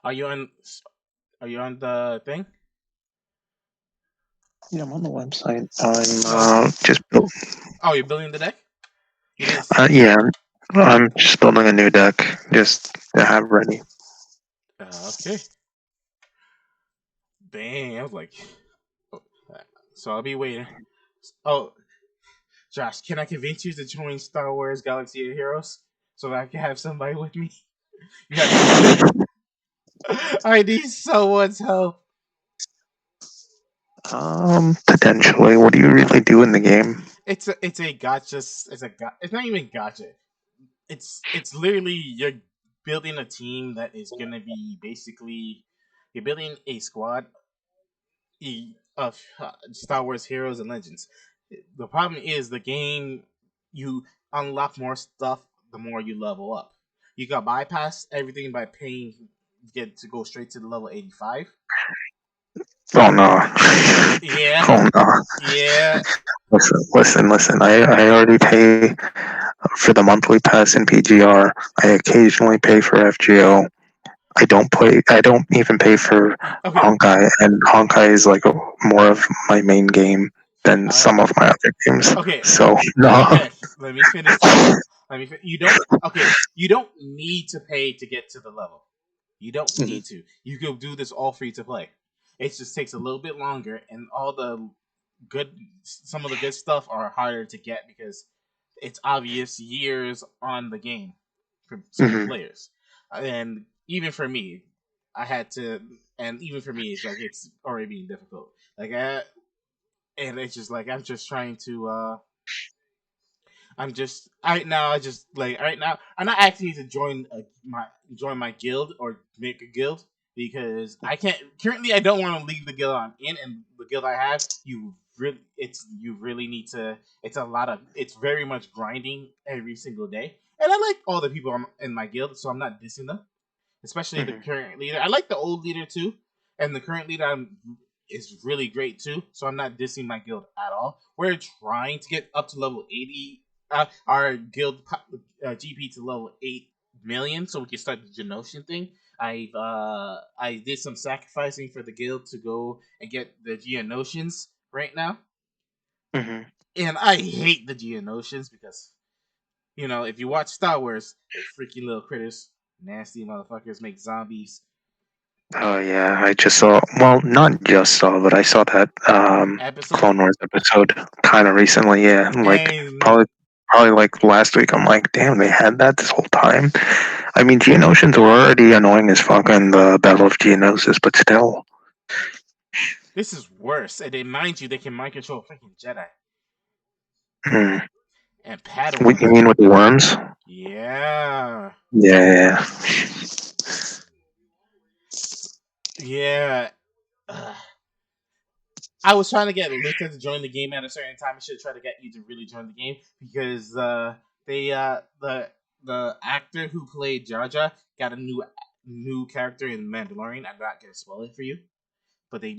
Are you on? Are you on the thing? Yeah, I'm on the website. I'm No. just Oh, you're building the deck. You didn't. yeah, I'm just building a new deck just to have ready. Okay. Dang, I was like, oh, so I'll be waiting. Oh, Josh, can I convince you to join Star Wars Galaxy of Heroes so that I can have somebody with me? You have someone? I need someone's help. Potentially. What do you really do in the game? It's a gotcha. It's not even gotcha. It's literally you're building a team that is gonna be basically you're building a squad of Star Wars heroes and legends. The problem is the game you unlock more stuff the more you level up. You got bypass everything by paying get to go straight to the level 85. Oh no. Yeah, Oh no. yeah. Listen. I already pay for the monthly pass in PGR. I occasionally pay for FGO. I don't play. I don't even pay for Okay, Honkai, and Honkai is like more of my main game than all right. some of my other games. Okay, So no. okay. Let me finish this. You don't. Okay, you don't need to pay to get to the level. You don't Mhm. need to. You can do this all free to play. It just takes a little bit longer, and all the some of the good stuff are harder to get because it's obvious years on the game for certain Mhm. players, and even for me, I had to, and even for me, it's like it's already being difficult. And it's just like I'm just trying to. I'm just I now I just like right now I'm not asking you to join my guild or make a guild because I can't currently I don't want to leave the guild I'm in and the guild I have you really need to it's very much grinding every single day and I like all the people in my guild so I'm not dissing them especially the Mhm. current leader I like the old leader too and the current leader is really great too so I'm not dissing my guild at all we're trying to get up to level 80 our guild GP to level 8 million, so we can start the Genosian thing. I did some sacrificing for the guild to go and get the Geonosians right now, Mhm. and I hate the Geonosians because if you watch Star Wars, they're freaking little critters, nasty motherfuckers, make zombies. Oh yeah, I just saw. Well, not just saw, but I saw that Episode Clone Wars episode kind of recently. Yeah, like and probably like last week. I'm like, damn, they had that this whole time. I mean, Geonosians were already annoying as fuck in the Battle of Geonosis, but still. this is worse. And they mind you, they can mind control freaking Jedi Hmm. and What you Padawans. mean with the worms? Yeah. Yeah. Yeah. Ugh. I was trying to get Lita to join the game at a certain time. I should try to get you to really join the game because they the actor who played Jar Jar got a new character in Mandalorian. I'm not gonna spoil it for you, but they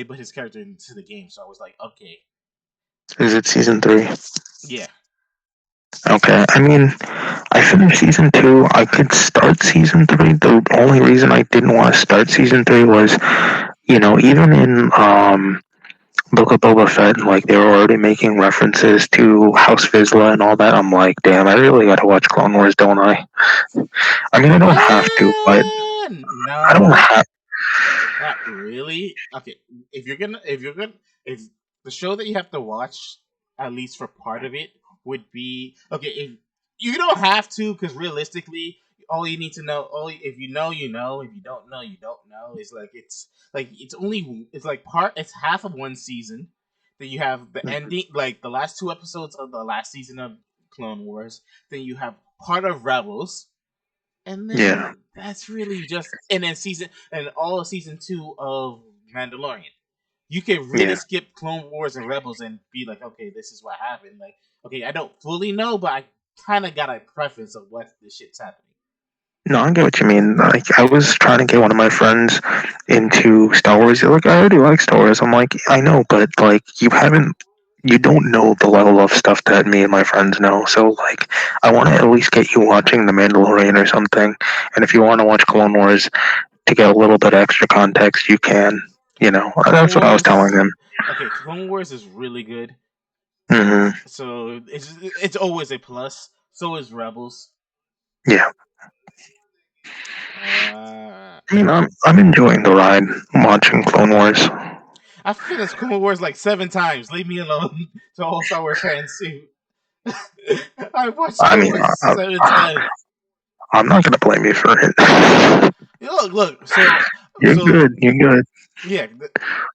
put his character into the game, so I was like, okay, Is it season 3? yeah. Okay. I mean, I finished season 2. I could start season 3. The only reason I didn't want to start season 3 was, even in Book of Boba Fett, like they were already making references to House Vizsla and all that. I'm like, damn, I really got to watch Clone Wars, don't I? I mean, I don't have to, but I don't No, have. not really. Okay, if you're gonna if the show that you have to watch at least for part of it would be okay. If you don't have to, because realistically, all you need to know, if you know, you know. If you don't know, you don't know. It's like it's half of one season. Then you have the ending, like the last two episodes of the last season of Clone Wars. Then you have part of Rebels and Yeah, then that's really just and then season and all of season two of Mandalorian. You can really yeah. skip Clone Wars and Rebels and be like, okay, this is what happened. Like, okay, I don't fully know, but I kind of got a preference of what this shit's happening. No, I get what you mean. Like, I was trying to get one of my friends into Star Wars. They're like, I already like Star Wars. I'm like, I know, but like, you don't know the level of stuff that me and my friends know. So, like, I want to at least get you watching The Mandalorian or something. And if you want to watch Clone Wars, to get a little bit of extra context, you can. You know, Clone that's what I was telling Wars. him. Okay, Clone Wars is really good. Hmm. So it's always a plus. So is Rebels. Yeah, Uh, I mean, I'm enjoying the ride watching Clone Wars. I finished Clone Wars like 7 times. Leave me alone. To all Star Wars fans too. I watched I Clone mean, Wars 7 times. I'm not gonna blame you for it. Look. So, You're so good. You're good. yeah.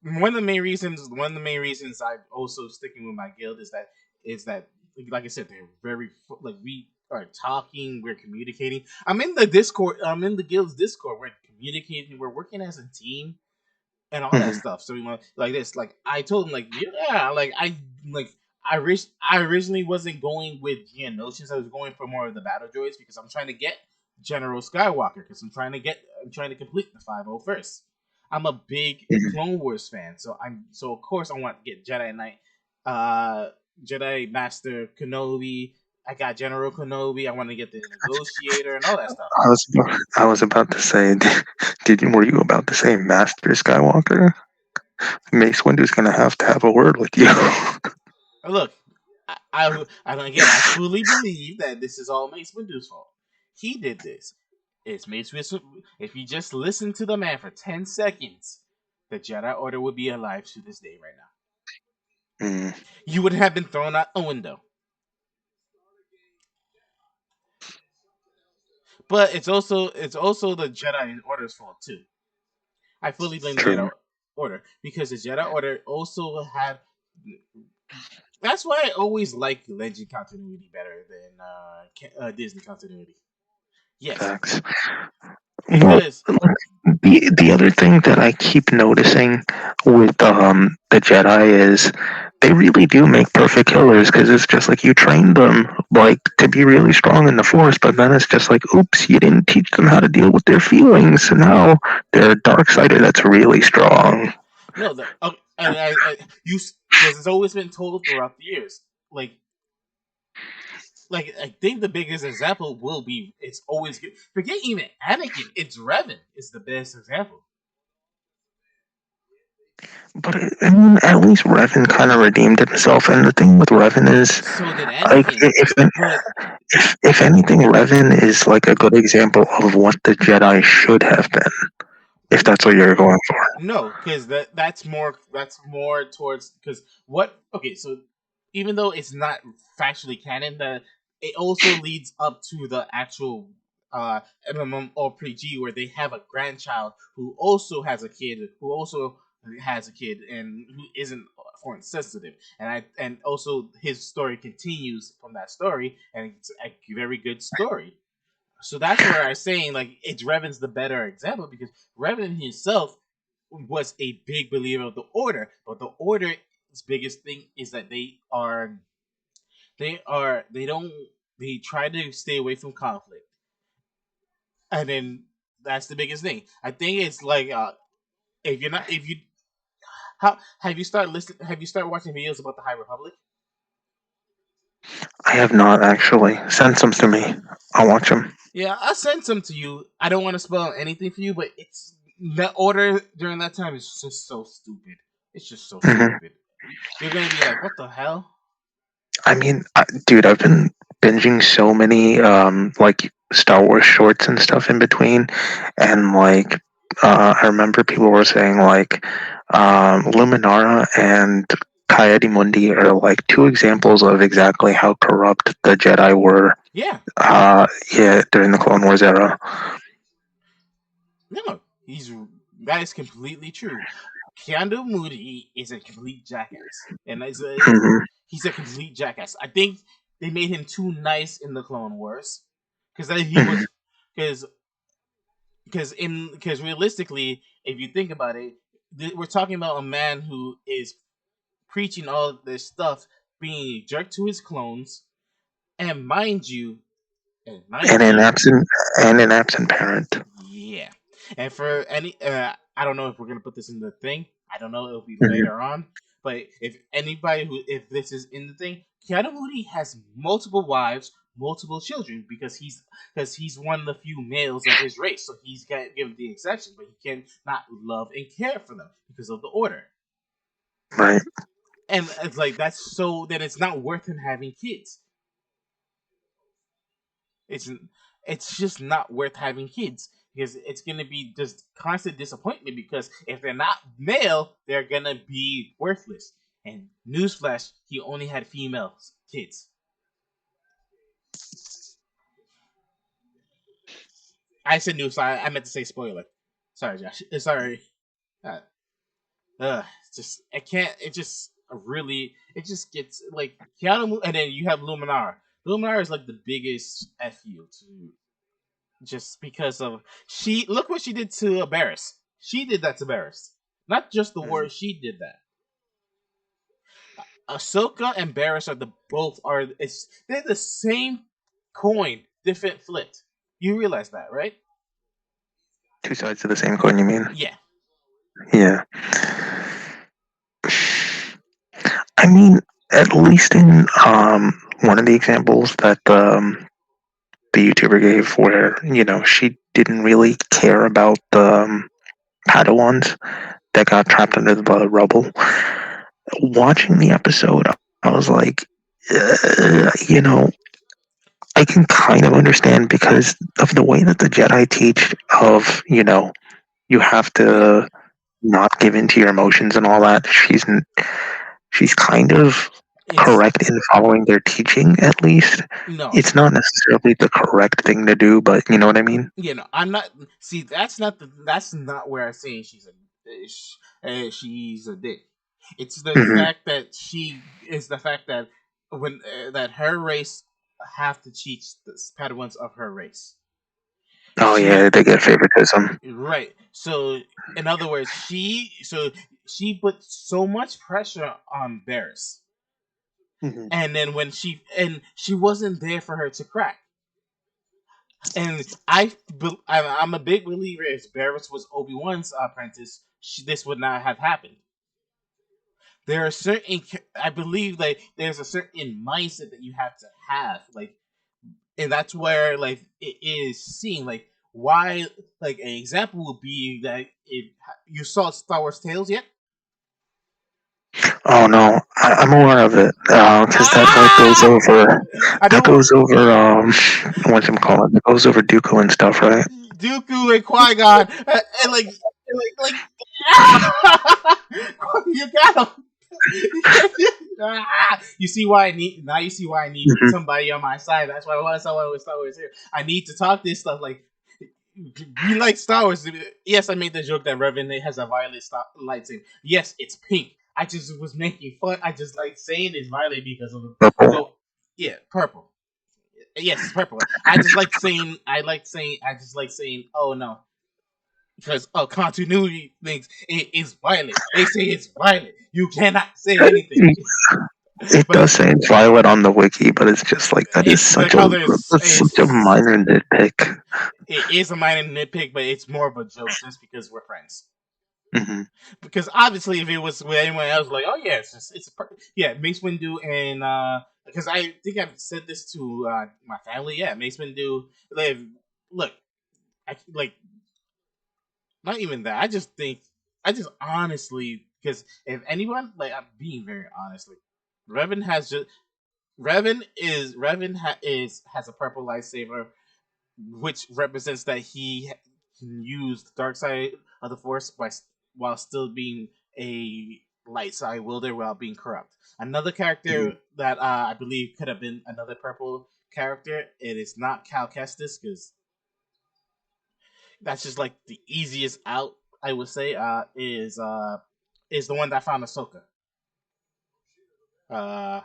One of the main reasons I'm also sticking with my guild is that, like I said, they're very like we are talking, we're communicating. I'm in the Discord. I'm in the guild's Discord. We're communicating. We're working as a team and all that Hmm. stuff. So like this, like I told him, like yeah, like I originally wasn't going with Geonosians. I was going for more of the battle droids because I'm trying to get General Skywalker because I'm trying to complete the 501st. I'm a big Clone Wars fan, so of course I want to get Jedi Knight, uh, Jedi Master Kenobi. I got General Kenobi. I want to get the Negotiator and all that stuff. I was about to say, were you about to say Master Skywalker? Mace Windu's gonna to have a word with you. Look, again, I fully believe that this is all Mace Windu's fault. He did this. It's Mace Windu. If you just listen to the man for 10 seconds, the Jedi Order would be alive to this day right now. Mm, You would have been thrown out a window. But it's also the Jedi Order's fault too. I fully blame the true. Jedi Order because the Jedi Order also had. That's why I always like Legend continuity better than Disney continuity. Yes, Facts. Well, because the other thing that I keep noticing with the Jedi is they really do make perfect killers because it's just like you train them like to be really strong in the Force, but then it's just like, oops, you didn't teach them how to deal with their feelings, so now they're a dark sider that's really strong. no, and you because it's always been told throughout the years. Like, I think the biggest example will be it's always good. Forget even Anakin. It's Revan is the best example. But I mean, at least Revan kind of redeemed himself, and the thing with Revan is, So did like, Anakin, but if anything, Revan is like a good example of what the Jedi should have been, if that's what you're going for. no, because that's more towards because what okay, so even though it's not factually canon, that it also leads up to the actual MMORPG where they have a grandchild who also has a kid who also has a kid and who isn't foreign sensitive, and also his story continues from that story, and it's a very good story. So that's where I'm saying like it's Revan's the better example because Revan himself was a big believer of the order, but the order's biggest thing is that they don't they try to stay away from conflict, and then that's the biggest thing. I think it's like if you're not if you how have you started watching videos about the High Republic? I have not actually. Send some to me. I'll watch them. Yeah, I sent some to you. I don't want to spoil anything for you, but it's the order during that time is just so stupid. It's just so Hmm. stupid. You're gonna be like, what the hell? I mean, dude, I've been binging so many like Star Wars shorts and stuff in between, and like I remember people were saying like Luminara and Coyote Mundi are like two examples of exactly how corrupt the Jedi were. Yeah, Yeah, during the Clone Wars era. no, that is completely true. Keanu Moody is a complete jackass, and Hmm. he's a complete jackass. I think they made him too nice in the Clone Wars because he Hmm. was because because realistically, if you think about it, we're talking about a man who is preaching all this stuff, being a jerk to his clones, and and And mind you, an absent parent. yeah. And for any, I don't know if we're gonna put this in the thing. I don't know. It'll be Hmm. later on. But if this is in the thing, Keanu Moody has multiple wives, multiple children because he's one of the few males of his race, so he's got given the exception, but he can not love and care for them because of the order. Right. And it's like that's so then it's not worth him having kids. It's it's just not worth having kids because it's gonna be just constant disappointment because if they're not male, they're gonna be worthless. And newsflash, he only had female kids. I said news. I meant to say spoiler. Sorry, Josh. Sorry. Uh, it's just I can't. It just really. It just gets like Keanu, and then you have Luminar. Luminar is like the biggest fu to just because of she. Look what she did to Barris. She did that to Barris. Not just the Mm. word. She did that. Ahsoka and Barris are the both are. It's they're the same coin, different flipped. You realize that, right? Two sides of the same coin, you mean? Yeah. Yeah. I mean, at least in one of the examples that the YouTuber gave, where she didn't really care about the Padawans that got trapped under the rubble. Watching the episode, I was like, you know, I can kind of understand because of the way that the Jedi teach of, you have to not give in to your emotions and all that. She's kind of It's correct in following their teaching, at least. no. It's not necessarily the correct thing to do, but you know what I mean? I'm not. See, that's not where I'm saying she's a dick. It's the Hmm. fact that she is the fact that when that her race have to teach the Padawans of her race. Oh yeah, She they get favoritism. right. So in other words, she put so much pressure on Barris, Hmm. and then when she wasn't there for her to crack. And I'm a big believer if Barris was Obi-Wan's apprentice, this would not have happened. There are certain, I believe, like there's a certain mindset that you have to have, like, and that's where like it is seen, like why, like an example would be that if you saw Star Wars Tales yet. Oh no, I'm aware of it because that goes Ah, over I that don't. goes over what's it called? It goes over Dooku and stuff, right? Dooku and Qui Gon, and like, ah! You got him. You see why I need now. You see why I need Hmm. somebody on my side. That's why I want someone with Star Wars here. I need to talk this stuff. Like we like Star Wars. Yes, I made the joke that Revan has a violet lightsaber. Yes, it's pink. I just was making fun. I just like saying it's violet because of Purple. the yeah purple. Yes, it's purple. I just like saying. I just like saying. Oh no, because continuity things it is violent. They say it's violent. You cannot say anything. It But does say it's violet on the wiki, but it's just like that is it's the such a color that's such a minor nitpick. it is a minor nitpick, but it's more of a joke just because we're friends. Hmm. Because obviously, if it was with anyone else, like, oh yeah, yeah, Mace Windu and because I think I've said this to my family. Yeah, Mace Windu. Like, look, I like not even that. I just honestly because if anyone like I'm being very honest, like Revan has just Revan is has a purple lightsaber, which represents that he can use the dark side of the Force while still being a light side wielder while being corrupt. Another character that I believe could have been another purple character. It is not Cal Kestis because that's just like the easiest out. I would say is the one that found Ahsoka. Uh,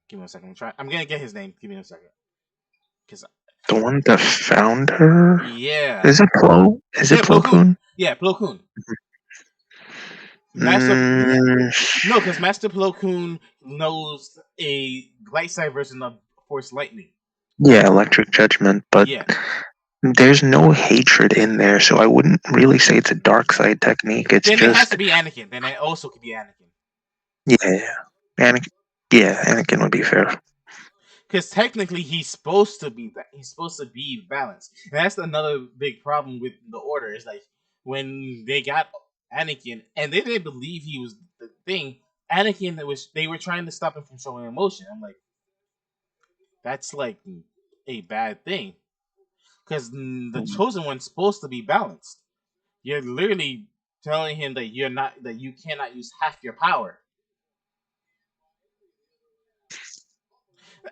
give me a second. I'm gonna get his name. Give me a second. Cause The one that found her yeah, is it Plo? Is it yeah, Plo Plo Koon. Koon? Yeah, Plo Koon. Master. Mm, No, because Master Plo Koon knows a light side version of Force Lightning. yeah, Electric Judgment, but Yeah. there's no hatred in there, so I wouldn't really say it's a dark side technique. It's Then it has just to be Anakin. Then it also could be Anakin. yeah, Anakin. Yeah, Anakin would be fair. because technically he's supposed to be that. He's supposed to be balanced, and that's another big problem with the Order. Is like when they got Anakin, and they didn't believe he was the thing. Anakin, that was they were trying to stop him from showing emotion. I'm like, that's like a bad thing because the chosen one's supposed to be balanced. You're literally telling him that you're not that you cannot use half your power,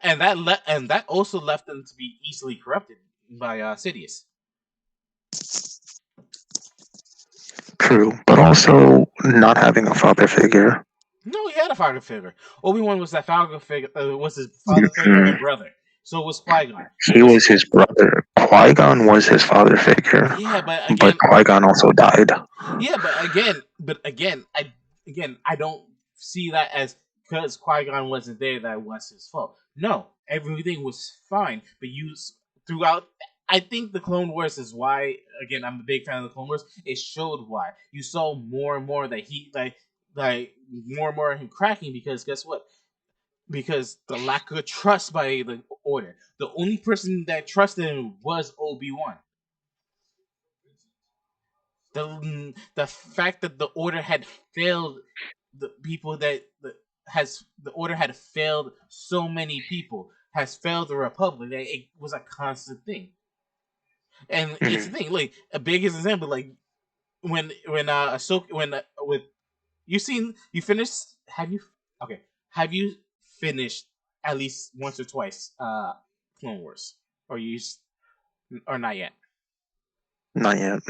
and that also left them to be easily corrupted by Sidious. True, but also not having a father figure. No, he had a father figure. Obi Wan was that father figure. Was his father figure and Mm-mm. brother. So was Qui Gon. He was his brother. Qui Gon was his father figure, Yeah, but but again, Qui Gon also died. yeah, but again, I don't see that as because Qui Gon wasn't there that was his fault. No, everything was fine, but throughout. I think the Clone Wars is why. Again, I'm a big fan of the Clone Wars. It showed why you saw more and more that he like more and more him cracking because guess what? Because the lack of trust by the Order. The only person that trusted him was Obi Wan. The fact that the Order had failed the people that the Order had failed so many people has failed the Republic. It was a constant thing, and it's the Mhm. thing. Like a biggest example, like when Ahsoka when with you finished have you okay have you finished at least once or twice Clone Wars or or not yet? Not yet.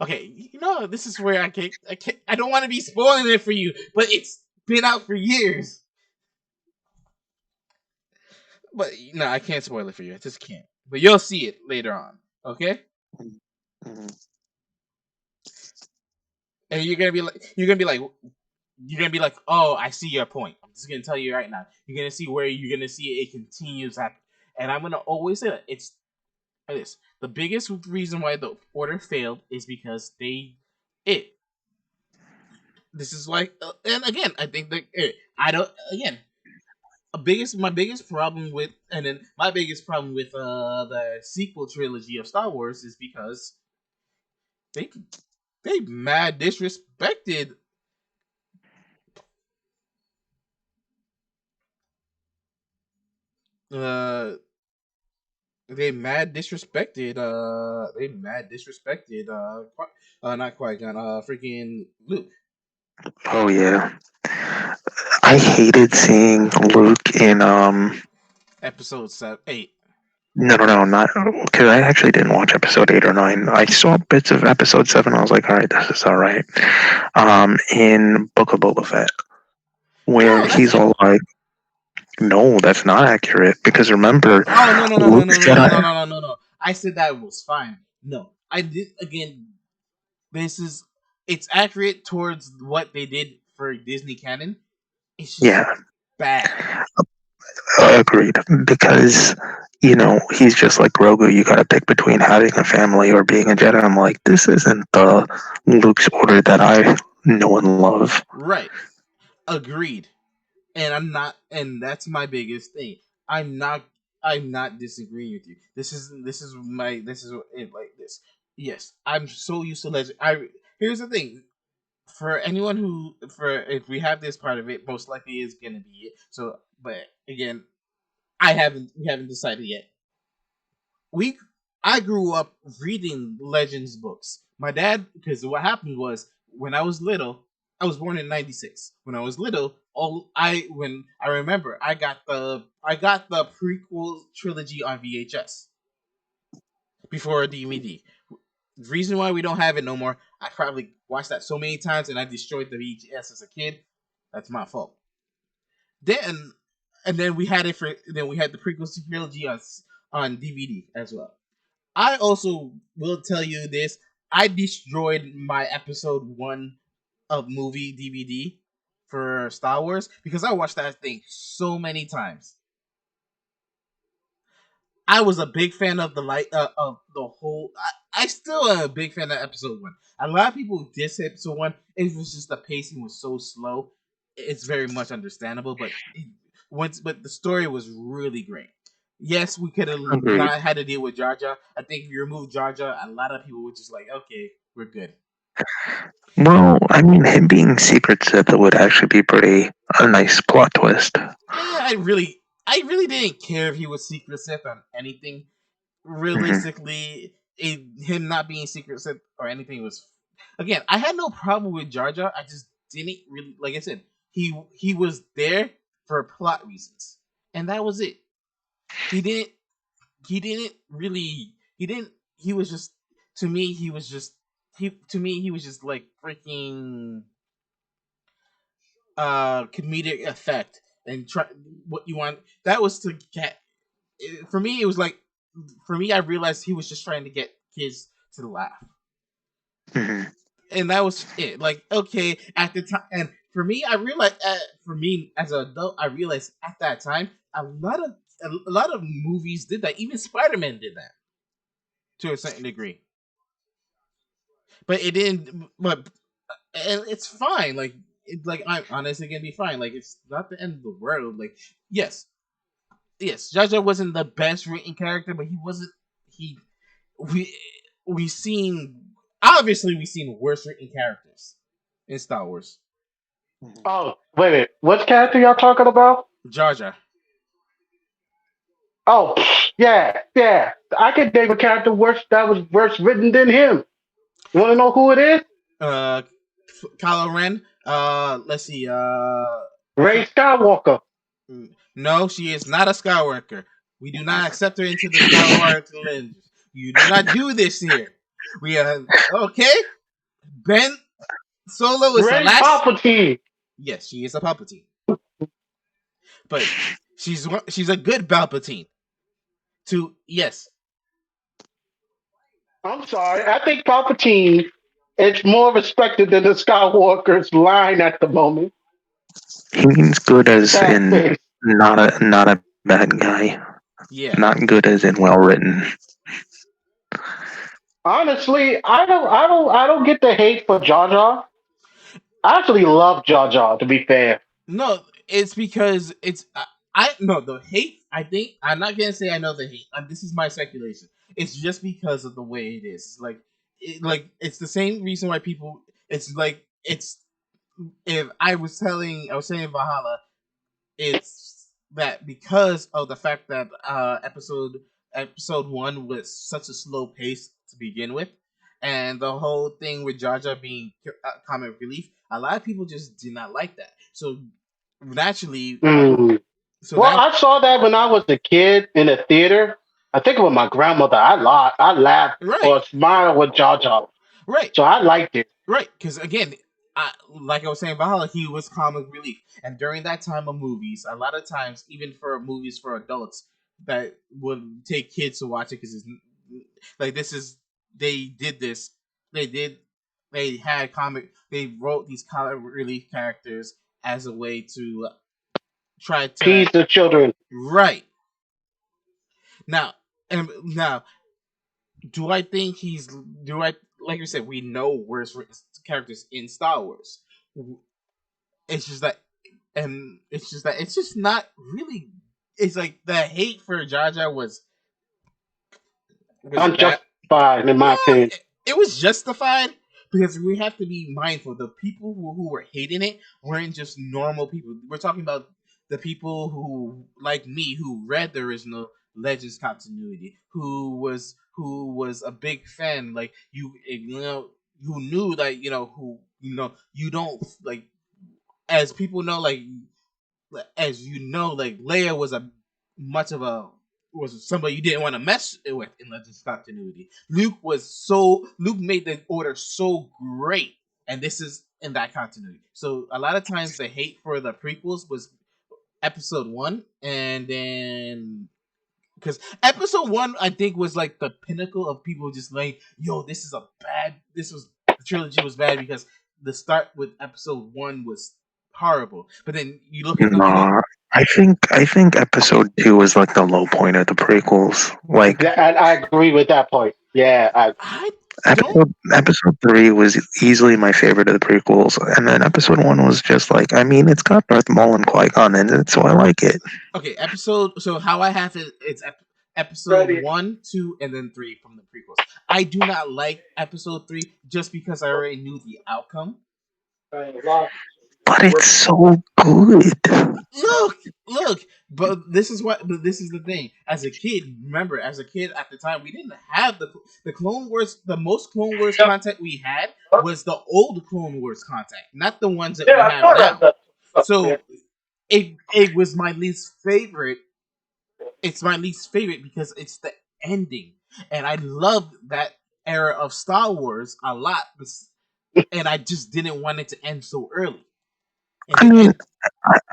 Okay, this is where I don't want to be spoiling it for you, but it's been out for years. But no, I can't spoil it for you. I just can't. But you'll see it later on. Okay? Mhm. And you're gonna be like, oh, I see your point. I'm just gonna tell you right now. You're gonna see where you're gonna see it continues happen. And I'm gonna always say that it's the biggest reason why the Order failed is because it this is like and again I think that I don't again my biggest problem with my biggest problem with the sequel trilogy of Star Wars is because they they mad disrespected uh they mad disrespected not quite gone freaking Luke. Oh yeah, I hated seeing Luke in Episode 8. No, not because I actually didn't watch episode 8 or 9. I saw bits of episode 7. I was like, all right, this is all right. In Book of Boba Fett, where No, that's he's all like, no, that's not accurate because remember, oh no no no no no Luke's no no no Jedi. no no no no. I said that was fine. No, I did again. This is it's accurate towards what they did for Disney canon. It's just Yeah, bad. agreed. Because he's just like Grogu. You got to pick between having a family or being a Jedi. I'm like, this isn't the Luke's order that I know and love. Right. Agreed. And that's my biggest thing. I'm not I'm not disagreeing with you. This is it like this. Yes, I'm so used to legend. Here's the thing. For anyone for if we have this part of it, most likely is gonna be it. So but again, we haven't decided yet. we I grew up reading Legends books. My dad, because what happened was when I was little, I was born in '96. When I was little, when I remember, I got the prequel trilogy on VHS before a DVD. The reason why we don't have it no more, I probably watched that so many times and I destroyed the VHS as a kid. That's my fault. Then and then we had the prequel trilogy on DVD as well. I also will tell you this. I destroyed my episode 1 of movie DVD for Star Wars because I watched that thing so many times. I was a big fan of of the whole. I still am a big fan of episode 1. A lot of people diss episode 1. It was just the pacing was so slow. It's very much understandable, but the story was really great. Yes, we could have Agreed. not had to deal with Jar Jar. I think if you remove Jar Jar, a lot of people would just like, okay, we're good. Well, I mean, him being Secret Sith would actually be pretty a nice plot twist. I really didn't care if he was Secret Sith on anything. Hmm. Realistically, him not being Secret Sith or anything was, again, I had no problem with Jar Jar. I just didn't really, like I said, he was there for plot reasons, and that was it. He didn't he didn't really he didn't he was just to me he was just he to me he was just like freaking comedic effect and try what you want that was to get for me it was like for me I realized he was just trying to get kids to laugh, Hmm. and that was it. Like, okay, at the time, and for me I realized for me as an adult I realized at that time a lot of movies did that. Even Spider-Man did that to a certain degree, but it didn't. But and it's fine. Like like I'm honestly gonna be fine. Like it's not the end of the world. Like yes, yes, Jaja wasn't the best written character, but he wasn't. He we we seen obviously we seen worse written characters in Star Wars. Oh, wait a minute. What character y'all talking about? Jaja, Oh, yeah, yeah. I could name a character worse that was worse written than him. You want to know who it is? uh, Kylo Ren. Let's see. Ray Skywalker. No, she is not a Skywalker. We do not accept her into the Skywalker lineage. You do not do this here. We are okay. Ben Solo is the Ray last. Palpatine. Yes, she is a Palpatine, but she's a good Palpatine. To yes, I'm sorry. I think Palpatine is more respected than the Skywalker's line at the moment. He means good as Sad in face. not a bad guy, yeah. not good as in well written. Honestly, I don't get the hate for Jar Jar. I actually love Jar Jar. To be fair, No, it's because it's I no the hate. I think I'm not gonna say I know the hate. This is my speculation. It's just because of the way it is. Like it's the same reason why people. It's like it's if I was saying Valhalla, it's that because of the fact that episode one was such a slow pace to begin with, and the whole thing with Jar Jar being comic relief, a lot of people just did not like that. So naturally, mm. so Well, that I saw that when I was a kid in a theater. I think with my grandmother. I laughed right, or smiled with Jar Jar, right. so I liked it. Right, because again, like I was saying, Valhalla, he was comic relief, and during that time of movies, a lot of times, even for movies for adults, that would take kids to watch it because it's like this is they did this, they did, they had comic, they wrote these comic relief characters as a way to try to Peace the children. right now, and now, do I think he's do I like you said we know worse characters in Star Wars. It's just that, and it's just that it's just not really. It's like the hate for Jar Jar was bad. Unjustified, in my No, opinion. it was justified because we have to be mindful. The people who were hating it weren't just normal people. We're talking about the people who, like me, who read the original Legends continuity, who was a big fan, like you know, who knew like who you don't like as people know like as you know, like Leia was a much of a was somebody you didn't want to mess with in Legends continuity. Luke made the order so great, and this is in that continuity. So a lot of times the hate for the prequels was episode one, and then because episode one I think was like the pinnacle of people just like, yo, this is a bad. This was the trilogy was bad because the start with episode one was horrible, but then you look at the Nah, I think episode two was like the low point of the prequels. Like I agree with that point. Yeah, I Clone. Episode 3 was easily my favorite of the prequels, and then Episode 1 was just like, I mean, it's got Darth Maul and Qui Gon in it, so I like it. Okay, episode. So how I have it, it's episode 1, 2, and then 3 from the prequels. I do not like episode 3 just because I already knew the outcome. But it's so good. Look, look. But this is what. But this is the thing. As a kid, remember, as a kid at the time, we didn't have the Clone Wars. The most Clone Wars content we had was the old Clone Wars content, not the ones that we have now. So it was my least favorite. It's my least favorite because it's the ending, and I love that era of Star Wars a lot, and I just didn't want it to end so early. And I mean,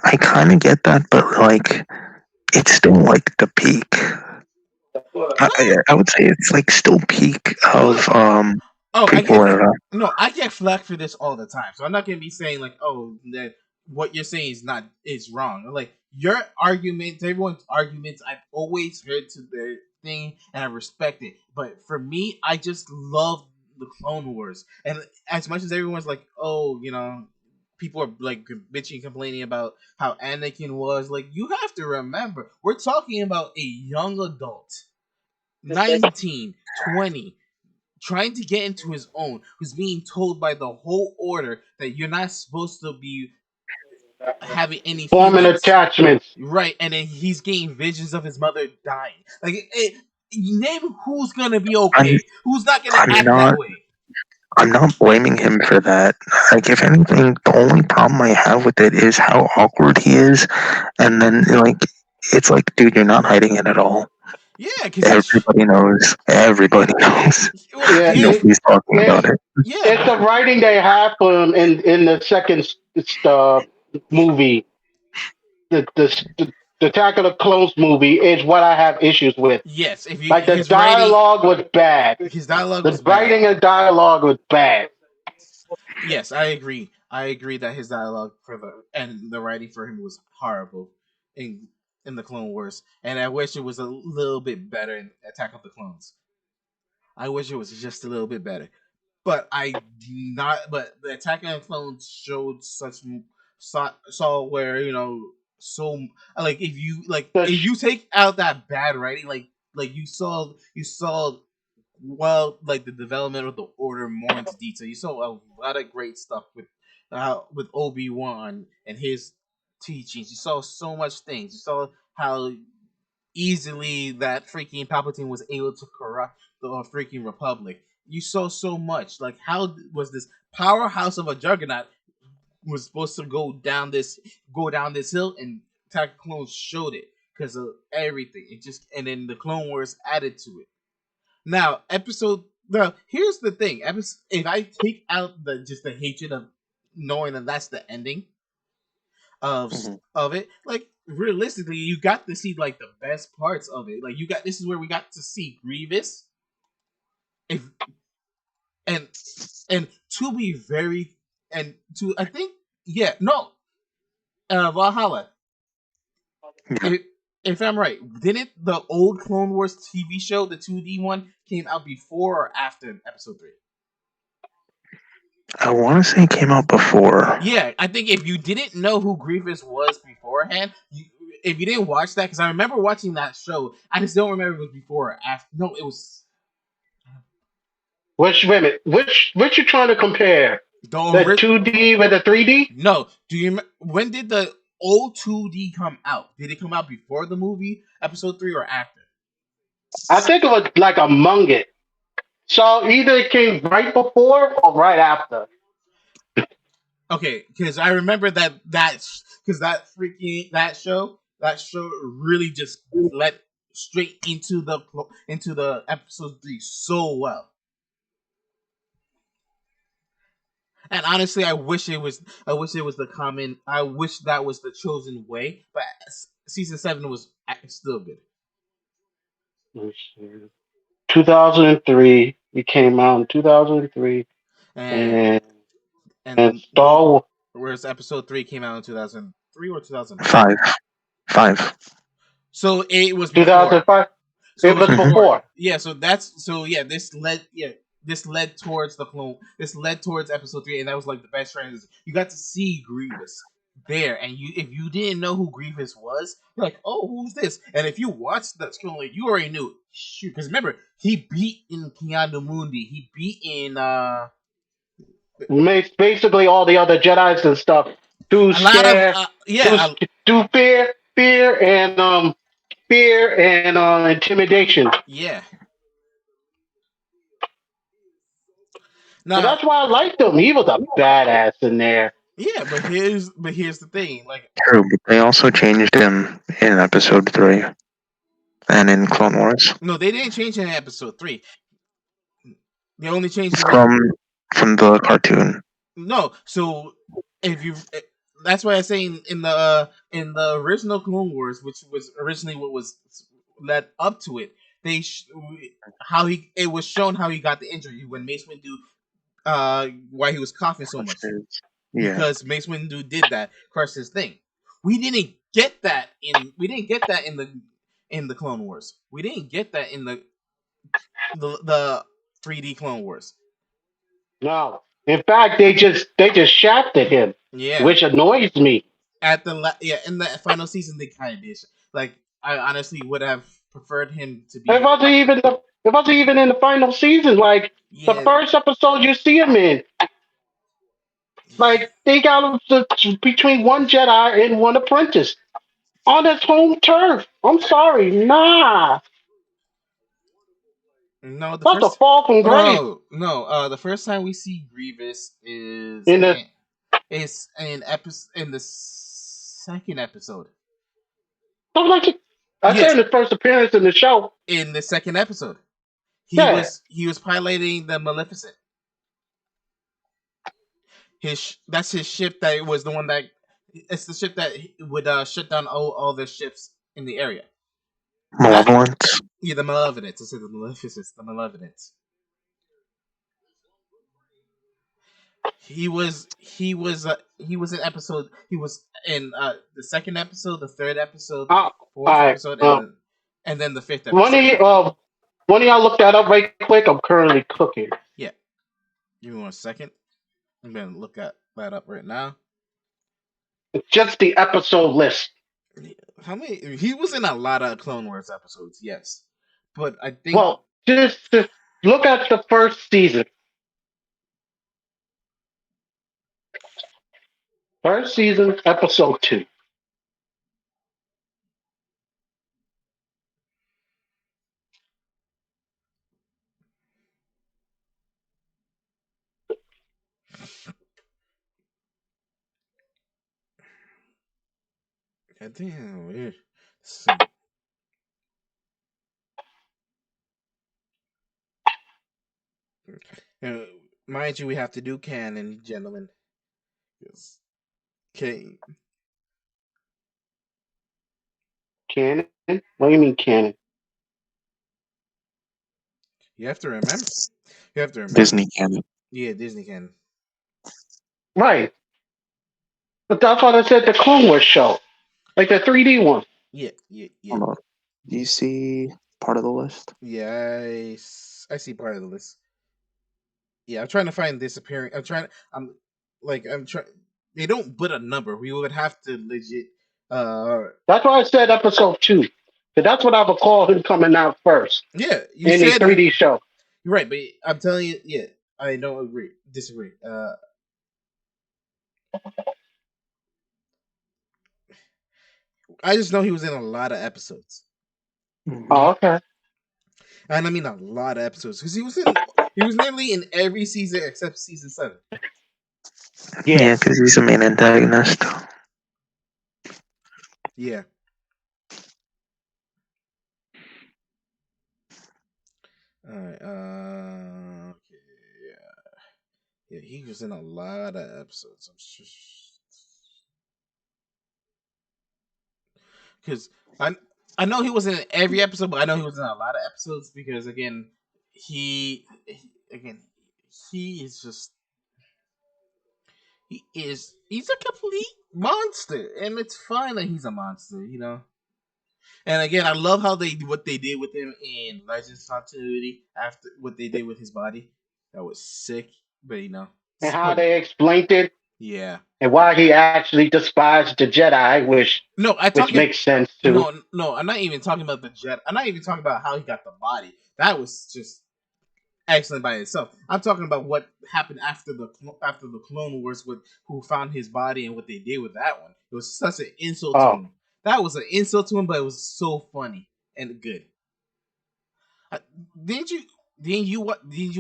I kind of get that, but like, it's still like the peak. I would say it's like still peak of I get prequel era. no, I get flack for this all the time, so I'm not gonna be saying like, oh, that what you're saying is wrong. Like your arguments, everyone's arguments, I've always heard to their thing, and I respect it. But for me, I just love the Clone Wars, and as much as everyone's like, oh, people are like bitching, complaining about how Anakin was. Like, you have to remember, we're talking about a young adult, 19, 20, trying to get into his own, who's being told by the whole order that you're not supposed to be having any Forming feelings. attachments. Right, and then he's getting visions of his mother dying. Like, name who's gonna be okay, who's not gonna act that way. I'm not blaming him for that. Like, if anything, the only problem I have with it is how awkward he is, and then like, it's like, dude, you're not hiding it at all. Yeah, because everybody knows. Everybody knows. Yeah, Nobody's talking about it. Yeah, it's the writing they have for him in the second movie. The Attack of the Clones movie is what I have issues with. Yes, if you like the dialogue was bad. His dialogue the was writing bad. and dialogue was bad. Yes, I agree. I agree that his dialogue and the writing for him was horrible in the Clone Wars, and I wish it was a little bit better in Attack of the Clones. I wish it was just a little bit better, but I do not. But the Attack of the Clones showed such saw where so like if you take out that bad writing, like you saw well, like the development of the order more into detail. You saw a lot of great stuff with Obi-Wan and his teachings. You saw so much things. You saw how easily that freaking Palpatine was able to corrupt the freaking Republic. You saw so much. Like, how was this powerhouse of a juggernaut was supposed to go down this hill, and Attack of Clones showed it because of everything. And then the Clone Wars added to it. Now, here's the thing. If I take out the hatred of knowing that that's the ending of it, like, realistically, you got to see like the best parts of it. Like, this is where we got to see Grievous, if and to be very and to I think Valhalla. If I'm right, didn't the old Clone Wars TV show, the 2D one, came out before or after episode 3? I want to say it came out before. Yeah, I think if you didn't know who Grievous was beforehand, if you didn't watch that, because I remember watching that show, I just don't remember if it was before or after. No, it was. Which you trying to compare? The 2D with the 3D? No. When did the old 2D come out? Did it come out before the movie episode 3 or after? I think it was like among it. So either it came right before or right after. Okay, because I remember that show really just led straight into the episode 3 so well. And honestly, I wish it was the common. I wish that was the chosen way. But season 7 was still good. 2003. It came out in 2003. And Star Wars. Whereas episode 3 came out in 2003 or 2005. So it was 2005. So it was before. Yeah. So this led. Yeah. this led towards the clone. This led towards episode 3, and that was like the best transition. You got to see Grievous there, and if you didn't know who Grievous was, you're like, oh, who's this? And if you watched the screen, you already knew. Shoot, because remember, he beat in Keanu Mundi. He beat in Makes basically all the other Jedi's and stuff through a lot of scare, through fear and intimidation. yeah. So Now, that's why I liked him. He was a badass in there. yeah, but here's the thing. Like, True, but they also changed him in episode 3 and in Clone Wars no, they didn't change it in episode 3. They only changed it in from the cartoon. no. So if you, that's why I say in the original Clone Wars, which was originally what was led up to it, they how he it was shown how he got the injury when Mace Windu why he was coughing so much Yeah, because Mace Windu did that, crushed his thing. We didn't get that in the Clone Wars. We didn't get that in the 3D Clone Wars. No, in fact, they just shafted him, Yeah, which annoys me. in the final season they kind of did. Like I honestly would have preferred him to It be. wasn't even the it wasn't even in the final season. Like the Yeah, first episode you see him in, like they got him between one Jedi and one apprentice on his home turf. I'm sorry, nah, no, the that's a first. fall from grace. No. The first time we see Grievous In the is in the second episode. I'm like, I said Yes, in his first appearance in the show. in the second episode, Yeah, he was piloting the Maleficent. That's his ship. That was the one that it's the ship that would shut down all the ships in the area. That Malevolence. yeah, the Malevolence. I said the Maleficent, the Malevolence. He was in episode. He was in the second episode, the third episode, all fourth right. episode, and then the fifth One of episode. you, one of y'all look that up right quick. I'm currently cooking. Yeah, give me 1 second. I'm gonna look at that up right now. Just the episode list. How many? He was in a lot of Clone Wars episodes, yes, but I think Well, just look at the first season. First season, episode 2. I think uh, mind you, we have to do canon, gentlemen. Yes. Okay, Canon? What do you mean canon? you have to remember. You have to remember. Disney canon. Yeah, Disney canon. Right. But that's what I said the Clone Wars show. Like the 3D one. Yeah. Hold on. Do you see part of the list? Yeah, I see part of the list. Yeah, I'm trying to find disappearing. I'm trying. They don't put a number. We would have to legit. That's why I said episode 2. Because that's what I recall him coming out first Yeah, you in the said 3D show. you're right, but I'm telling you, yeah, I don't disagree. I just know he was in a lot of episodes, Oh, okay. and I mean a lot of episodes because he was nearly in every season except season 7. Yeah, because he's the main antagonist. Yeah. All right. Okay. Yeah. He was in a lot of episodes. Because I know he wasn't in every episode, but I know he was in a lot of episodes because again, again he is just he's a complete monster, and it's fine that he's a monster. And again, I love how what they did with him in Legends continuity after what they did with his body. That was sick, but and so how they explained it, yeah. and why he actually despised the Jedi, No, I which talking. makes sense too. No. I'm not even talking about the jet. I'm not even talking about how he got the body. That was just excellent by itself. I'm talking about what happened after the Clone Wars with who found his body and what they did with that one. It was such an insult to Oh, him. That was an insult to him, but it was so funny and good. Uh, didn't you? Didn't you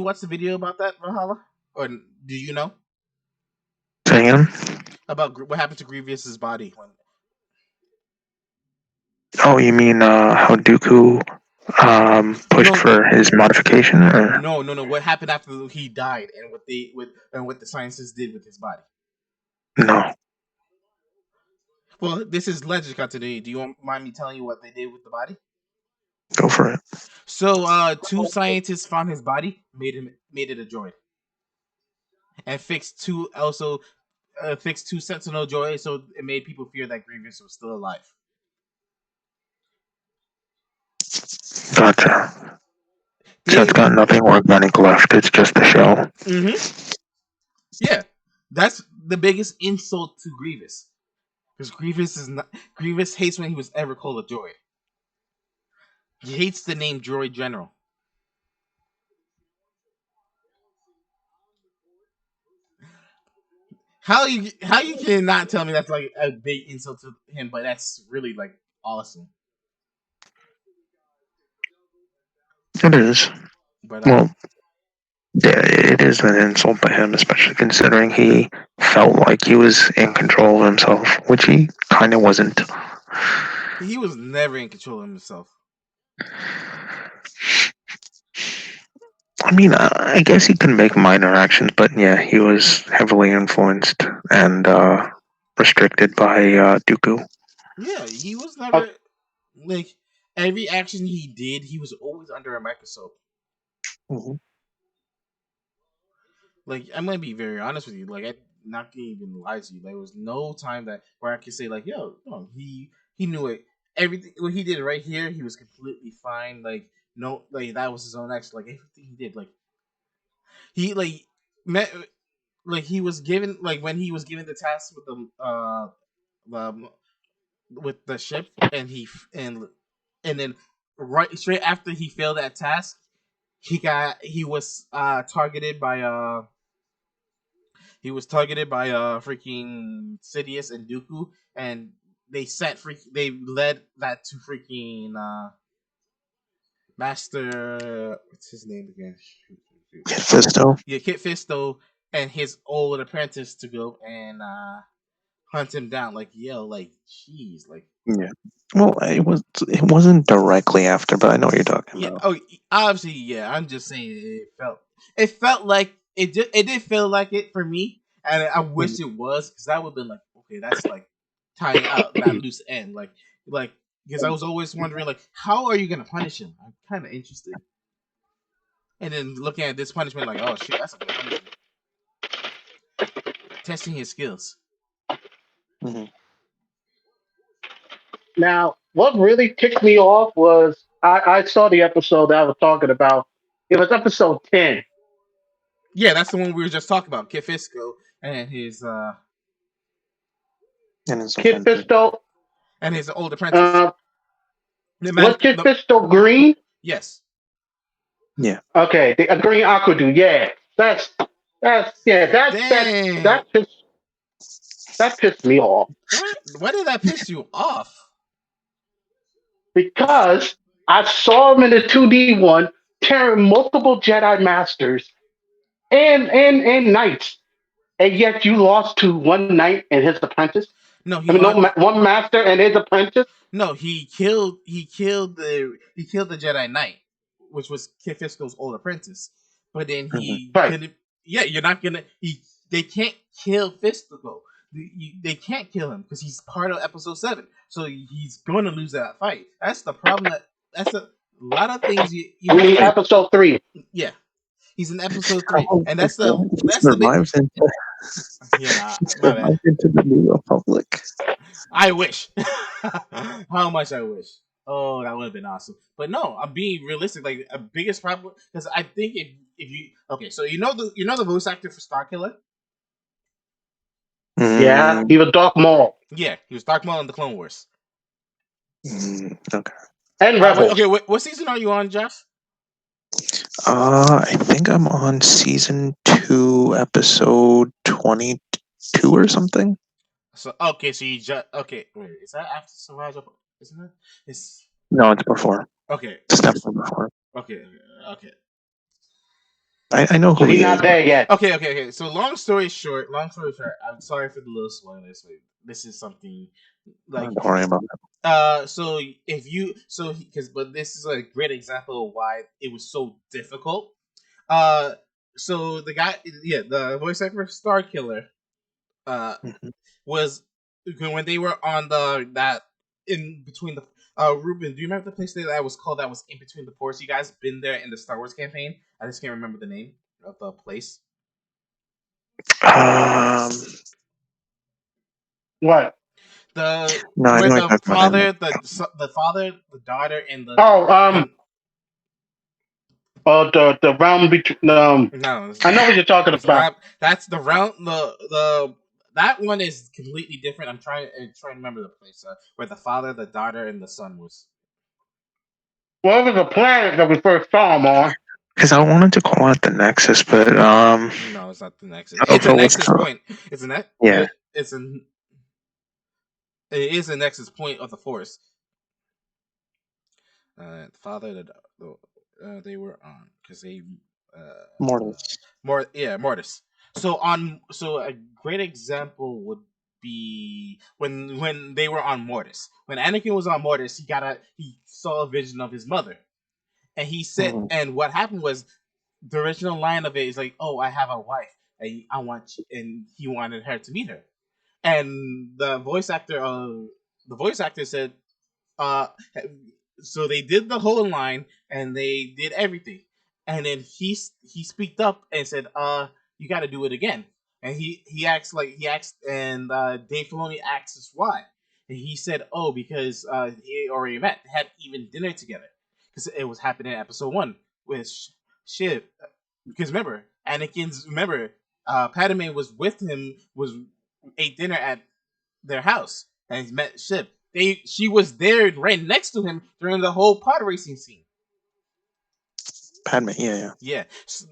watch the video about that, Valhalla? Or do you know Saying, about what happened to Grievous's body when? oh, you mean how Dooku pushed No, for his modification, or no. What happened after he died and what the scientists did with his body? no? Well, this is legend continuity. Do you mind me telling you what they did with the body? Go for it. So, two scientists found his body, made it a droid, and fixed two Sentinel droids, so it made people fear that Grievous was still alive. Gotcha. So it's They, got nothing organic left. It's just the shell. yeah, that's the biggest insult to Grievous because Grievous hates when he was ever called a droid. He hates the name Droid General. How you can not tell me that's like a big insult to him, but that's really like awesome. It is. But Well, yeah, it is an insult to him, especially considering he felt like he was in control of himself, which he kind of wasn't. he was never in control of himself. I mean, I guess he can make minor actions, but yeah, he was heavily influenced and restricted by Dooku. Yeah, he was uh, never like every action he did, he was always under a microscope. Mhm. Like I'm gonna be very honest with you. Like I not gonna even lie to you. There was no time that where I could say like, yo, no, he knew it. Everything what he did right here, he was completely fine. Like no, like that was his own action. Like everything he did, like he met like he was given like when he was given the task with the with the ship and then right straight after he failed that task, he was targeted by freaking Sidious and Dooku, and they led that to freaking Master what's his name again? Shoot. Fisto. Yeah, Kit Fisto and his old apprentice to go and hunt him down. Like yo, like jeez, like Yeah. Well, it wasn't directly after, but I know what you're talking yeah. about. Oh, obviously, yeah. I'm just saying it felt like it did feel like it for me, and I wish it was because that would have been like okay, that's like tying out that loose end, like because I was always wondering like how are you gonna punish him? I'm kind of interested, and then looking at this punishment like oh shoot, that's a good punishment, testing his skills. Mhm. now, what really ticked me off was I saw the episode that I was talking about. It was episode 10. Yeah, that's the one we were just talking about, Kit Fisto and his And his Kid apprentice. Fisto, old apprentice. uh, The man, was Kid Fisto green? yes. Yeah. Okay, the green Aquadu. Yeah, yeah, Dang. that pissed that pissed me off What? Why did that piss you off? because I saw him in the 2D one tearing multiple Jedi Masters and Knights, and yet you lost to one Knight and his apprentice. No, I he mean, lost. one Master and his apprentice. No, he killed the Jedi Knight, which was Kit Fisto's old apprentice. But then Mhm. he Right. couldn't. Yeah, you're not gonna. They can't kill Fisto. They can't kill him because he's part of Episode 7. So he's going to lose that fight. That's the problem. That's a lot of things you I have mean, to. episode 3. Yeah, he's in Episode 3, Oh, and he that's the big. survives into Yeah, my bad. survives into the New Republic. I wish. How much I wish. Oh, that would have been awesome. But no, I'm being realistic. Like a biggest problem because I think if you okay, so you know the voice actor for Starkiller. Yeah, Mm, he was Dark Maul Yeah, he was Dark Maul in the Clone Wars. okay. and Wait, okay, Rebels. what season are you on, Jeff? I think I'm on season 2, episode 22 or something. So okay, so you just okay. Wait, is that after Survivor? Isn't it? It's No, it's before. okay, It's definitely before. okay, okay. I know So who he's he not is. there yet. Okay. So long story short, I'm sorry for the little spoilers. But this is something like Don't worry about it. so if you so because but this is a great example of why it was so difficult. Uh, so the guy, yeah, the voice actor for Star Killer, uh, Mhm. was when they were on the that in between the Ruben, do you remember the place that was called that was in between the ports? You guys been there in the Star Wars campaign? I just can't remember the name of the place. Um, What? The no, I where know the exactly what I mean. father, the father, the daughter, and the Oh, and the realm between. no, I know what you're talking it's about. not. That's the round. The that one is completely different. I'm trying to remember the place where the father, the daughter, and the son was. Well, it was a planet that we first saw him on. Because I wanted to call it the Nexus, but No, it's not the Nexus. I don't It's know a if it was Nexus true. point. It's a net. Yeah. It's an. It is a Nexus point of the Force. Father, they were on because they Mortals. Mortis. So a great example would be when they were on Mortis. When Anakin was on Mortis, he saw a vision of his mother, and he said, Mhm. and what happened was the original line of it is like, "Oh, I have a wife, and I want," and he wanted her to meet her, and the voice actor said, uh, so they did the whole line and they did everything, and then he speaked up and said, you got to do it again." And he asked, and Dave Filoni asked us why, and he said, "Oh, because he already met, had even dinner together, because it was happening in episode one with Shiv, because remember, Padme was with him, was ate dinner at their house and he met Shiv. She was there right next to him during the whole pod racing scene. Padme. Yeah, yeah. Yeah,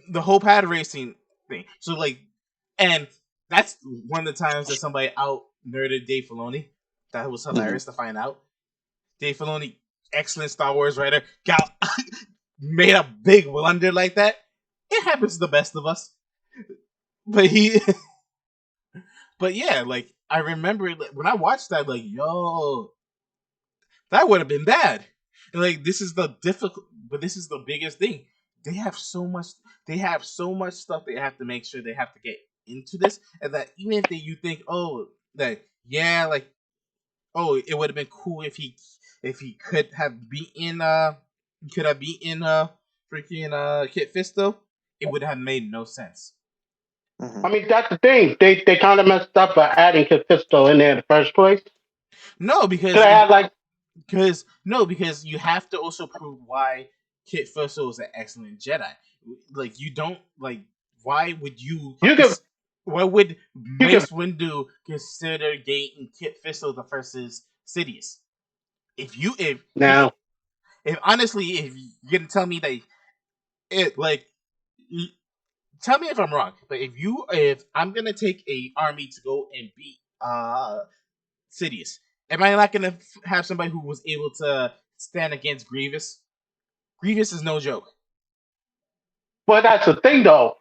the whole pod racing thing. So like, and that's one of the times that somebody out nerded Dave Filoni. That was Mhm. hilarious to find out. Dave Filoni, excellent Star Wars writer, got made a big blunder like that. It happens to the best of us. But but yeah, like I remember when I watched that, like, yo, that would have been bad. And like this is the difficult, but this is the biggest thing. They have so much. They have so much stuff they have to make sure they have to get into this, and that even if you think, oh, that yeah, like, oh, it would have been cool if he could have beaten freaking Kit Fisto, it would have made no sense. I Mhm. mean, that's the thing. They kind of messed up by adding his pistol in there in the first place. No, Could I add like because you have to also prove why Kit Fisto is an excellent Jedi. Like you don't like why would you you could cause why would you could Mace Windu consider getting Kit Fisto the first is Sidious? If you now if honestly if you're gonna tell me that it like y- tell me if I'm wrong, but if I'm gonna take a army to go and beat Sidious, am I not gonna have somebody who was able to stand against Grievous? Grievous is no joke. but that's the thing though.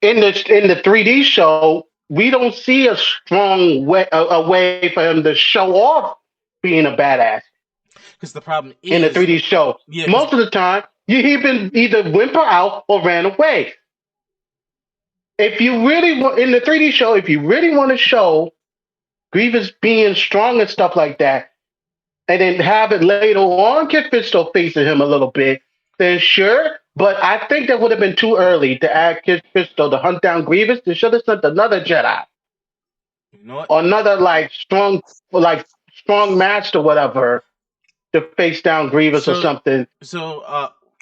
In the 3D show, we don't see a strong way for him to show off being a badass Because the problem in the is, 3D show. yeah, because Most of the time, he been either whimper out or ran away. If you really want in the 3D show, if you really want to show Grievous being strong and stuff like that, and then have it later on get Fisto facing him a little bit, then sure. But I think that would have been too early to add Kid Fisto to hunt down Grievous. They should have sent another Jedi you know what? or another like strong master, whatever, to face down Grievous or So something.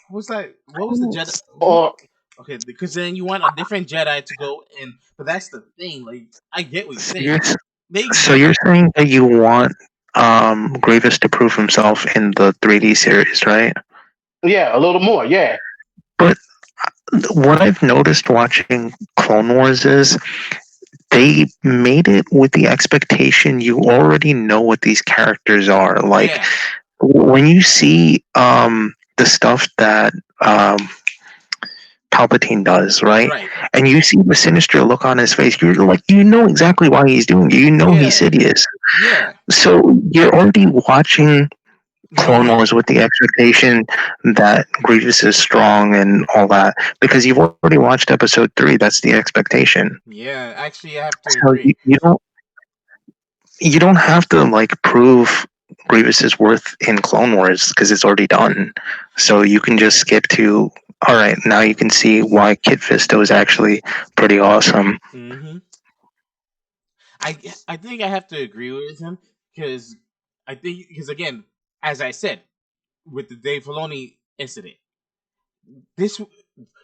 what was that? What was the Jedi? Who? Or Okay, because then you want a different Jedi to go in, but that's the thing. Like, I get what you're So saying. you're, They so want, you're saying that you want Grievous to prove himself in the 3D series, right? yeah, a little more. Yeah. But what I've noticed watching Clone Wars is they made it with the expectation you already know what these characters are. Like yeah, when you see the stuff that Palpatine does, right? right, And you see the sinister look on his face, you're like, you know exactly why he's doing it. You know he's yeah, hideous. yeah, So you're already watching Clone knowing, Wars with the expectation that Grievous is strong and all that because you've already watched Episode 3. That's the expectation. yeah. Actually, I have to So agree. you don't have to like prove Grievous's worth in Clone Wars because it's already done. So you can just skip to all right. Now you can see why Kit Fisto is actually pretty awesome. hmm I think I have to agree with him because I think because again, as I said with the Dave Filoni incident, this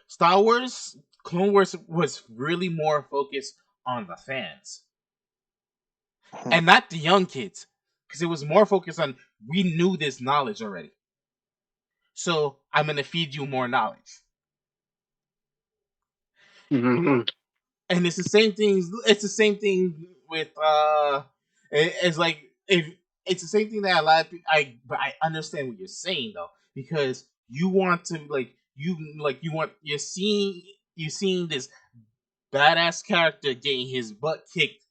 Star Wars Clone Wars was really more focused on the fans and not the young kids because it was more focused on we knew this knowledge already. So I'm gonna feed you more knowledge. Hmm. And it's the same thing. It's the same thing with it's like if it's the same thing that a lot of but I understand what you're saying though because you want to you want you're seeing this badass character getting his butt kicked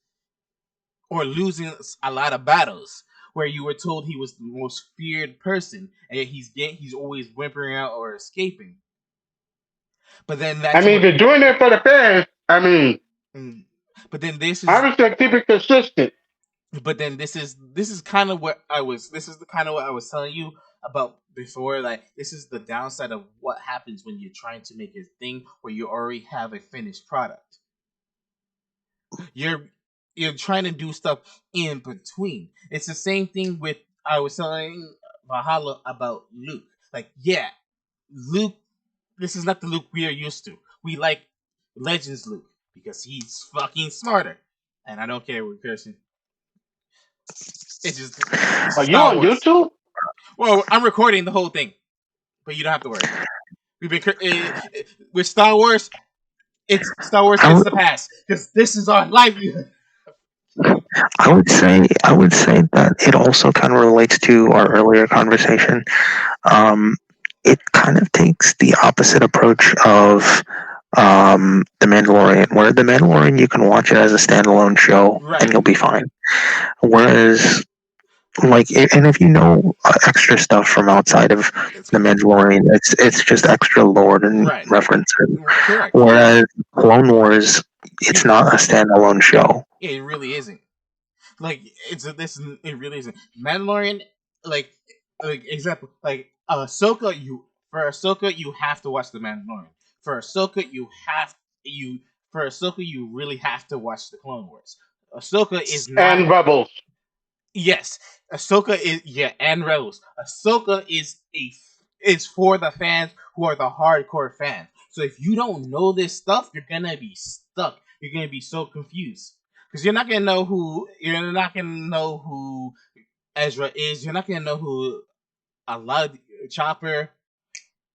or losing a lot of battles where you were told he was the most feared person and yet he's always whimpering out or escaping. But then I that's mean, if what you're doing it for the fans, I mean, mm, but then this I is was just keep it consistent. but then this is kind of what I was this is the kind of what I was telling you about before. Like this is the downside of what happens when you're trying to make a thing where you already have a finished product. You're you're trying to do stuff in between. It's the same thing with I was telling Valhalla about Luke. Like yeah, Luke. This is not the Luke we are used to. We like Legends Luke because he's fucking smarter. And I don't care what person. It's just this Are is you Star on Wars. YouTube? Well, I'm recording the whole thing, but you don't have to worry. We've been with Star Wars. It's Star Wars I gets would, the pass because this is our livelihood. I would say that it also kind of relates to our earlier conversation. Um, it kind of takes the opposite approach of The Mandalorian, where The Mandalorian you can watch it as a standalone show and Right. you'll be fine. Whereas like and if you know extra stuff from outside of It's the Mandalorian, it's just extra lore and right. references. Correct. Whereas Clone Wars, it's It not a standalone show. it really isn't. Like it really isn't. Mandalorian, like example, like Ahsoka. For Ahsoka, you have to watch the Mandalorian. For Ahsoka, you for Ahsoka, you really have to watch the Clone Wars. Ahsoka is not. And Rebels. Yes, Ahsoka is and Rebels. Ahsoka is for the fans who are the hardcore fans. So if you don't know this stuff, you're gonna be stuck. You're gonna be so confused because you're not gonna know who Ezra is. You're not gonna know who a lot of Chopper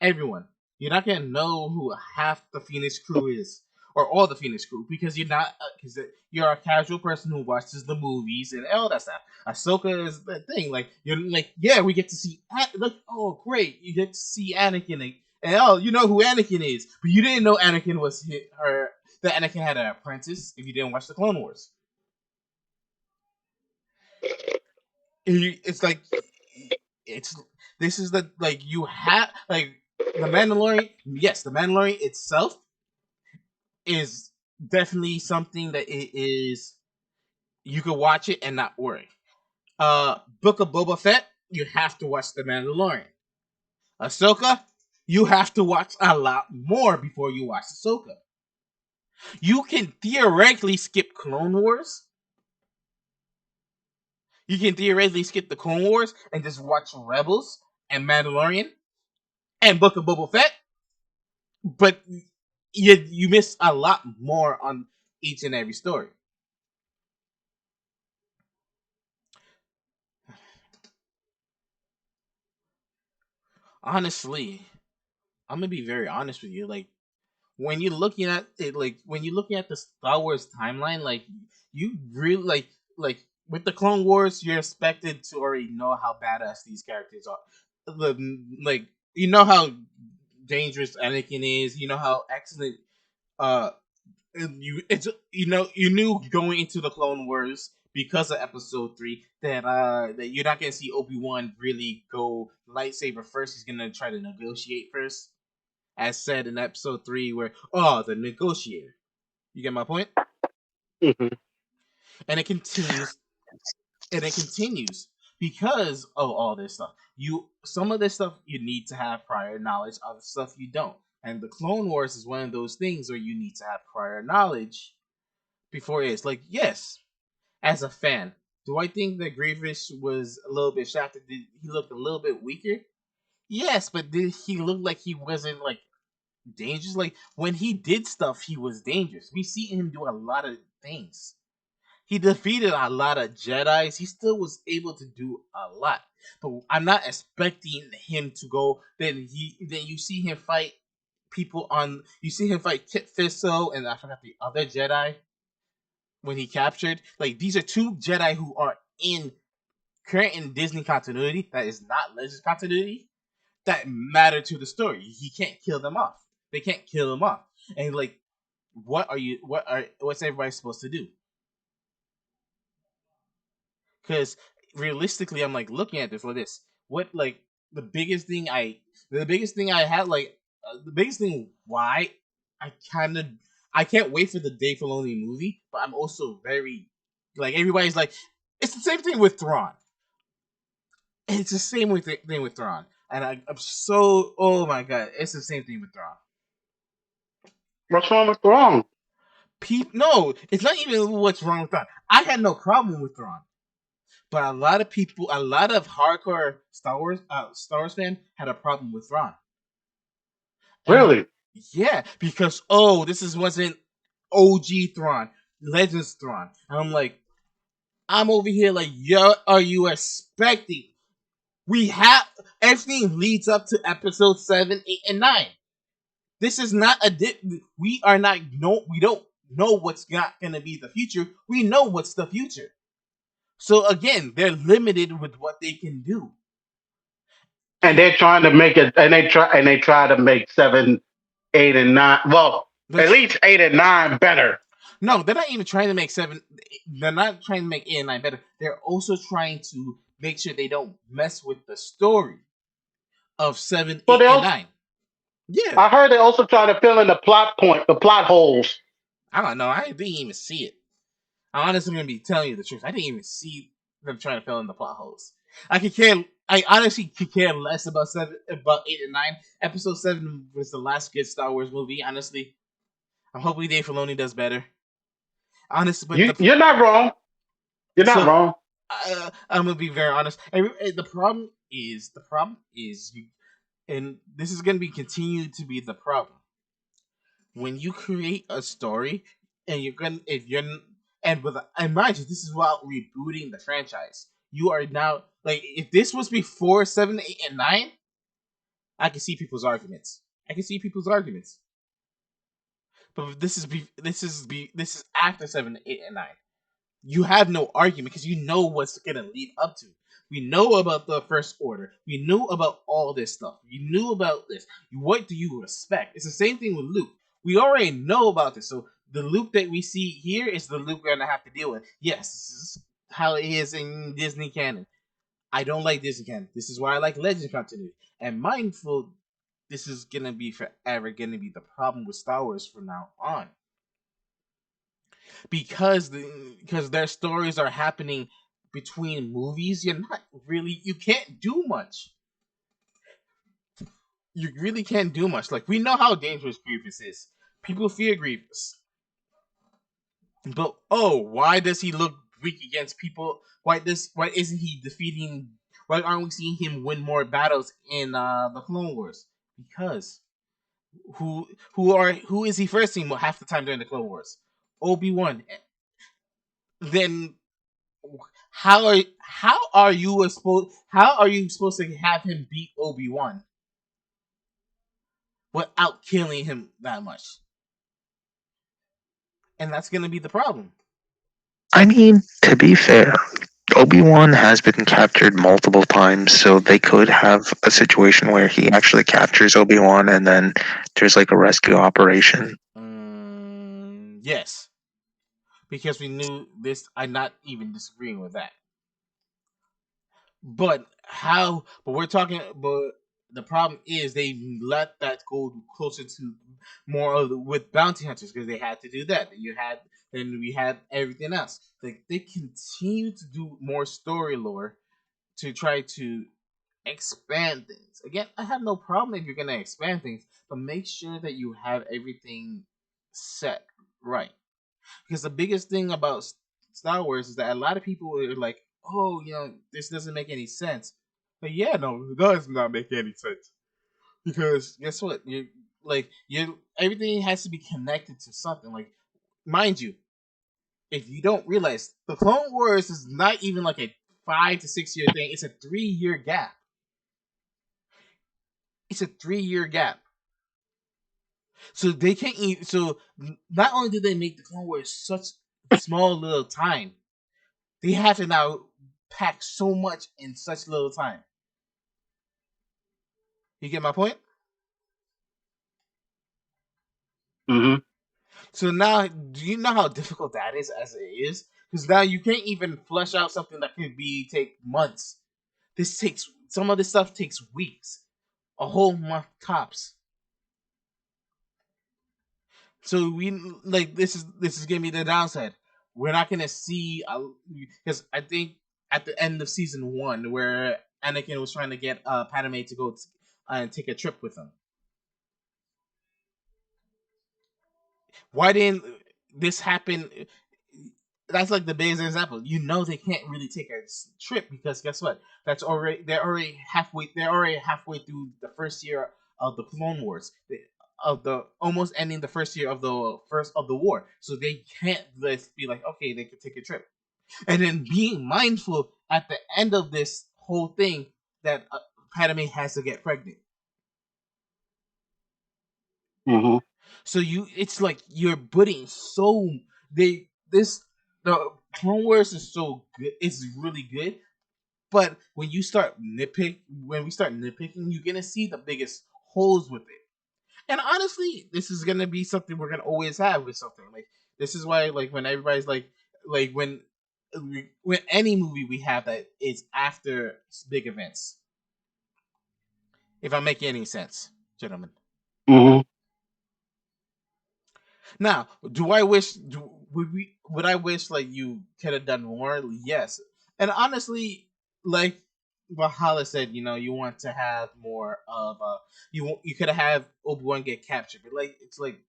everyone. You're not gonna know who half the Phoenix crew is, or all the Phoenix crew, because you're not because you're a casual person who watches the movies and all that stuff. Ahsoka is the thing. Like you're like, yeah, we get to see like, oh great, you get to see Anakin, and oh, you know who Anakin is, but you didn't know Anakin was her. That Anakin had an apprentice. If you didn't watch the Clone Wars, it's like it's this is the like you have like the Mandalorian. Yes, the Mandalorian itself is definitely something that it is you could watch it and not worry. Book of Boba Fett, you have to watch The Mandalorian. Ahsoka, you have to watch a lot more before you watch Ahsoka. You can theoretically skip Clone Wars. You can theoretically skip the Clone Wars and just watch Rebels and Mandalorian and Book of Boba Fett, but you miss a lot more on each and every story. Honestly, I'm gonna be very honest with you. Like when you're looking at it, like when you're looking at the Star Wars timeline, like you really like with the Clone Wars, you're expected to already know how badass these characters are. Like you know how dangerous Anakin is. You know how excellent uh you knew going into the Clone Wars because of Episode 3 that you're not gonna see Obi-Wan really go lightsaber first. He's gonna try to negotiate first, as said in Episode 3, where the negotiator. You get my point? Mhm. And it continues, and it continues because of all this stuff. Some of this stuff you need to have prior knowledge, other stuff you don't. And the Clone Wars is one of those things where you need to have prior knowledge before it is. Like, yes, as a fan, do I think that Grievous was a little bit shafted? Did he look a little bit weaker? Yes, but did he look like he wasn't like dangerous? Like when he did stuff, he was dangerous. We see him do a lot of things. He defeated a lot of Jedi's. He still was able to do a lot. But I'm not expecting him to go. Then you see him fight people on. You see him fight Kit Fisto and I forgot the other Jedi when he captured. Like these are two Jedi who are in current in Disney continuity that is not Legends continuity that matter to the story. He can't kill them off. They can't kill him off. And like, what's everybody supposed to do? Because realistically, I'm like looking at this like this. What like the biggest thing I had like the biggest thing why I kind of I can't wait for the Dave Filoni movie, but I'm also very like everybody's like it's the same thing with Thrawn. It's the same thing with Thrawn, and I'm so oh my god, it's the same thing with Thrawn. What's wrong with wrong? No, it's not even what's wrong with Thrawn. I had no problem with Thrawn. But a lot of people, a lot of hardcore Star Wars fan had a problem with Thrawn. And Really? yeah, because this wasn't OG Thrawn, Legends Thrawn. And I'm like, I'm over here like, yo, are you expecting? We have everything leads up to episode 7, 8, and 9. This is not a we are not no we don't know what's not gonna be the future. We know what's the future. So again, they're limited with what they can do. And they're trying to make it, and they try to make 7, 8, and 9. Well, They're at least 8 and 9 better. No, they're not even trying to make 7. They're not trying to make 8 and 9 better. They're also trying to make sure they don't mess with the story of 7, But 8, they and also, 9. Yeah, I heard they also try to fill in the plot holes. I don't know. I didn't even see it. I'm honestly gonna be telling you the truth. I didn't even see them trying to fill in the plot holes. I could care. I honestly could care less about 8, and 9. Episode 7 was the last good Star Wars movie. Honestly, I'm hoping Dave Filoni does better. Honestly, but You're not wrong. You're not so wrong. I'm gonna be very honest. The problem is you, and this is gonna be continued to be the problem when you create a story and you're gonna if you're and mind you, this is while rebooting the franchise. You are now like if this was before 7, 8, and 9, I can see people's arguments. I can see people's arguments. But this is after 7, 8, and 9. You have no argument because you know what's gonna lead up to. We know about the First Order. We knew about all this stuff. You knew about this. What do you expect? It's the same thing with Luke. We already know about this. So the Luke that we see here is the Luke we're gonna have to deal with. Yes, this is how it is in Disney canon. I don't like Disney canon. This is why I like Legend continuity. And mindful, this is gonna be forever gonna be the problem with Star Wars from now on because their stories are happening between movies. You can't do much. You really can't do much. Like we know how dangerous Grievous is. People fear Grievous, but why does he look weak against people? Why isn't he defeating? Why aren't we seeing him win more battles in the Clone Wars? Because who is he versing half the time during the Clone Wars? Obi-Wan. Then how are you supposed to have him beat Obi-Wan without killing him that much? And that's gonna be the problem. I mean, to be fair, Obi-Wan has been captured multiple times, so they could have a situation where he actually captures Obi-Wan and then there's like a rescue operation. Yes, because we knew this. I'm not even disagreeing with that. But how? But we're talking. But the problem is they let that go closer to more of with bounty hunters because they had to do that. You had, and we had everything else. Like they continue to do more story lore to try to expand things. Again, I have no problem if you're gonna expand things, but make sure that you have everything set right. Because the biggest thing about Star Wars is that a lot of people are like, "Oh, this doesn't make any sense." But yeah, no, it does not make any sense. Because guess what? You everything has to be connected to something. Like, mind you, if you don't realize, the Clone Wars is not even like a 5 to 6 year thing. It's a 3 year gap. It's a 3 year gap. So they can't eat. So not only did they make the Clone Wars such small little time, they have to now pack so much in such little time. You get my point? Mm-hmm. So now, do you know how difficult that is as it is? Because now you can't even flesh out something that could take months. Some of this stuff takes weeks, a whole month tops. So we like this is gonna be the downside. We're not gonna see because I think at the end of season 1 where Anakin was trying to get Padme to go and take a trip with him. Why didn't this happen? That's like the biggest example. They can't really take a trip because guess what? They're already halfway through the first year of the Clone Wars. Of the almost ending the first year of the war. So they can't just be like, okay, they could take a trip. And then being mindful at the end of this whole thing that Padme has to get pregnant. Mm-hmm. So it's like you're putting the Clone Wars is so good. It's really good, but when we start nitpicking, you're gonna see the biggest holes with it. And honestly, this is gonna be something we're gonna always have with something like this. Is why like when everybody's like when any movie we have that is after big events. If I'm making any sense, gentlemen. Mm-hmm. Now, would I wish like you could have done more? Yes, and honestly, like Valhalla said, you want to have more of you could have Obi-Wan get captured, but like it's like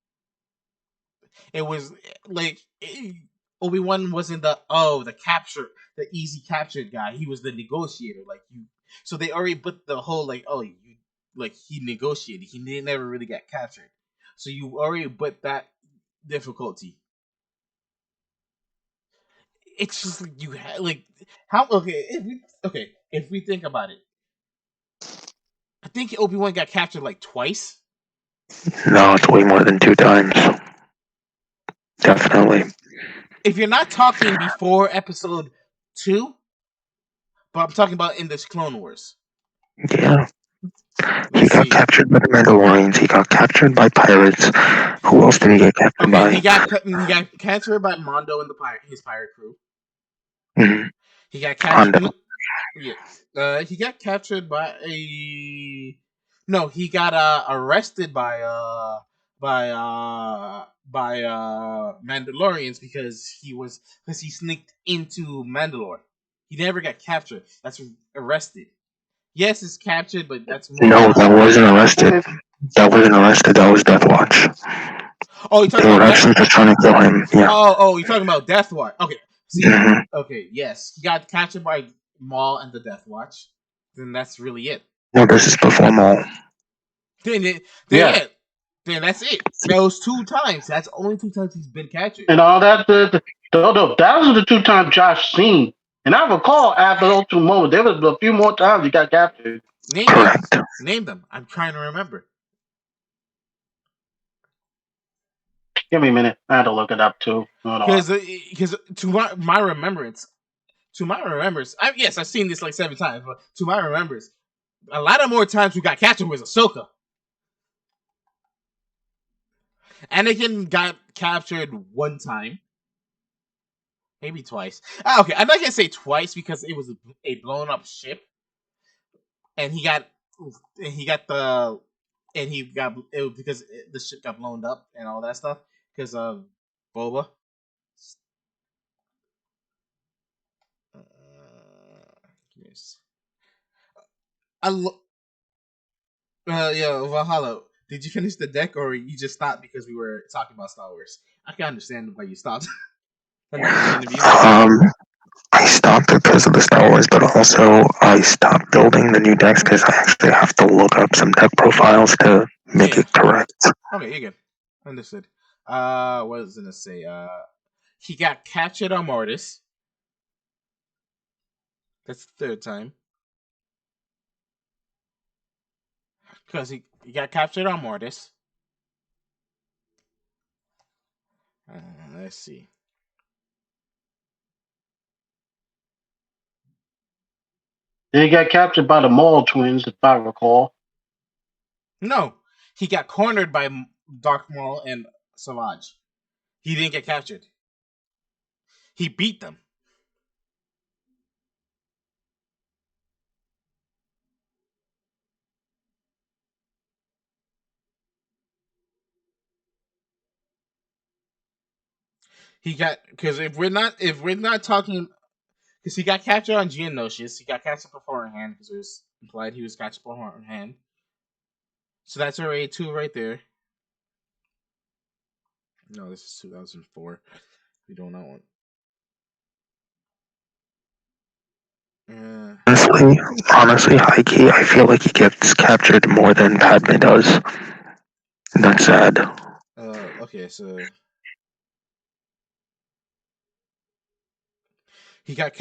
it was like Obi-Wan wasn't the easy captured guy. He was the negotiator. So they already put the whole he negotiated. He never really got captured. So you already put that difficulty. It's just like you had like how if we think about it, I think Obi-Wan got captured like twice. No, it's way more than 2 times. Definitely. If you're not talking before episode 2, but I'm talking about in this Clone Wars. Yeah. He Let's got see. captured by the Mandalorians. He got captured by pirates. Who else did he get captured Okay, by? he got captured by Mondo and his pirate crew. Mm-hmm. He got captured. Hondo. He got captured by a. No, he got arrested by Mandalorians because he sneaked into Mandalore. He never got captured. That's arrested. Yes, it's captured, but that's more. No, that wasn't arrested. That wasn't arrested. That was Death Watch. Oh, you're talking They were about actually just trying to kill him. Yeah. you're talking about Death Watch. Okay, See, Mhm. okay, yes, he got captured by Maul and the Death Watch. Then that's really it. No, this is before Maul. Then, it, then Yeah. yeah, then that's it. Those 2 times. That's only 2 times he's been captured. And all that. That was the 2 times Josh seen. And I recall after those 2 moments, there was a few more times he got captured. Name them. Correct. Name them. I'm trying to remember. Give me a minute. I had to look it up too. Hold on. Because to my remembrance, yes, I've seen this like 7 times, but to my remembrance, a lot of more times we got captured was Ahsoka. Anakin got captured 1 time, maybe twice. Okay, I'm not gonna say twice because it was a blown up ship, and he got the and he got it because the ship got blown up and all that stuff because of Boba. Yes. I lo- yeah, Valhalla. Did you finish the deck or you just stopped because we were talking about Star Wars? I can understand why you stopped. From my point of view. Um, I stopped because of the Star Wars, but also I stopped building the new decks because I actually have to look up some deck profiles to make Yeah. it correct. Okay, you're good. Understood. What was I gonna say? He got captured on Mortis. That's the 3rd time. Because he got captured on Mortis. Let's see. Then he got captured by the Maul twins, if I recall. No, he got cornered by Dark Maul and Savage. He didn't get captured. He beat them. He got because if we're not talking because he got captured on Geonosis, he got captured beforehand because it was implied he was captured beforehand. So that's already 2 right there. No, this is 2004. We don't know one. Honestly, high key, I feel like he gets captured more than Padme does. That's sad. Okay, so he got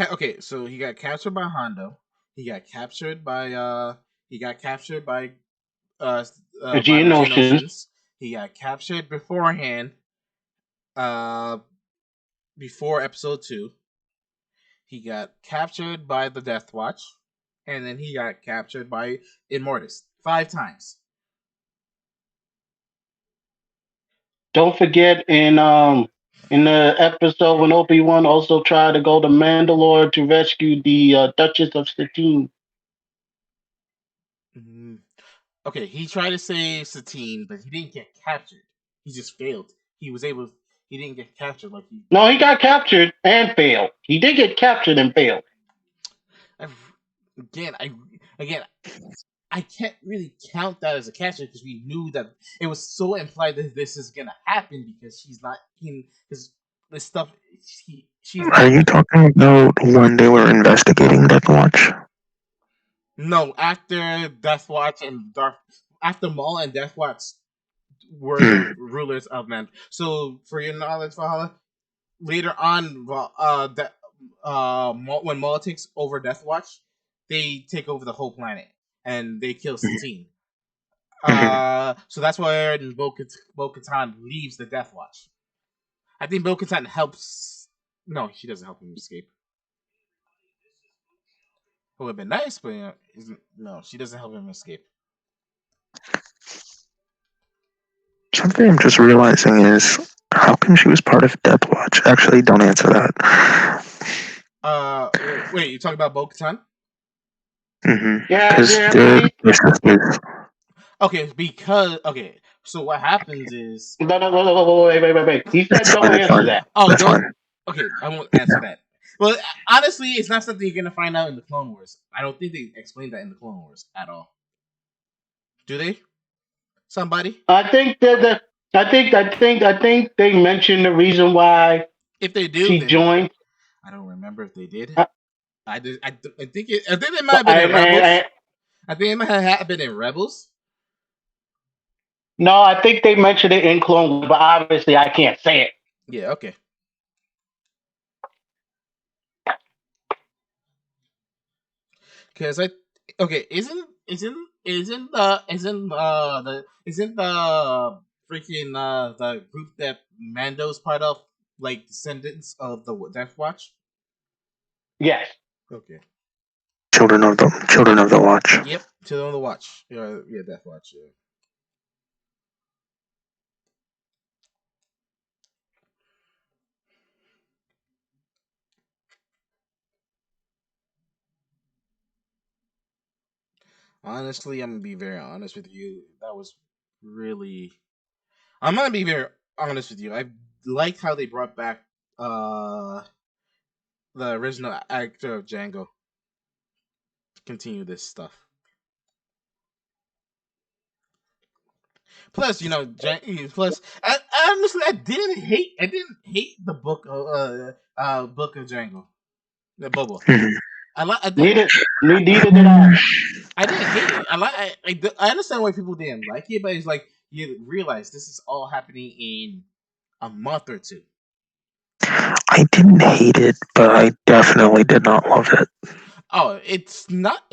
captured by Hondo. He got captured by he got captured uh, The by the Geonosians. Geonosians. He got captured beforehand. Uh, before episode 2, he got captured by the Death Watch, and then he got captured by Immortus 5 times. Don't forget in the episode when Obi-Wan also tried to go to Mandalore to rescue the Duchess of Satine. Mm-hmm. Okay, he tried to save Satine, but he didn't get captured. He just failed. He was able. He didn't get captured like he. No, he got captured and failed. He did get captured and failed. I, again, I can't really count that as a capture because we knew that it was so implied that this is gonna happen because she's not in because this stuff. She's Are not. you talking about when they were investigating Death Watch? No, after Death Watch and Darth, after Maul and Death Watch were the Hmm. rulers of men. So, for your knowledge, Valhalla, later on, that when Maul takes over Death Watch, they take over the whole planet and they kill Satine. So that's where Bo-Katan leaves the Death Watch. I think Bo-Katan helps. No, she doesn't help him escape. It would have been nice, but no, she doesn't help him escape. Something I'm just realizing is how come she was part of Death Watch? Actually, don't answer that. Wait, you talking about Bo-Katan? Yeah, Because yeah. they're sisters. Okay, so what happens is No, wait. He It's said don't fine. It's answer fine. that. That's don't. fine. Okay, I won't answer that. Well, honestly, it's not something you're gonna find out in the Clone Wars. I don't think they explain that in the Clone Wars at all. Do they? Somebody? I think that I think they mentioned the reason why If they do, she then joined. I don't remember if they did. Uh, I think it. I think it might but have been in Rebels. I, I think it might have been in Rebels. no, I think they mentioned it in Clone Wars, but obviously I can't say it. Yeah. Okay. Because I okay isn't the freaking the group that Mando's part of like descendants of the Death Watch? Yes. Okay. Children of the Watch. Yep. Children of the Watch. Yeah, Death Watch. Yeah. Honestly, I'm gonna be very honest with you. That was really. I'm gonna be very honest with you. I like how they brought back uh the original actor of Django to continue this stuff. Plus, plus, I honestly, I didn't hate the book of Django, the Bobo. Mhm. I didn't, Neither did I. I didn't hate it. I understand why people didn't like it, but it's like you realize this is all happening in a month or two. I didn't hate it, but I definitely did not love it. Oh, it's not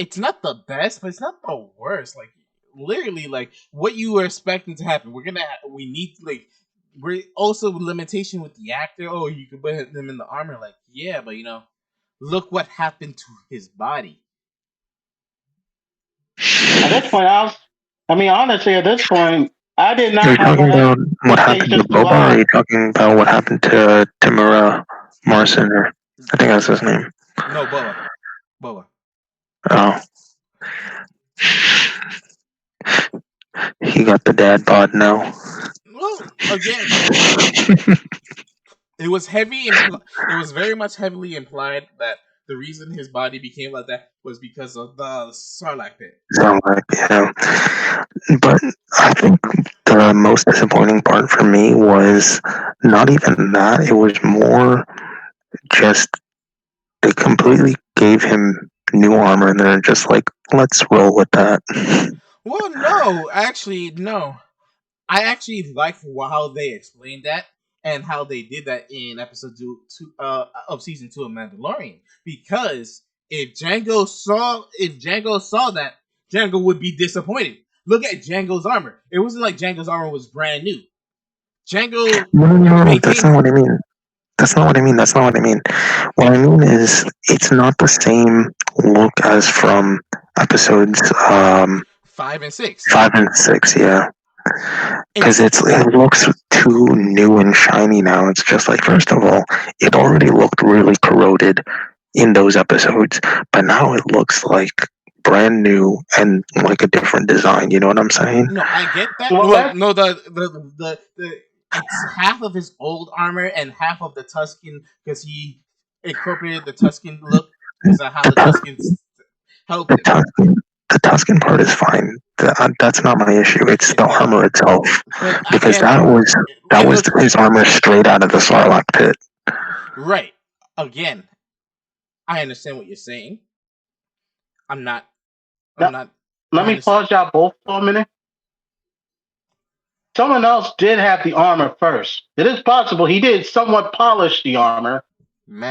the best, but it's not the worst. Like literally, like what you were expecting to happen. We need like we're also limitation with the actor. Oh, you could put him in the armor. Like yeah, but look what happened to his body. At this point, honestly, at this point, I did Are not you have talking about what happened to expectations too Boba, or are high. you talking about what happened to Tamura Morrison? Or I think that's his name. No, Boba. Oh, he got the dad bod now. Well, again, it was it was very much heavily implied that the reason his body became like that was because of the Sarlacc pit. So like, yeah. But I think the most disappointing part for me was not even that. It was more just they completely gave him new armor and they're just like, let's roll with that. Well, no, actually, no. I actually like how they explained that and how they did that in episode two of season 2 of Mandalorian. Because if Django saw that, Django would be disappointed. Look at Django's armor. It wasn't like Django's armor was brand new. Django No, no, no, that's maintained. not what I mean. That's not what I mean. That's not what I mean. What I mean is, it's not the same look as from episodes 5 and 6. 5 and 6. Yeah, because It's it looks too new and shiny now. It's just like, first of all, it already looked really corroded in those episodes, but now it looks like brand new and like a different design. You know what I'm saying? no, I get that. Well, Well, that no, the it's half of his old armor and half of the Tuscan because he incorporated the Tuscan look because of how The the Tus- Tuscans helped the him. Tuscan the Tuscan part is fine. That's not my issue. It's the But armor itself, but because again, that it was looks his armor straight out of the Sarlacc pit. right. Again, I understand what you're saying. I'm not. I'm let, not. let I me understand. pause y'all both for a minute. Someone else did have the armor first. It is possible he did somewhat polish the armor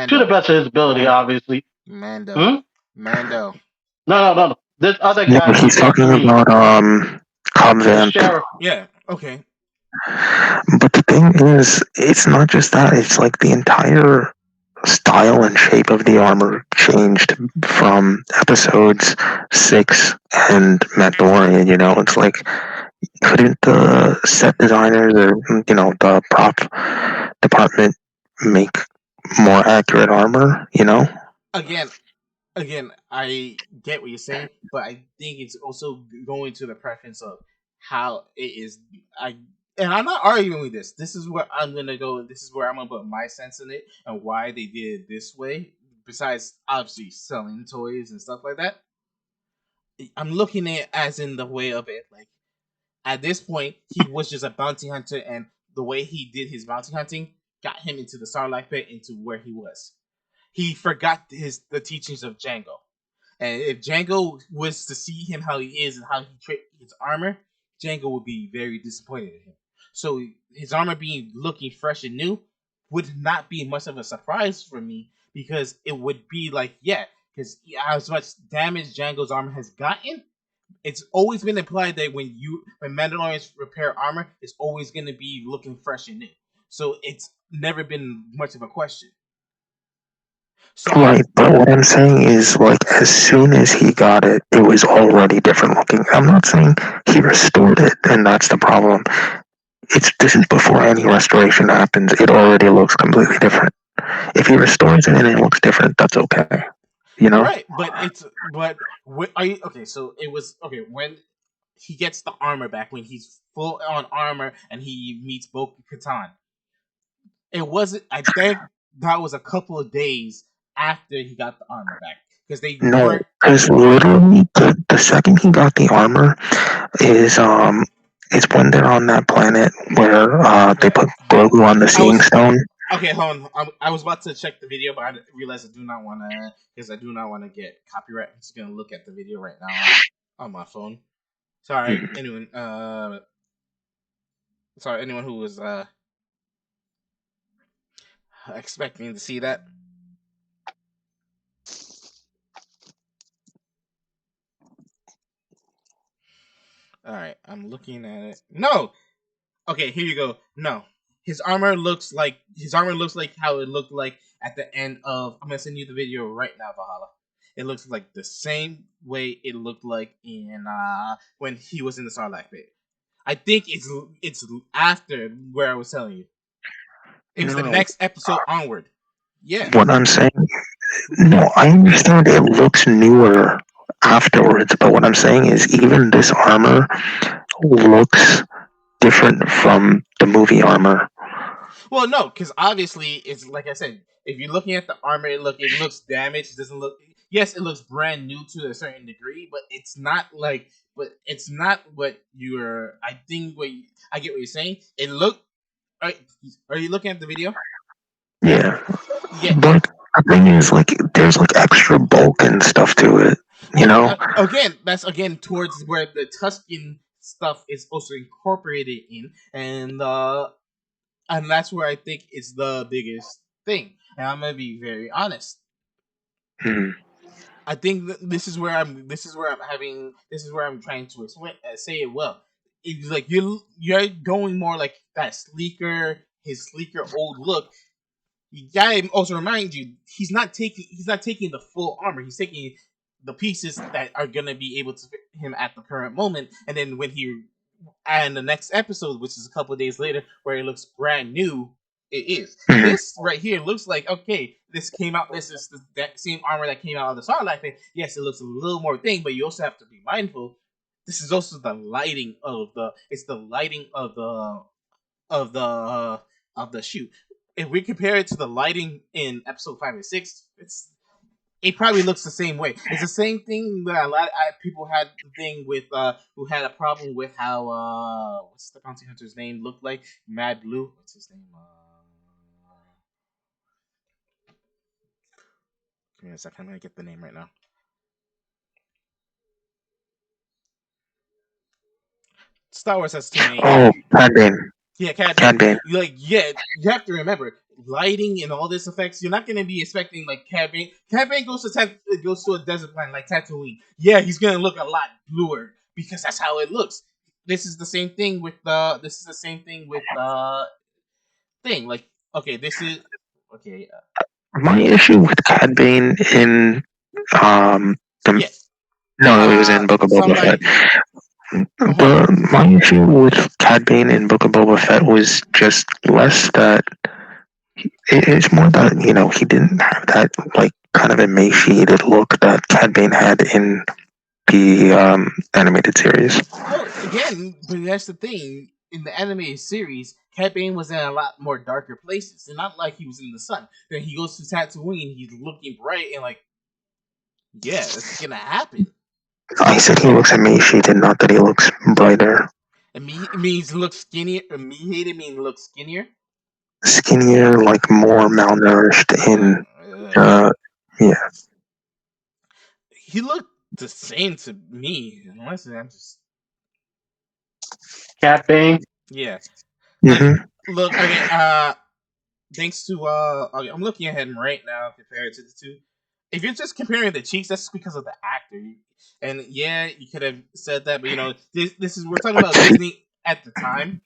to the Mando, best of his ability, obviously. Mando, Hmm? Mando. No. This other No, guy from he's talking Tatooine, about Cobb the Vanth. sheriff. Yeah. Okay. But the thing is, it's not just that. It's like the entire style and shape of the armor changed from episodes 6 and Mandalorian. It's like, couldn't the set designers or the prop department make more accurate armor? Again, I get what you're saying, but I think it's also going to the preference of how it is. And I'm not arguing with this. This is where I'm gonna go. This is where I'm gonna put my sense in it and why they did it this way. Besides, obviously, selling toys and stuff like that, I'm looking at it as in the way of it. Like at this point, he was just a bounty hunter, and the way he did his bounty hunting got him into the Sarlacc pit, into where he was. he forgot the teachings of Django. And if Django was to see him how he is and how he treats his armor, Django would be very disappointed in him. So his armor being looking fresh and new would not be much of a surprise for me because it would be like, yeah, because as much damage Django's armor has gotten, it's always been implied that when Mandalorians repair armor, it's always going to be looking fresh and new. So it's never been much of a question. So Right, but what I'm saying is, like, as soon as he got it, it was already different looking. I'm not saying he restored it, and that's the problem. This is before any restoration happens. It already looks completely different. If he restores it and it looks different, that's okay. You know? right, but are you okay? So it was okay when he gets the armor back when he's full on armor and he meets Bo Katan. It wasn't. I think that was a couple of days after he got the armor back because they No, weren't. because literally the second he got the armor is it's when they're on that planet where they Right, put but Grogu on the I Seeing was Stone. okay. Hold on. I was about to check the video, but I realized I do not want to because I do not want to get copyright. I'm just gonna look at the video right now on my phone. Sorry, Mhm. anyone. Sorry, anyone who was expecting to see that. All right, I'm looking at it. No. Okay, here you go. No. His armor looks like how it looked like at the end of I'm gonna send you the video right now, Valhalla. It looks like the same way it looked like in when he was in the Sarlacc pit. I think it's after where I was telling you. It was the No, next episode onward. Yeah. what I'm saying, no, I understand it looks newer afterwards, but what I'm saying is even this armor looks different from the movie armor. Well, no, because obviously it's like I said. If you're looking at the armor, it looks damaged. It doesn't look. Yes, it looks brand new to a certain degree, but it's not like. But it's not what you're. I think I get what you're saying. It look. Are, are you looking at the video? Yeah, Yeah. but the thing is, like, there's like extra bulk and stuff to it, you Well, know? again, that's again towards where the Tuscan stuff is also incorporated in, and that's where I think is the biggest thing. And I'm gonna be very honest. Hmm. I think this is where I'm trying to explain say it well. It's like you're going more like that his sleeker old look. You gotta also remind you he's not taking the full armor. He's taking the pieces that are gonna be able to fit him at the current moment, and then when he and the next episode, which is a couple of days later, where it looks brand new, it is. Hmm. This right here looks like okay. This came out. This is that same armor that came out of the Sarlacc thing. Yes, it looks a little more thing, but you also have to be mindful. This is also the lighting of the. It's the lighting of the of the shoot. If we compare it to the lighting in episode 5 and 6, it probably looks the same way. It's the same thing that a lot of people had the thing with who had a problem with how what's the bounty hunter's name looked like Mad Blue. What's his name? Give me a second. I'm gonna get the name right now. Star Wars has too many. Oh, Cad Bane. Yeah, Cad Bane. Cad Bane. Yeah, you have to remember lighting and all this effects. You're not gonna be expecting like Cad Bane. Cad Bane goes to a desert planet like Tatooine. Yeah, he's gonna look a lot bluer because that's how it looks. This is the same thing with the. This is the same thing with the thing. Like, okay, this is okay. My issue with Cad Bane in the Yeah. no, it was in Book of Boba Fett. Somebody. Hold on. My issue with Cad Bane in Book of Boba Fett was just less that it's more that he didn't have that like kind of emaciated look that Cad Bane had in the animated series. Well, again, but that's the thing. In the animated series, Cat Bane was in a lot more darker places, and not like he was in the sun. Then he goes to Tatooine, he's looking bright, and like, yeah, that's gonna happen. I said he looks emaciated, not that he looks brighter. And me it means look skinnier. Me hated means look skinnier. Skinnier, like more malnourished in Uh, yeah. He looked the same to me, unless I'm just Cat Bane. yeah. Like, Hmm. look, okay. Thanks to okay, I'm looking at him right now compared to the two. If you're just comparing the cheeks, that's because of the actor. And yeah, you could have said that, but this is we're talking about Disney at the time.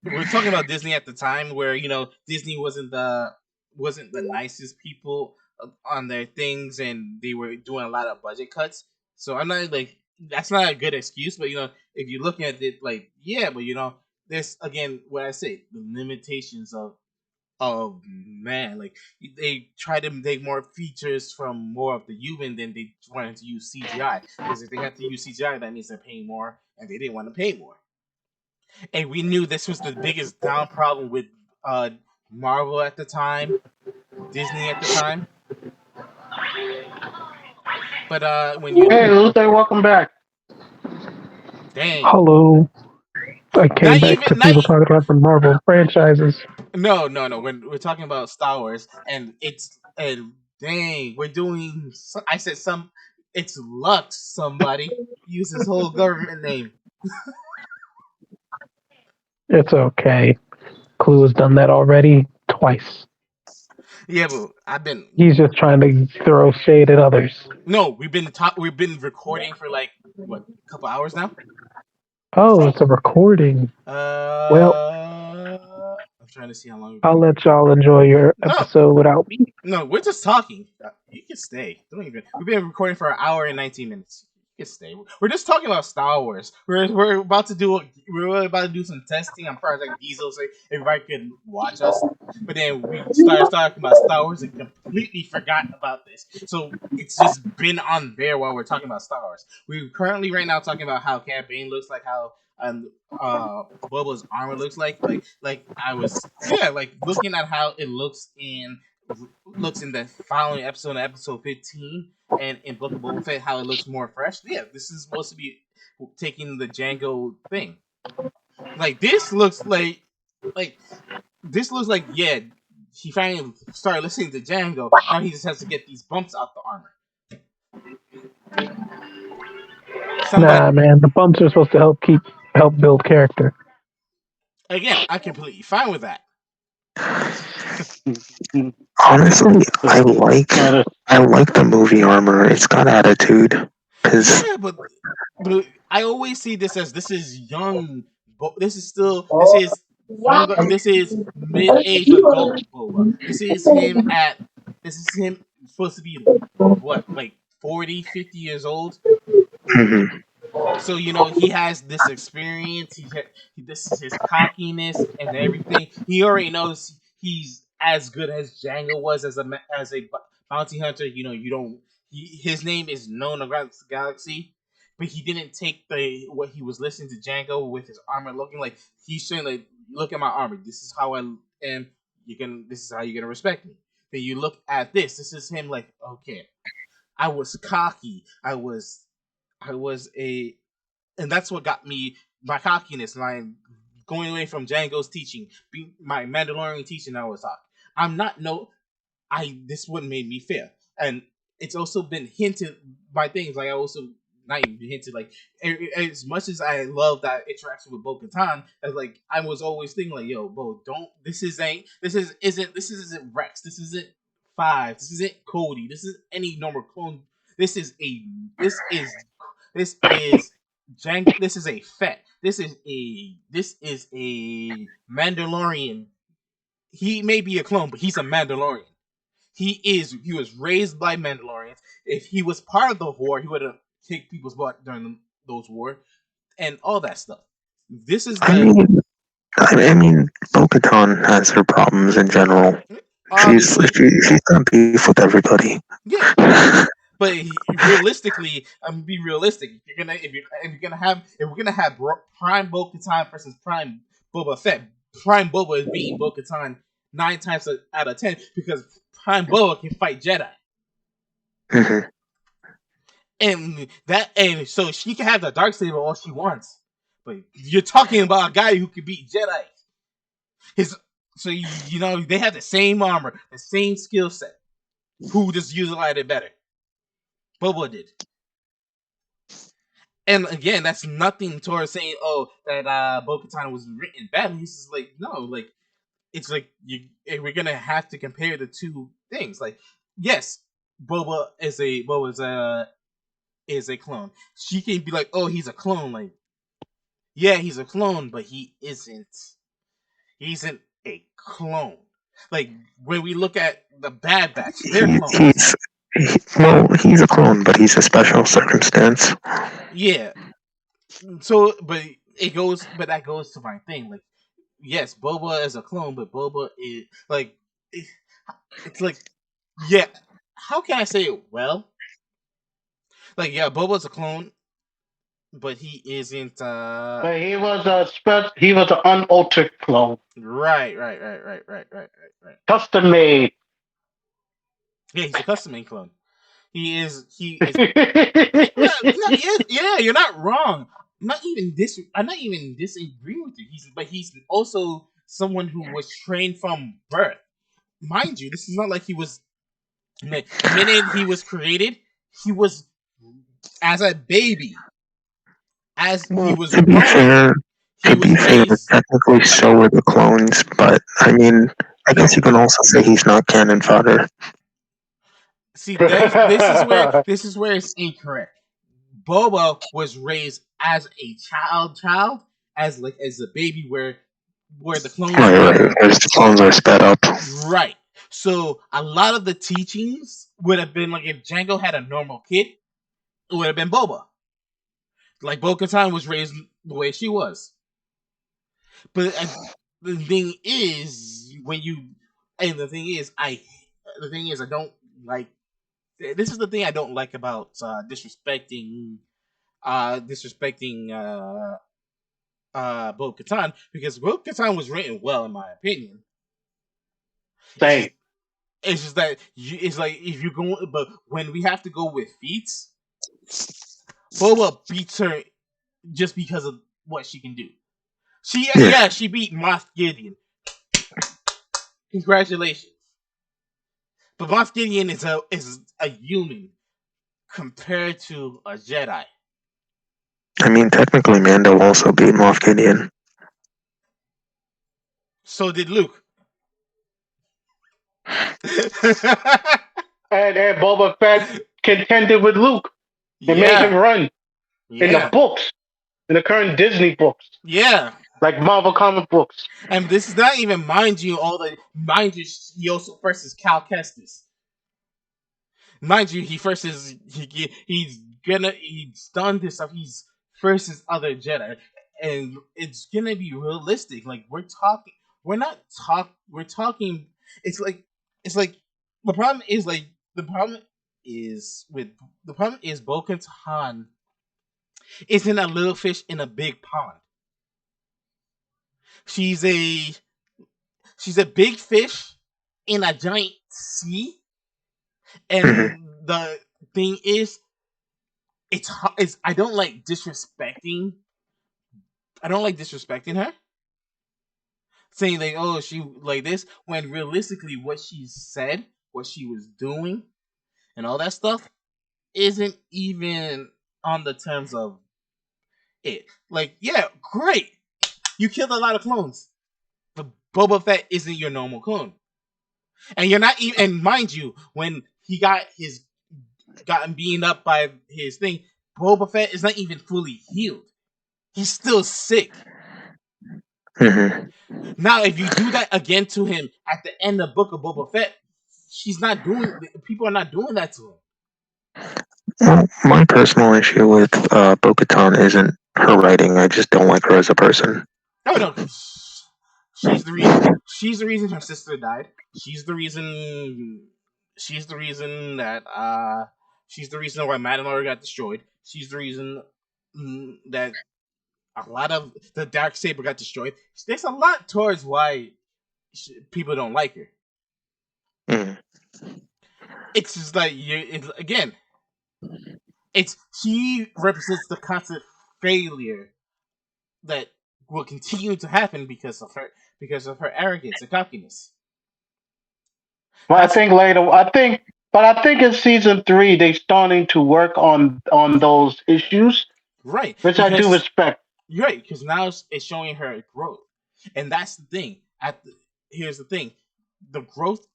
We're talking about Disney at the time where Disney wasn't the nicest people on their things, and they were doing a lot of budget cuts. So I'm not like that's not a good excuse, but if you're looking at it like yeah, but there's again what I say the limitations of man, like they try to make more features from more of the human than they wanted to use CGI, because if they have to use CGI, that means they're paying more, and they didn't want to pay more. And we knew this was the biggest down problem with uh Marvel at the time, Disney at the time. But when you Hey, Luther, welcome back. dang, Hello. I came not back to even not people talking about the Marvel franchises. no. When we're talking about Star Wars, and dang, we're doing. I said some. It's Lux. Somebody use his whole government name. It's okay. Clue has done that already twice. Yeah, but I've been He's just trying to throw shade at others. no. We've been recording for like what a couple hours now. Oh, it's a recording. Well, I'm trying to see how long we've I'll been. let y'all enjoy your No, episode without me. no, we're just talking. You can stay. Don't even. We've been recording for an hour and 19 minutes. You can stay. We're just talking about Star Wars. We're about to do. We're about to do some testing on Project Diesel, so everybody could watch us. But then we started talking about Star Wars and completely forgot about this. So it's just been on there while we're talking about Star Wars. We're currently right now talking about how Cad Bane looks like, how Boba's armor looks like I was like looking at how it looks in the following episode, episode 15, and in Book of Boba Fett, how it looks more fresh. Yeah, this is supposed to be taking the Django thing. Like like this looks like yeah, he finally started listening to Django. Now he just has to get these bumps out the armor. Somebody Nah, man, the bumps are supposed to help build character. again, I'm completely fine with that. Honestly, Kind of. I like the movie armor. It's got attitude. Cause Yeah, but I always see this is young. This is younger. This is mid age adult Boba. This is him supposed to be what like 40, 50 years old. mhm. So he has this experience. This is his cockiness and everything. He already knows he's as good as Django was as a bounty hunter. You don't. His name is known across the galaxy, but he didn't take the what he was listening to Django with his armor looking like. He's saying like, look at my armor. This is how I am. This is how you're gonna respect me. Then you look at this. This is him like, okay, I was cocky. I was a and that's what got me my cockiness, my going away from Django's teaching, my Mandalorian teaching. I was taught. I'm not no. I This one made me fail, and it's also been hinted by things like I also not even hinted like as much as I love that interaction with Bo Katan, as like I was always thinking like, yo, Bo, don't this isn't Rex, this isn't Five, this isn't Cody, this is any normal clone. This is a this is Django. This is a Fett. This is a Mandalorian. He may be a clone, but he's a Mandalorian. He was raised by Mandalorians. If he was part of the war, he would have kicked people's butt during those war and all that stuff. This is I the mean, I mean, Bo-Katan has her problems in general. obviously She's got beef with everybody. yeah, but realistically, I'm gonna be realistic. If we're gonna have Prime Bo-Katan versus Prime Boba Fett, Prime Boba is beating Bo-Katan 9 times out of 10 because Prime Boba can fight Jedi. Mhm. And so she can have the dark saber all she wants, but you're talking about a guy who can beat Jedi. His so they have the same armor, the same skill set. who just utilized it better. Boba did. And again, that's nothing towards saying, oh, that Bo-Katan was written badly. It's just like, no, like, it's like we're gonna have to compare the two things. Like, yes, Boba is a clone. She can be like, oh, he's a clone. Like, yeah, he's a clone, but he isn't. He isn't a clone. Like when we look at the Bad Batch, they're He, clones. he's a clone, but he's a special circumstance. Yeah. So, but that goes to my thing. Like, yes, Boba is a clone, but Boba is like, it's like, yeah. How can I say it well? Like, yeah, Boba's a clone, but he isn't. But he was an unaltered clone, Right. custom made. Yeah, he's a custom made clone. He is. He is. Yeah, you're not wrong. I'm not even disagreeing with you. He's also someone who was trained from birth. Mind you, this is not like he was. The minute he was created, he was as a baby. As he Well, was growing, he to was be fair, raised. technically so were the clones, but I mean, I guess No, you can also say he's not cannon fodder. see, this is where it's incorrect. Boba was raised as a child, as a baby, where the clones Right. were Whereas the clones are sped up. right. So a lot of the teachings would have been like if Django had a normal kid, it would have been Boba. Like Bo-Katan was raised the way she was. But the thing is, the thing is, I don't like. This is the thing I don't like about disrespecting Bo-Katan, because Bo-Katan was written well in my opinion. It's Same. just that it's like if you go, but when we have to go with feats, Boba beats her just because of what she can do. Yeah. She beat Moff Gideon. Congratulations. But Moff Gideon is a human compared to a Jedi. I mean, technically, Mando also beat Moff Gideon. So did Luke. And Boba Fett contended with Luke and made him Yeah, run in the yeah, books, in the current Disney books, yeah. like Marvel comic books. And this is not even mind you. He also versus Cal Kestis. Mind you, he first is he's done this stuff. He's versus other Jedi, and it's gonna be realistic. Like we're talking. It's like it's like the problem is like the problem is with the problem is Bo-Katan isn't a little fish in a big pond. She's a she's a big fish in a giant sea, Mm-hmm. and the thing is, it's I don't like disrespecting. I don't like disrespecting her, saying like, oh, she like this, when realistically, what she said, what she was doing, and all that stuff isn't even on the terms of it. Like, yeah, great, you killed a lot of clones, but Boba Fett isn't your normal clone, and you're not even. And mind you, when he gotten beaten up by his thing, Boba Fett is not even fully healed. He's still sick. Mm-hmm. Now, if you do that again to him at the end of Book of Boba Fett, she's not doing. People are not doing that to him. Well, my personal issue with Bo-Katan isn't her writing. I just don't like her as a person. No. She's the reason. She's the reason her sister died. She's the reason. She's the reason that. She's the reason why Mandalore got destroyed. She's the reason that a lot of the dark saber got destroyed. There's a lot towards why people don't like her. Mm. It's just like again. It's she represents the constant failure that will continue to happen because of her arrogance and cockiness. Well, That's I think But I think in season three they starting to work on those issues, Right, which I do because respect. you're right, because now it's showing her growth, and that's the thing. Here's the thing, the growth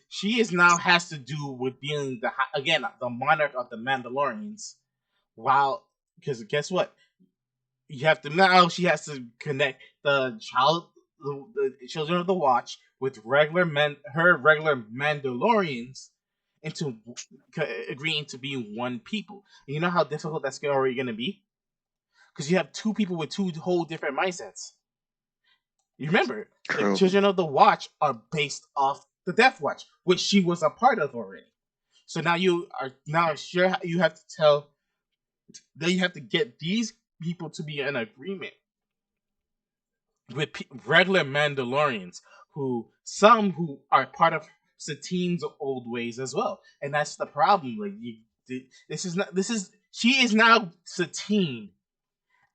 she is now has to do with being again the monarch of the Mandalorians. While because guess what, you have to now she has to connect the children of the Watch with regular men, her regular Mandalorians, into agreeing to be one people. And you know how difficult that's already going to be because you have two people with two whole different mindsets. You remember, the True. Children of the Watch are based off the Death Watch, which she was a part of already. So now you are now sure you have to tell that you have to get these people to be in agreement with regular Mandalorians who are part of Satine's old ways as well, and that's the problem. Like this is not this is she is now Satine,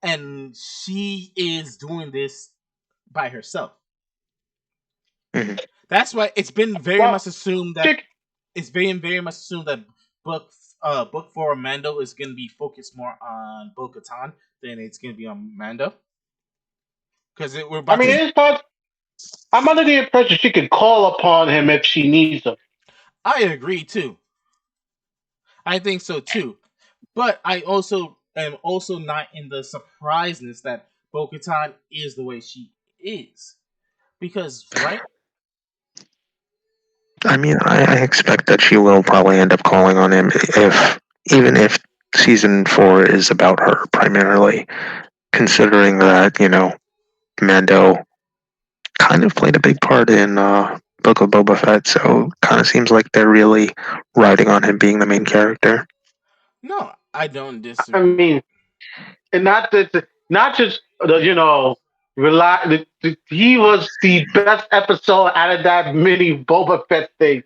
and she is doing this by herself. Hmm. That's why it's been very Well, much assumed that chick, it's very much assumed that book four of Mando is going to be focused more on Bo-Katan than it's going to be on Mando because we're I about mean, to. it's part. I'm under the impression she can call upon him if she needs him. I agree too. I think so too. But I also am also not in the surpriseness that Bo-Katan is the way she is. Because, right? I mean, I expect that she will probably end up calling on him if, even if season 4 is about her primarily, considering that, Mando kind of played a big part in Book of Boba Fett, so kind of seems like they're really riding on him being the main character. No, I don't I disagree. mean, and not just rely. He was the best episode out of that mini Boba Fett thing.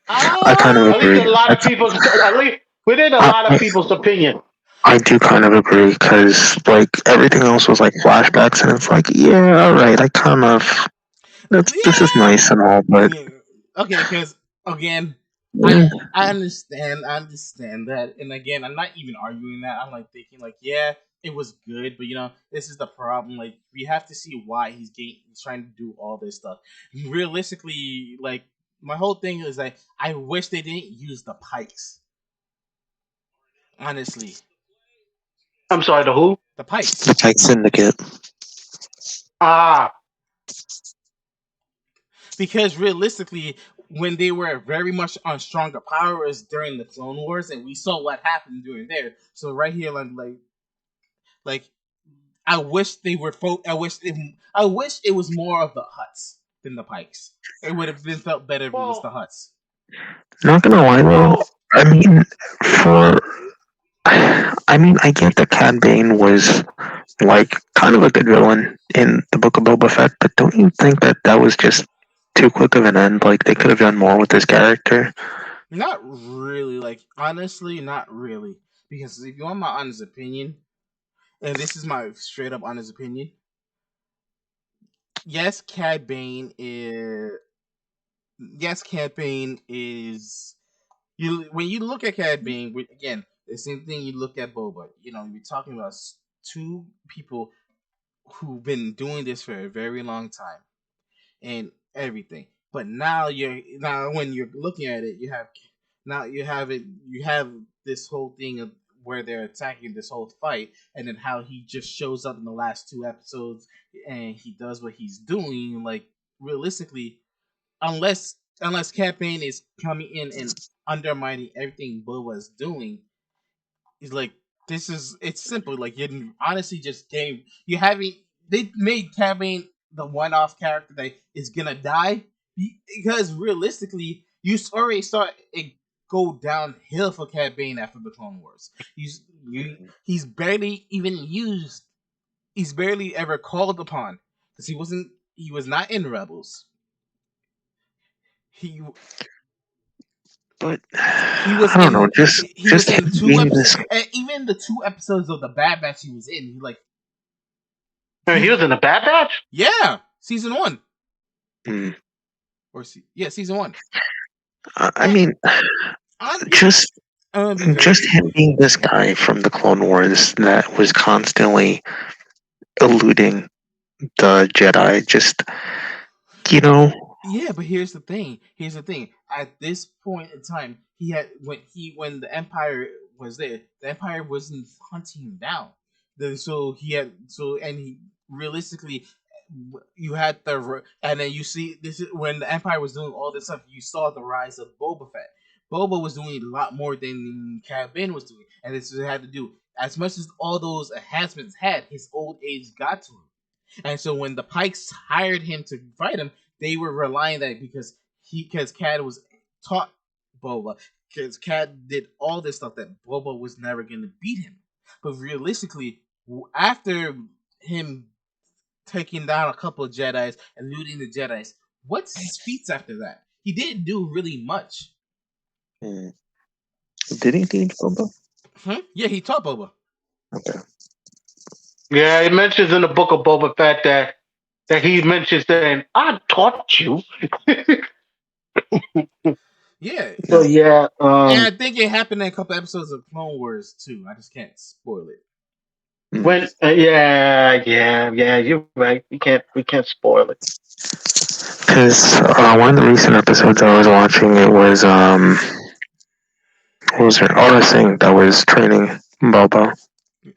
I kind of Ah, At least agree. a lot of people's. At least within a I, lot of people's opinion. I do kind of agree because like everything else was like flashbacks, and it's like, yeah, all right, I kind of this is yeah. nice and all, but Yeah. Okay, because again, eh, I understand that, and again, I'm not even arguing that. I'm like thinking, like, yeah, it was good, but this is the problem. Like, we have to see why he's trying to do all this stuff. Realistically, like, my whole thing is like, I wish they didn't use the pikes. Honestly, I'm sorry, the who? the pikes. the Pike Syndicate. Ah, Because realistically, when they were very much on stronger powers during the Clone Wars, and we saw what happened during there. So right here, like I wish they were. I wish it was more of the Huts than the Pikes. It would have been felt better if it was the well, Huts. Not gonna lie though, well. I mean, for I mean, I get that Cad Bane was like kind of a good villain in the Book of Boba Fett, but don't you think that that was just too quick of an end? Like they could have done more with this character. Not really. Like honestly, not really. Because if you want my honest opinion, and this is my straight up honest opinion, yes, Cad Bane is. Yes, Cad Bane is you when you look at Cad Bane, again, the same thing you look at Boba. You're talking about two people who've been doing this for a very long time and everything. But now when you're looking at it, you have this whole thing of where they're attacking this whole fight, and then how he just shows up in the last two episodes and he does what he's doing. Like realistically, unless Campaign is coming in and undermining everything Boba's doing, he's like, it's simple. Like you honestly just gave you having they made Campaign the one off character that is gonna die because realistically you already saw it go downhill for Cad Bane after the Clone Wars. He's barely even used. He's barely ever called upon because he was not in Rebels. He But he was I don't know, in he was just in him two being episodes, this. and even the two episodes of the Bad Batch he was in. He He was in the Bad Batch. yeah, season one Hmm. yeah, season one. I And mean, yeah, just I'm gonna be very just him brief. being this guy from the Clone Wars that was constantly eluding the Jedi. Just you know, Yeah, but here's the thing. Here's the thing. At this point in time, he had when the Empire was there, the Empire wasn't hunting him down. So he had and he realistically, you had and then you see this is when the Empire was doing all this stuff. You saw the rise of Boba Fett. Boba was doing a lot more than Cad Bane was doing, and this had to do as much as all those enhancements had. His old age got to him. And so when the Pikes hired him to fight him, they were relying that because Cad was taught Boba, because Cad did all this stuff that Boba was never going to beat him. But realistically, after him taking down a couple of Jedi's and looting the Jedi's, what's his feats after that? He didn't do really much. hmm, did he teach Boba? Yeah, he taught Boba. Okay. Yeah, it mentions in the book of Boba Fett that he mentions saying, "I taught you." Yeah, So Yeah. yeah, and I think it happened in a couple episodes of Clone Wars too. I just can't spoil it. Mm. when yeah, you're right. We can't spoil it. Because one of the recent episodes I was watching, it was what was her Aura Singh that was training Boba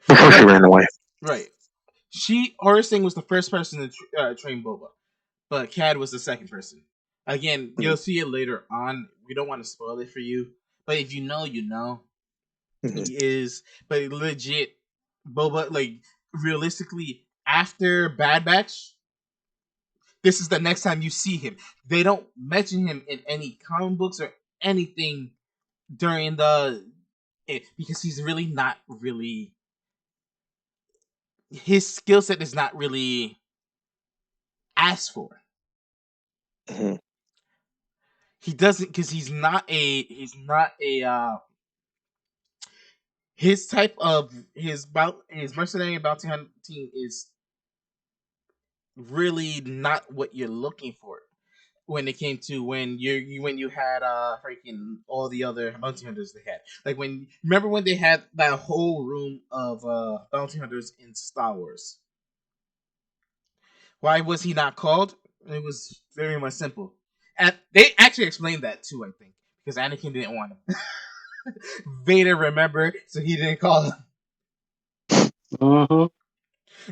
before she Right, ran away. right. Horace was the first person to train Boba, but Cad was the second person. Again, Mm-hmm. you'll see it later on. We don't want to spoil it for you, but if you know, you know. Mm-hmm. He is, but legit, Boba. Like realistically, after Bad Batch, this is the next time you see him. They don't mention him in any comic books or anything during because he's really not really his skill set is not really asked for. Mm-hmm. He doesn't because his type of his mercenary bounty hunting is really not what you're looking for when it came to when you had freaking all the other bounty hunters they had. Like when remember when they had that whole room of bounty hunters in Star Wars. Why was he not called? It was very much simple. And they actually explained that too, I think, because Anakin didn't want him. Vader remembered, so he didn't call him. Hmm.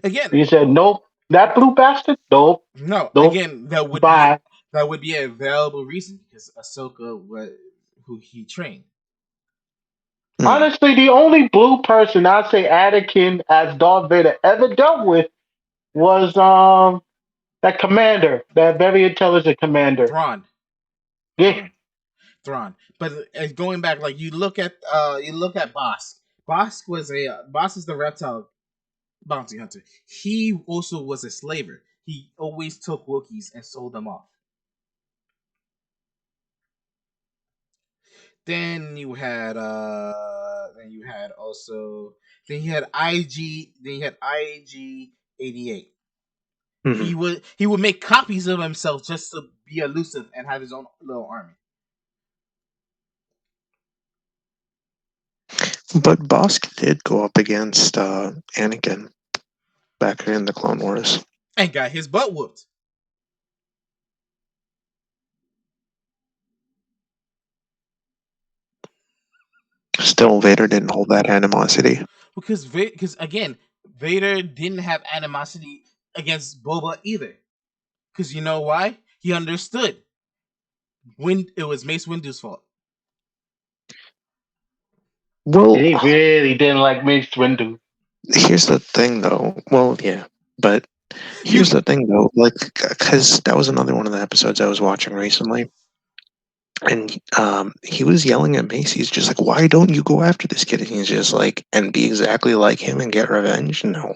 Again, He said, "Nope, that blue bastard. Nope, no, nope. again, Bye." that would be a valuable reason because Ahsoka was who he trained. Mm-hmm. Honestly, the only blue person I'd say Anakin as Darth Vader ever dealt with was that commander, that very intelligent commander. Thrawn, Yeah. Thrawn, Thrawn. But going back, like you look at Bosk. Bosk is the reptile bounty hunter. He also was a slaver. He always took Wookiees and sold them off. Then you had also then you had IG 88. Mm-hmm. He would make copies of himself just to be elusive and have his own little army. But Bosk did go up against Anakin back in the Clone Wars. And got his butt whooped. Still, Vader didn't hold that animosity. Because again, Vader didn't have animosity against Boba either. Because you know why? He understood when it was Mace Windu's fault. Well, He really didn't like Mace Windu. here's the thing, though. Well, yeah, but here's You the thing, though. Like, because that was another one of the episodes I was watching recently, and he was yelling at Mace. He's just like, "Why don't you go after this kid?" And he's just like, and be exactly like him and get revenge. No,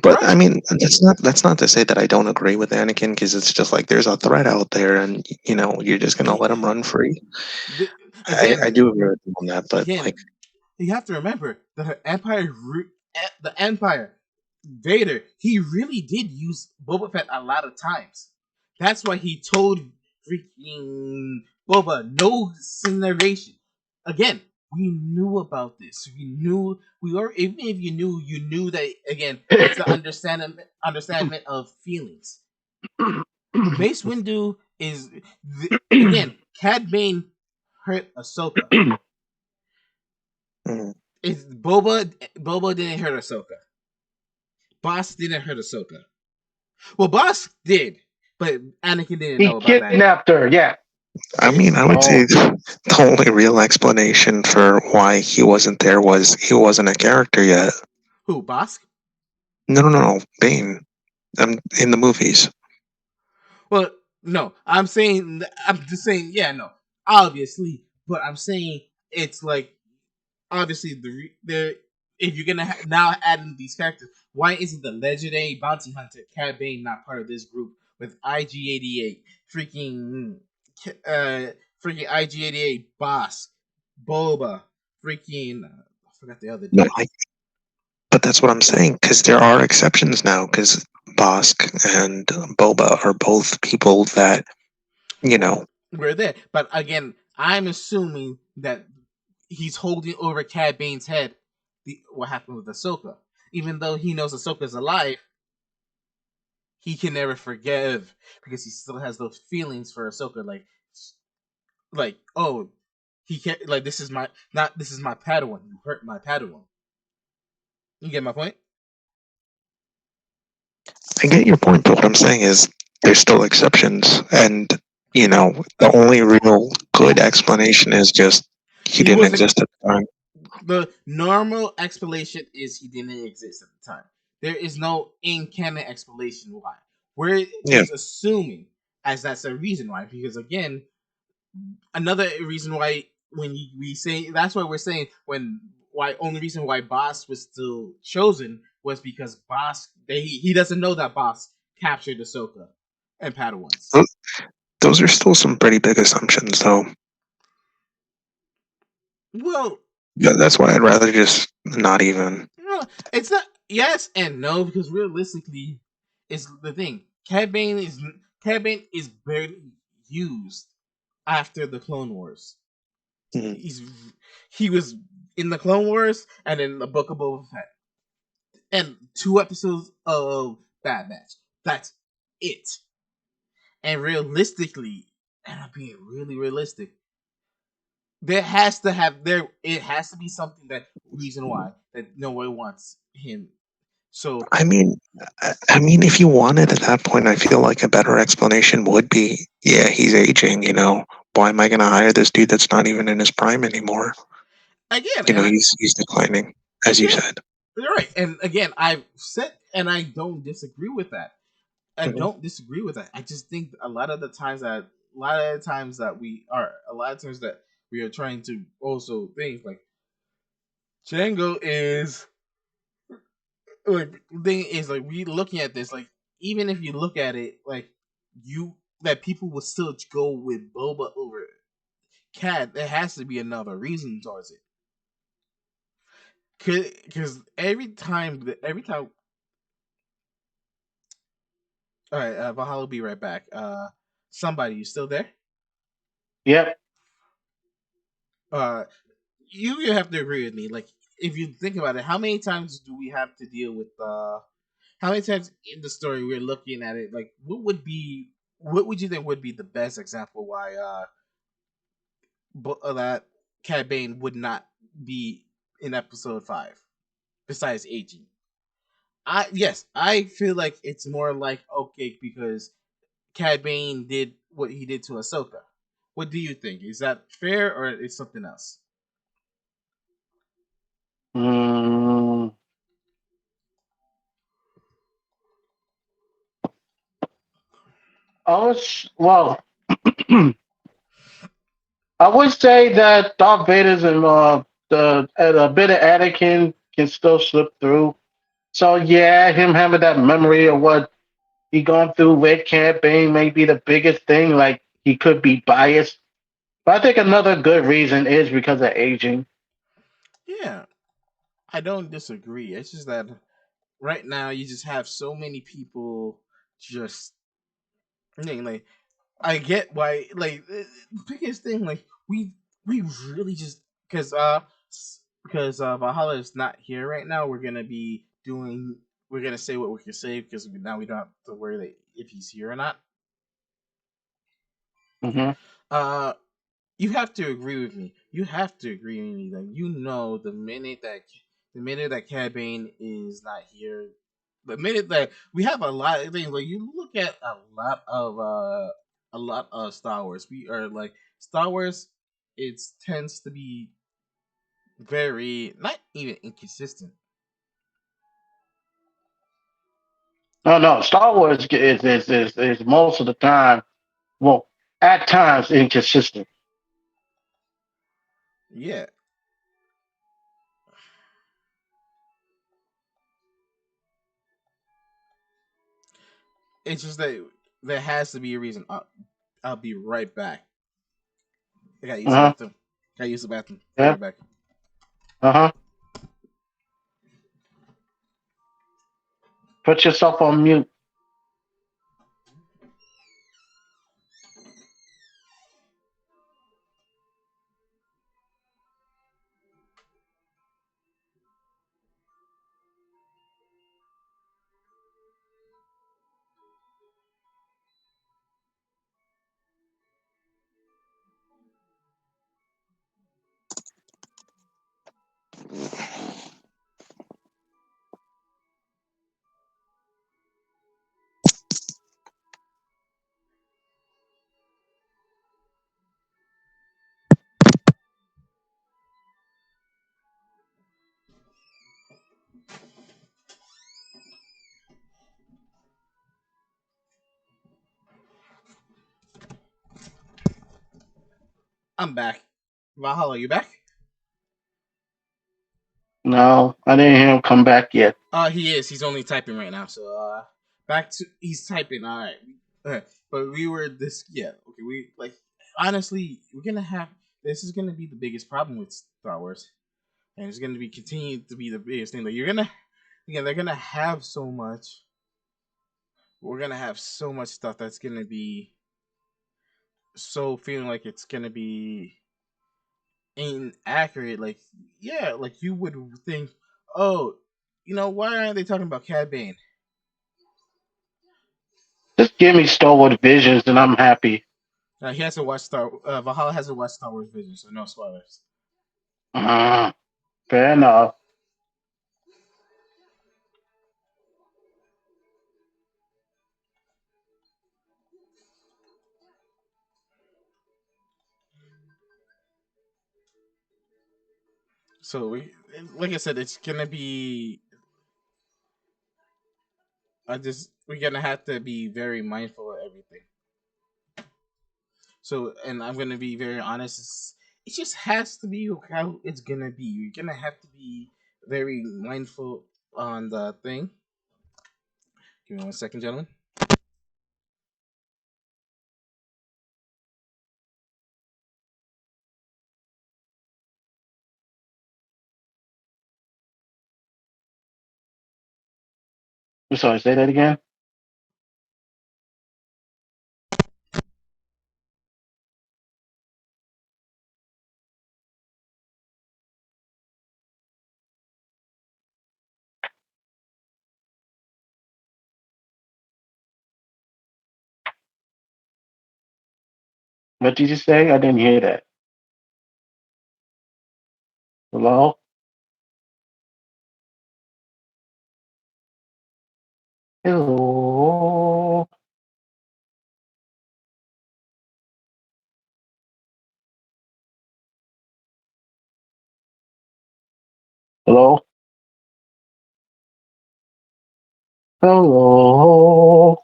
but I right? mean, that's not to say that I don't agree with Anakin because it's just like there's a threat out there, and you're just gonna He, let him run free. the, I again, do agree with him on that, but like, again, you have to remember the Empire, Vader. He really did use Boba Fett a lot of times. That's why he told freaking Boba, no narration. Again, we knew about this. We knew we were even if you knew that again. It's the understanding of feelings. Mace Windu is again. Cad Bane hurt Ahsoka. Mm. Is Boba didn't hurt Ahsoka. Boss didn't hurt Ahsoka. Well, Boss did, but Anakin didn't He know about that yet. kidnapped her. Yeah. I mean, I would say Oh, the only real explanation for why he wasn't there was he wasn't a character yet. Who, Bosk? No, Bane. In the movies. Well, no, I'm just saying, yeah, no, obviously, but I'm saying it's like obviously the if you're gonna now add in these characters, why isn't the legendary bounty hunter Cad Bane not part of this group with IG-88, uh, freaking IG-88 boss, Boba, freaking I forgot the other No, dude. but that's what I'm saying, because there are exceptions now, because Bosk and Boba are both people that, you know, We're there, but again, I'm assuming that he's holding over Cad Bane's head. What happened with Ahsoka? Even though he knows Ahsoka's alive, he can never forgive because he still has those feelings for Ahsoka. Like oh, he can't. Like this is my not. This is my Padawan. You hurt my Padawan. You get my point? I get your point, but what I'm saying is there's still exceptions, and, the only real good explanation is just he He didn't wasn't. exist at the time. The normal explanation is he didn't exist at the time. There is no in canon explanation why. We're Yeah, just assuming as that's a reason why. Because again, another reason why we say that's why we're saying when why only reason why Boss was still chosen was because Boss he doesn't know that Boss captured Ahsoka and Padawans. Tho- those are still some pretty big assumptions, though. Well, Yeah, that's why I'd rather just not even. no, it's not yes and no because realistically, it's the thing. Cad Bane is barely used after the Clone Wars. Mm. He's he was in the Clone Wars and in the Book of Boba Fett and 2 episodes of Bad Batch. That's it. And realistically, and I'm being really realistic, there has to have there it has to be something that reason why that no one wants him. So I mean, if you wanted at that point, I feel like a better explanation would be, yeah, he's aging. Why am I going to hire this dude that's not even in his prime anymore? again, and He's declining, as you again, said. you're right. And again, I've said, and I don't disagree with that. I Mhm. don't disagree with that. I just think a lot of the times that a lot of times that we are trying to also think like Django is like the thing is like we looking at this like even if you look at it like you that people will still go with Boba over Cat. There has to be another reason towards it. Because every time. All right, Valhalla will be right back. Somebody, you still there? yep. Uh, you have to agree with me. Like, if you think about it, how many times do we have to deal with? How many times in the story we're looking at it? Like, what would you think would be the best example why that Cad Bane would not be in episode 5 besides aging? I feel like it's more like okay because Cad Bane did what he did to Ahsoka. What do you think? Is that fair or is something else? Mm, well, I would say that Darth Vader's and a bit of Anakin can still slip through. So yeah, him having that memory of what he gone through with campaign may be the biggest thing. Like he could be biased, but I think another good reason is because of aging. Yeah, I don't disagree. It's just that right now you just have so many people just like I get why. Like the biggest thing, like we really just because Valhalla is not here right now. We're gonna be doing. We're gonna say what we can say because now we don't have to worry that if he's here or not. Hmm. Uh, you have to agree with me. You have to agree with me that you know the minute that Cad Bane is not here, the minute that we have a lot of things. Like you look at a lot of Star Wars. We are like Star Wars. It tends to be very not even inconsistent. No, no. Star Wars is most of the time, well, at times inconsistent. Yeah, it's just that there has to be a reason. I'll be right back. I gotta use the Uh huh. bathroom. Gotta use the bathroom. Be Yeah. right back. Uh huh. Put yourself on mute. I'm back. Valhalla, you back? No, I didn't hear him come back yet. He is. He's only typing right now. So back to he's typing. All right. But we were this. Yeah. Okay. We like honestly, we're gonna have this is gonna be the biggest problem with Star Wars, and it's gonna be continue to be the biggest thing. Like you're gonna, again, they're gonna have so much. We're gonna have so much stuff that's gonna be so feeling like it's gonna be inaccurate. Like yeah, like you would think, oh, why aren't they talking about Cad Bane? Just give me Star Wars Visions and I'm happy. He hasn't watched Valhalla hasn't watched Star Wars Vision, so no spoilers. Uh, fair enough. So like I said, it's gonna be. We're gonna have to be very mindful of everything. So, and I'm gonna be very honest. It just has to be how it's gonna be. You're gonna have to be very mindful on the thing. Give me 1 second, gentlemen. I'm sorry, say that again. What did you say? I didn't hear that. Hello? Hello? Hello? Hello?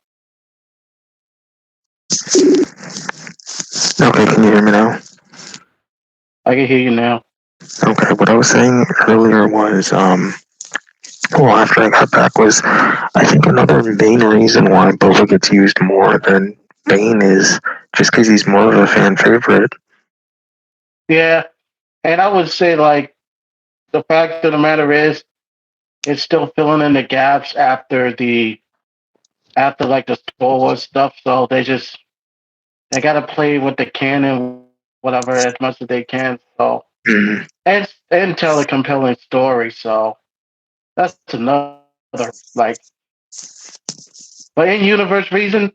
Okay, can you hear me now? I can hear you now. Okay, what I was saying earlier was, well, after I got back was, I think another main reason why Boba gets used more than Bane is just because he's more of a fan favorite. Yeah, and I would say, like, the fact of the matter is, it's still filling in the gaps after like the Star Wars stuff. So They gotta play with the canon, whatever, as much as they can. So Mhm. and tell a compelling story. So that's another but in universe reason,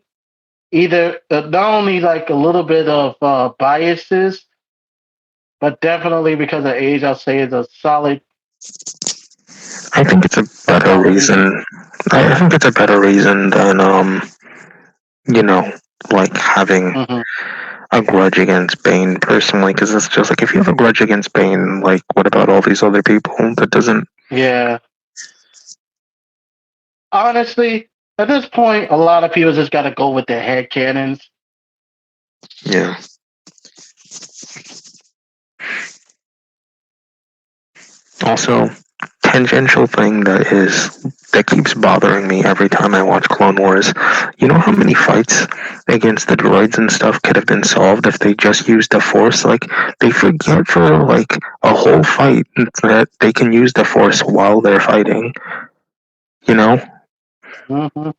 either not only like a little bit of biases, but definitely because of age, I'll say it's I think it's a a better solid reason. reason. I think it's a better reason than you know, like having Hmm. a grudge against Bane personally, because it's just like if you have a grudge against Bane, like what about all these other people? That doesn't. Yeah, honestly, at this point, a lot of people just got to go with their head canons. Yeah. Also, tangential thing that keeps bothering me every time I watch Clone Wars. You know how many fights against the droids and stuff could have been solved if they just used the Force? Like they forget for like a whole fight that they can use the Force while they're fighting. You know, Hmm.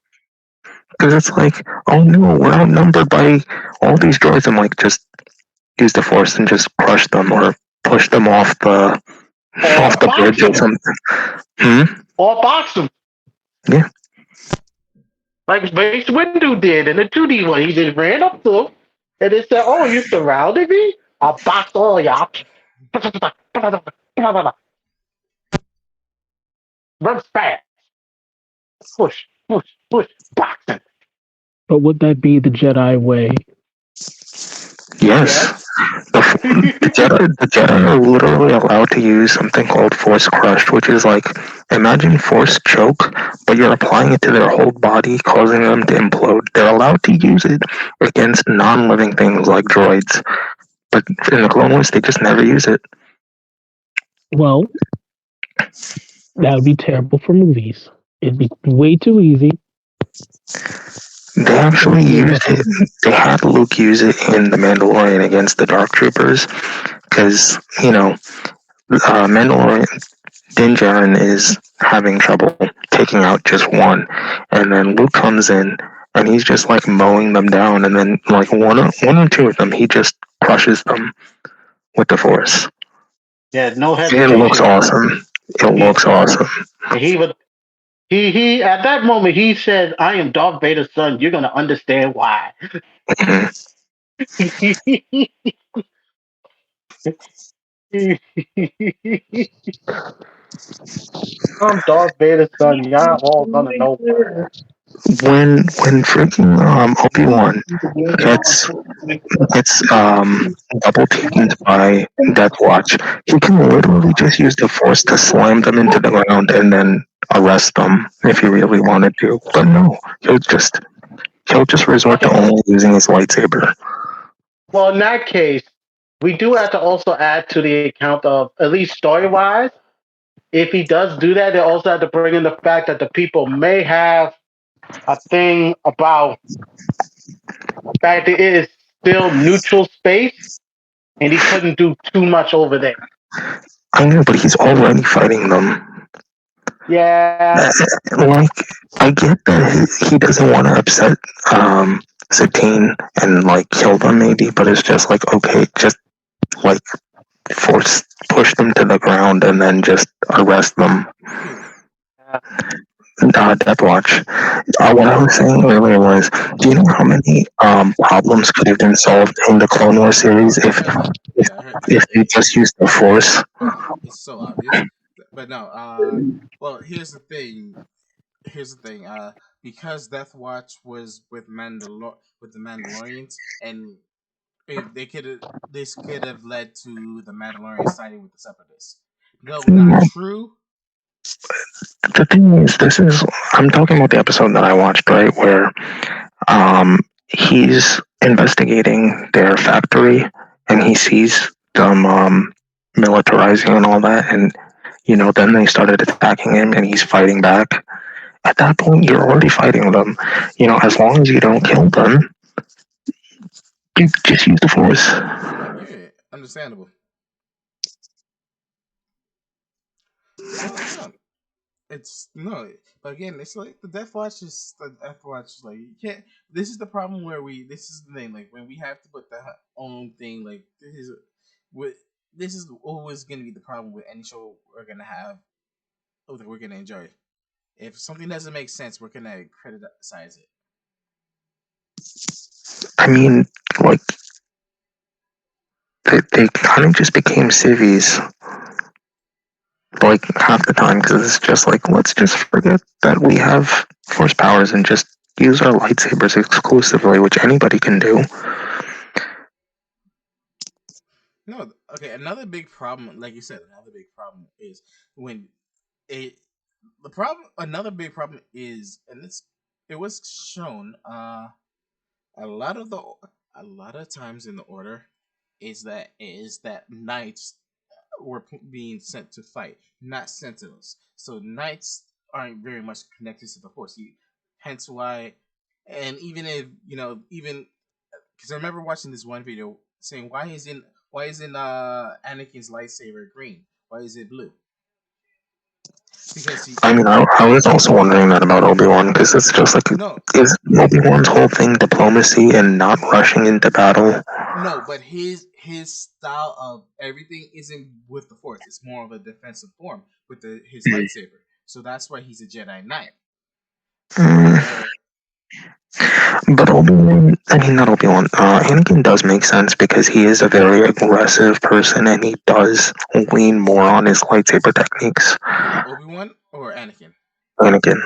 because it's like, oh no, we're outnumbered by all these droids. I'm like, just use the Force and just crush them or push them off Or the box bridge or them, something. Hmm? or box them, Yeah. like Mace Windu did in the 2D one. He just ran up to him and they said, "Oh, you surrounded me? I'll box all y'all." Run fast, push, push, push, boxing. But would that be the Jedi way? Yes. Yes. The Jedi are literally allowed to use something called Force Crush, which is like imagine Force Choke, but you're applying it to their whole body, causing them to implode. They're allowed to use it against non-living things like droids, but in the Clone Wars, they just never use it. Well, that would be terrible for movies. It'd be way too easy. They actually used it. They had Luke use it in The Mandalorian against the Dark Troopers, because Mandalorian Din Djarin is having trouble taking out just one, and then Luke comes in and he's just like mowing them down, and then like one or two of them he just crushes them with the Force. Yeah, no It looks hesitation. awesome. It He looks awesome. he would he at that moment he said, "I am Darth Vader's son. You're gonna understand why." Mhm. I'm Darth Vader's son. Y'all all gonna know why. When freaking Obi Wan gets double teamed by Death Watch, he can literally just use the Force to slam them into the ground and then arrest them if he really wanted to. But no, he'll just resort to Okay, only using his lightsaber. well in that case, we do have to also add to the account of at least story wise. If he does do that, they also have to bring in the fact that the people may have a thing about the fact that it is still neutral space and he couldn't do too much over there. I know, but he's already fighting them. Yeah, Like, I get that he doesn't want to upset Satine and like kill them maybe, but it's just like okay, just like force push them to the ground and then just arrest them. Death Watch. What I was saying earlier was, do you know how many problems could have been solved in the Clone Wars series I if heard that. if Yeah, I heard that. if they just used the Force? It's so obvious. But no. Well, here's the thing. Here's the thing. Because Death Watch was with the Mandalorians, and if they could, this could have led to the Mandalorian siding with the Separatists. Though not Well, true. the thing is, this is I'm talking about the episode that I watched, right, where he's investigating their factory and he sees them militarizing and all that, and then they started attacking him and he's fighting back. At that point, you're already fighting them. As long as you don't kill them, you just use the Force. Yeah, understandable. Well, no. it's no, but again, it's like the Death Watch is the Death Watch. Like you can't. This is the problem where we. This is the thing. Like when we have to put the own thing. Like this is what. This is always going to be the problem with any show we're gonna have. Oh, that we're gonna enjoy. If something doesn't make sense, we're gonna criticize it. I mean, like they kind of just became civvies like half the time because it's just like let's just forget that we have force powers and just use our lightsabers exclusively, which anybody can do. No, okay. Another big problem, like you said, another big problem is when it. The problem. Another big problem is, and it was shown. A lot of the a lot of times in the order is that knights were being sent to fight, not sentinels. So knights aren't very much connected to the force. Hence why, and even if even because I remember watching this one video saying why isn't Anakin's lightsaber green? Why is it blue? Because he I mean, I was also wondering that about Obi-Wan because it's just like no is Obi-Wan's whole thing diplomacy and not rushing into battle? no, but his style of everything isn't with the force. It's more of a defensive form with his lightsaber. So that's why he's a Jedi Knight. Mm, Where but Obi-Wan, I mean, not Obi-Wan, Anakin does make sense because he is a very aggressive person and he does lean more on his lightsaber techniques. who Obi-Wan or Anakin? Anakin,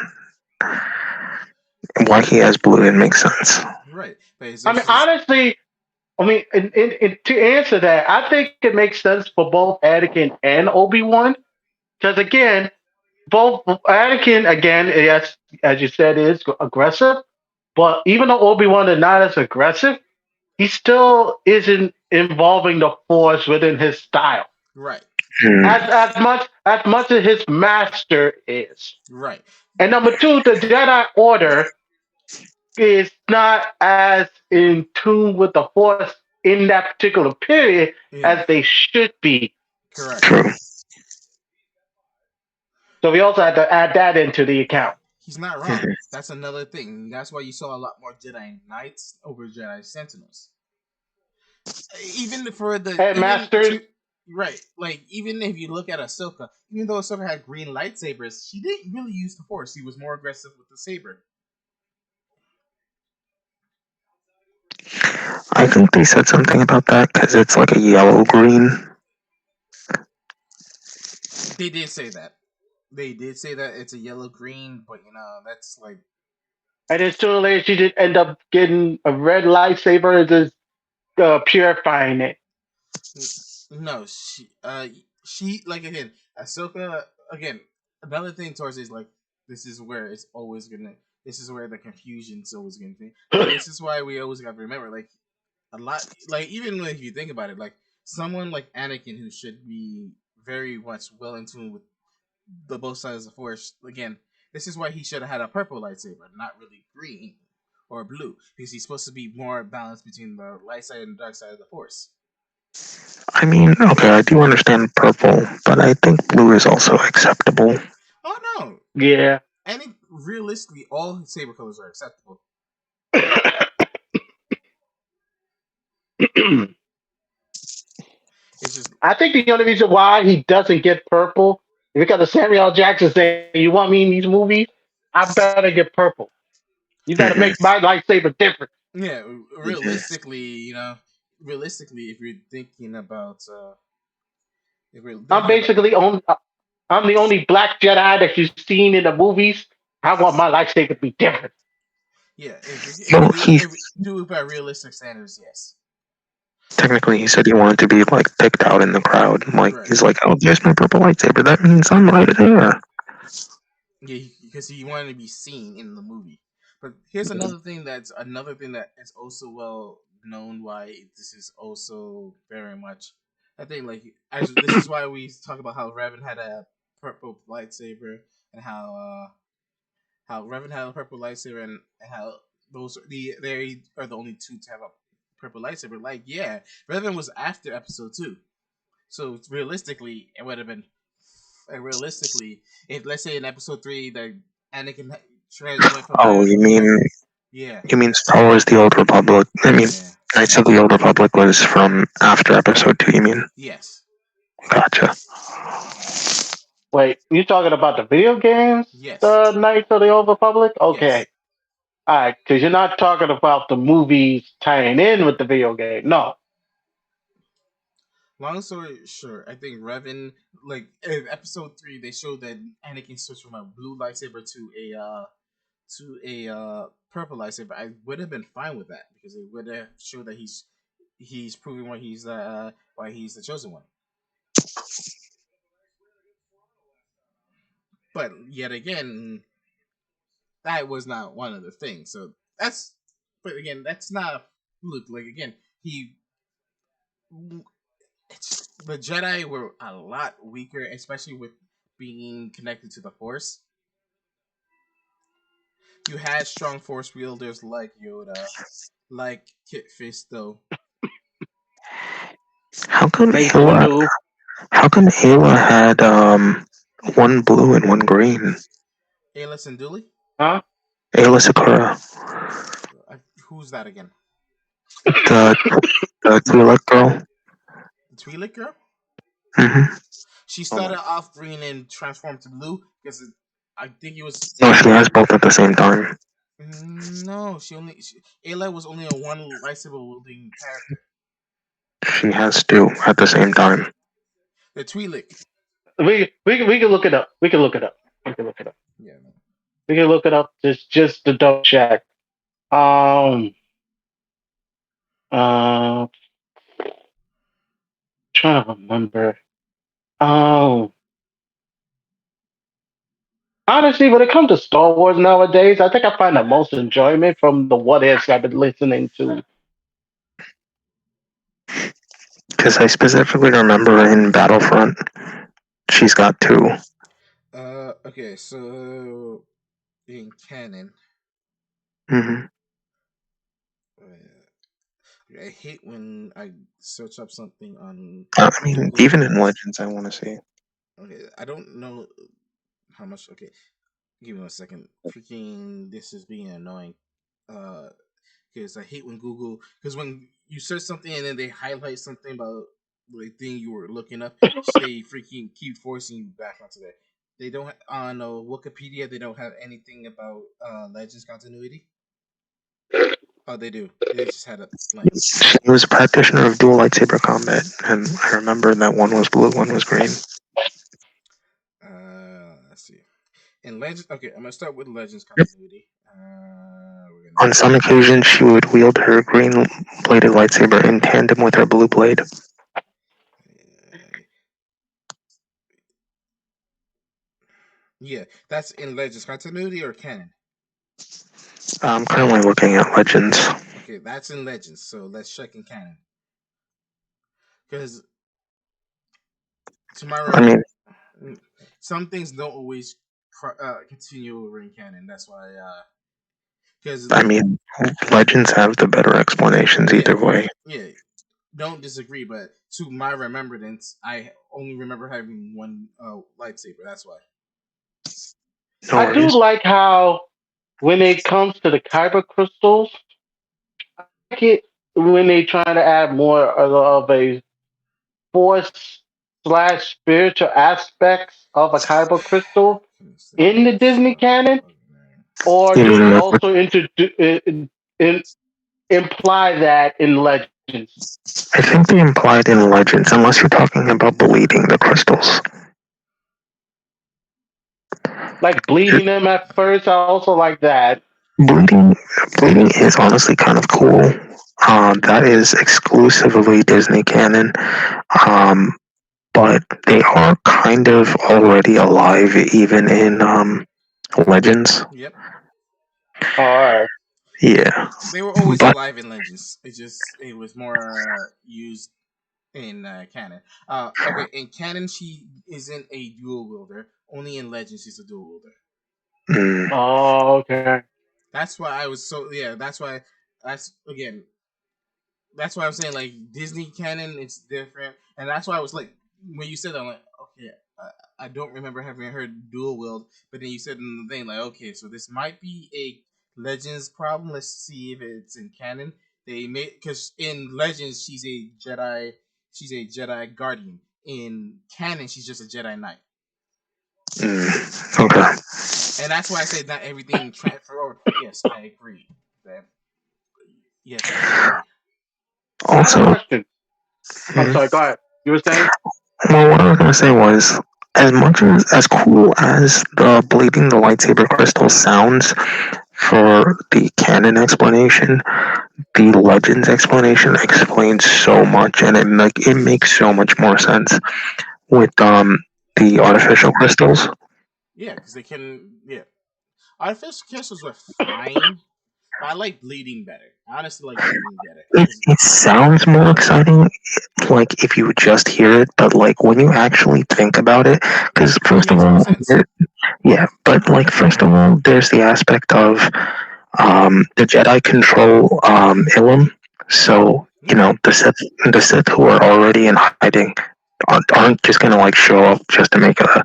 why he has blue, it makes sense. Right, but it's I mean, also honestly, I mean, to answer that, I think it makes sense for both Anakin and Obi Wan. Because again, both Anakin, again, yes, as you said, is aggressive. But even though Obi Wan is not as aggressive, he still isn't involving the Force within his style right, Hmm. as much as his master is. right, And number two, the Jedi Order is not as in tune with the Force in that particular period yeah, as they should be. correct. True. So we also had to add that into the account. He's not wrong. Mhm. That's another thing. That's why you saw a lot more Jedi Knights over Jedi Sentinels. Even for the And even Masters, to right, like even if you look at Ahsoka, even though Ahsoka had green lightsabers, she didn't really use the Force. She was more aggressive with the saber. I think they said something about that because it's like a yellow green. They did say that. They did say that it's a yellow green, but that's like and then sooner or later she did end up getting a red lightsaber and just purifying it. n- no. She like again Ahsoka again. Another thing towards is like this is where it's always gonna. This is where the confusion's always gonna be. But this is why we always got to remember like a lot. Like even if you think about it, like someone like Anakin who should be very much well in tune with the both sides of the force. Again, this is why he should have had a purple lightsaber, not really green or blue, because he's supposed to be more balanced between the light side and the dark side of the force. I mean, okay, I do understand purple, but I think blue is also acceptable. Oh no! Yeah. Any realistically, all saber colors are acceptable. It's just I think the only reason why he doesn't get purple is because of Samuel L. Jackson saying, "You want me in these movies? I better get purple. You got to make Mhm, my lightsaber different." yeah. mhm. Realistically, realistically, if you're thinking about, if we're I'm thinking about, basically on. I'm the only black Jedi that you've seen in the movies. I want my lightsaber to be different. yeah, if we Well, do he if we do it by realistic standards, yes, technically he said he wanted to be like picked out in the crowd. Like right. he's like, "Oh, there's my purple lightsaber. That means I'm right there." Yeah, because he wanted to be seen in the movie. But here's another thing that is also well known why this is also very much. I think like actually this is why we talk about how Revan had a purple lightsaber and how Revan had a purple lightsaber and how they are the only two to have a purple lightsaber. Like yeah, Revan was after Episode 2, so realistically it would have been realistically, if let's say in episode 3 that Anakin went from Oh, you mean yeah, Star Wars: The Old Republic? I mean, yeah, Knights of the Old Republic was from after Episode 2. You mean? yes, Gotcha. Wait, you talking about the video games? yes, The Knights of the Old Republic? yes. Okay. Alright, because you're not talking about the movies tying in with the video game. No. Long story short, I think Revan, like in episode 3, they showed that Anakin switched from a blue lightsaber to a purple lightsaber. I would have been fine with that because it would have showed that he's proving why he's the chosen one. But yet again, that was not one of the things. So that's, but again, that's not look like again he. The Jedi were a lot weaker, especially with being connected to the Force. You had strong Force wielders like Yoda, like Kit Fisto. How come Mace Ayla? Windu. How come Ayla had one blue and one green? Ayla Sanduli. Huh? Ayla Sakura, Who's that again? the the Twi'lek girl. The Twi'lek girl. Hmm. She Oh my. started off green and transformed to blue because I think it was. No, she has both at the same time. No, Ayla was only a one lightsaber wielding character. She has two at the same time. The Twi'lek. We can look it up. We can look it up. We can look it up. Yeah. We can look it up just to double check. Um uh trying to remember. Um Honestly, when it comes to Star Wars nowadays, I think I find the most enjoyment from the what ifs I've been listening to. Because I specifically remember in Battlefront, she's got two. Okay, so in canon, Hmm. I hate when I search up something on I mean, Google. even in Legends, I want to see. Okay, I don't know how much. Okay, give me 1 second. Freaking, this is being annoying. Uh, because I hate when Google, because when you search something and then they highlight something about the thing you were looking up, they freaking keep forcing you back onto that. They don't on Wikipedia. They don't have anything about Legends continuity. Oh, they do. They just had a blank. She was a practitioner of dual lightsaber combat, and I remember that one was blue, one was green. Let's see. In Legends, okay, I'm gonna start with Legends Yep. continuity. We're gonna On some occasions, she would wield her green-bladed lightsaber in tandem with her blue blade. yeah, that's in Legends continuity or canon. I'm currently looking at Legends. Okay, that's in Legends. So let's check in canon because to my I mean, some things don't always continue over in canon. That's why, because I mean, Legends have the better explanations yeah, either way. yeah, don't disagree. But to my remembrance, I only remember having one lightsaber. That's why. No I do worries. like how when it comes to the kyber crystals, I like it when they trying to add more of a force slash spiritual aspects of a kyber crystal in the Disney canon, or You do they mean, also imply that in Legends? I think they implied in Legends, unless you're talking about bleeding the crystals. Like bleeding them at first, I also like that. Bleeding, bleeding is honestly kind of cool. That is exclusively Disney canon. Um, but they are kind of already alive even in Legends. Yep, All right. Yeah, they were always but alive in Legends. It was more used in canon. Okay, in canon she isn't a dual wielder. Only in Legends she's a dual wielder. mm, Oh, okay. That's why I was so yeah. That's again. That's why I'm saying like Disney canon it's different, and that's why I was like when you said that I'm like okay. I don't remember having heard dual wield, but then you said in the thing like, okay, so this might be a Legends problem. Let's see if it's in canon. They made because in Legends she's a Jedi Guardian. In canon, she's just a Jedi Knight, Okay. and that's why I say not everything transfer over. Yes, I agree. That yes, I agree. I have a Also, question. I'm mhm. sorry. Go ahead. You were saying? Well, what I was gonna say was, as cool as the bleeding the lightsaber crystal sounds for the canon explanation, the Legends explanation explains so much, and it makes so much more sense with the artificial crystals. Yeah, because they can. Yeah, artificial crystals were fine, but I like bleeding better. I honestly like bleeding better because It sounds more exciting, like if you just hear it, but like when you actually think about it, because it first of makes more all, sense. yeah, but like first of all, there's the aspect of the Jedi control Ilum, so you Yeah, know the Sith who are already in hiding aren't just gonna like show up just to make a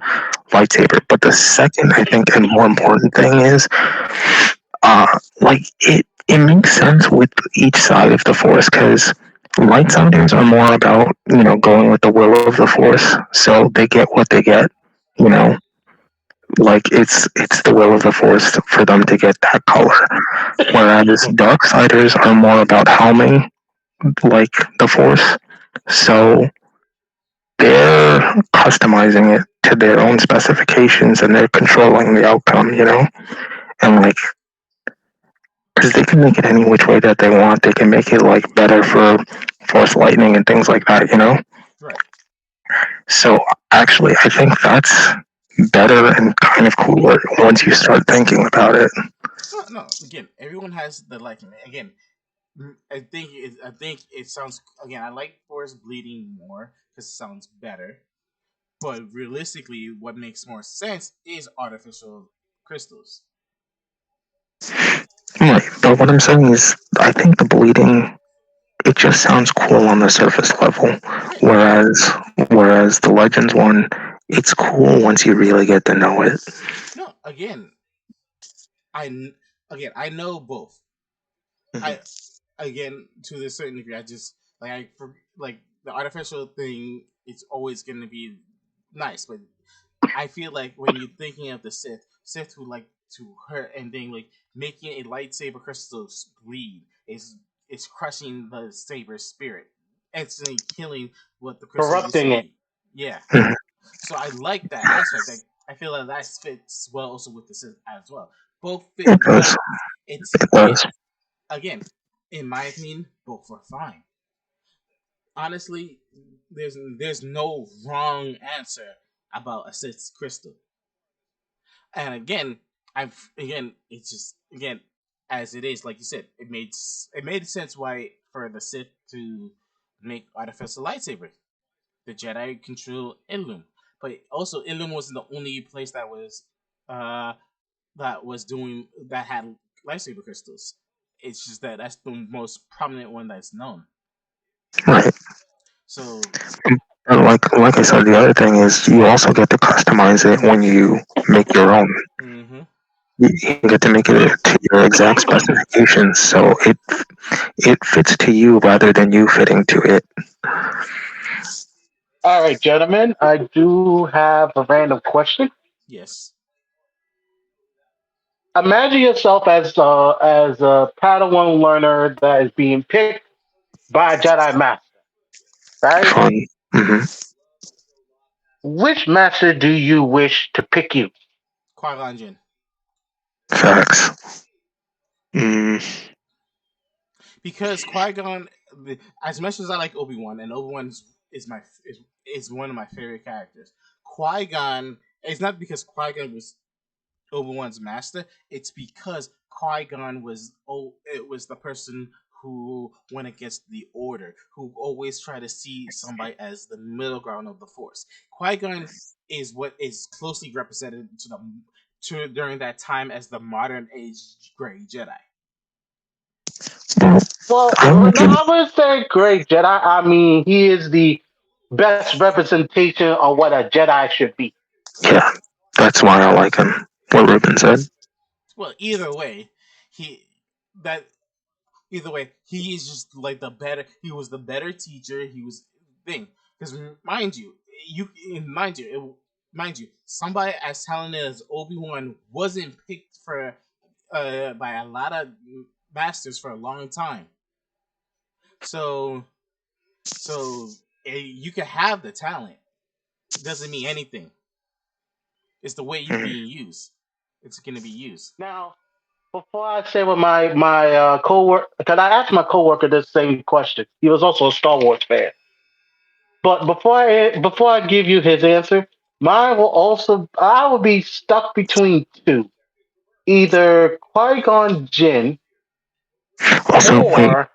lightsaber. But the second, I think, and more important thing is, like it makes sense with each side of the Force because lightsiders are more about going with the will of the Force, so they get what they get, you know, like it's the will of the Force for them to get that color. Whereas Darksiders are more about helming like the Force, so they're customizing it to their own specifications and they're controlling the outcome, and like because they can make it any which way that they want. They can make it like better for Force lightning and things like that. right. So actually, I think that's better and kind of cooler once you start thinking about it. No, no. Again, everyone has the liking. Again, I think it sounds. Again, I like Forest Bleeding more because it sounds better. But realistically, what makes more sense is artificial crystals. Right, but what I'm saying is, I think the bleeding it just sounds cool on the surface level, Right. whereas the Legends one, it's cool once you really get to know it. No. I again I know both. I Mhm. again to a certain degree. I just like the artificial thing. It's always going to be nice, but I feel like when you're thinking of the Sith who like to hurt and then like making a lightsaber crystal bleed is crushing the saber's spirit, instantly killing what the crystal used to Corrupting it. be. Yeah, Mhm. so I like that aspect. I feel like that fits well also with the Sith as well. Both fit It does. well. It's It does. again, in my opinion, both are fine. Honestly, there's no wrong answer about a Sith crystal. And again, it's just again as it is, like you said, it made sense why for the Sith to make artificial lightsabers. The Jedi control Ilum, but also Ilum wasn't the only place uh that was doing that had lightsaber crystals. It's just that that's the most prominent one that's known. Right. So, And like I said, the other thing is you also get to customize it when you make your own. hmm You get to make it to your exact specifications, so it fits to you rather than you fitting to it. All right, gentlemen. I do have a random question. yes, Imagine yourself as a Padawan learner that is being picked by a Jedi Master, right? Fun. Hmm. Which master do you wish to pick you? Qui Gon Jinn. Facts. Mm, Because Qui Gon, as much as I like Obi Wan, and Obi Wan is one of my favorite characters. Qui Gon, it's not because Qui Gon was Obi Wan's master. It's because Qui Gon it was the person who went against the Order, who always tried to see somebody as the middle ground of the Force. Qui Gon is what is closely represented to during that time as the modern age Grey Jedi. well, Well, I would no, give. I would say great Jedi. I mean, he is the best representation of what a Jedi should be. Yeah, that's why I like him. What Ruben said. Well, either way, he that either way he is just like the better. He was the better teacher. He was thing because you mind you, mind you, somebody as talented as Obi-Wan wasn't picked for by a lot of masters for a long time. So so you can have the talent. It doesn't mean anything. It's the way you Mm. being used. It's gonna be used. Now, before I say what my coworker, because I asked my coworker this same question. He was also a Star Wars fan. But before I give you his answer, mine will also I will be stuck between two, either Qui Gon Jinn Also, wait, or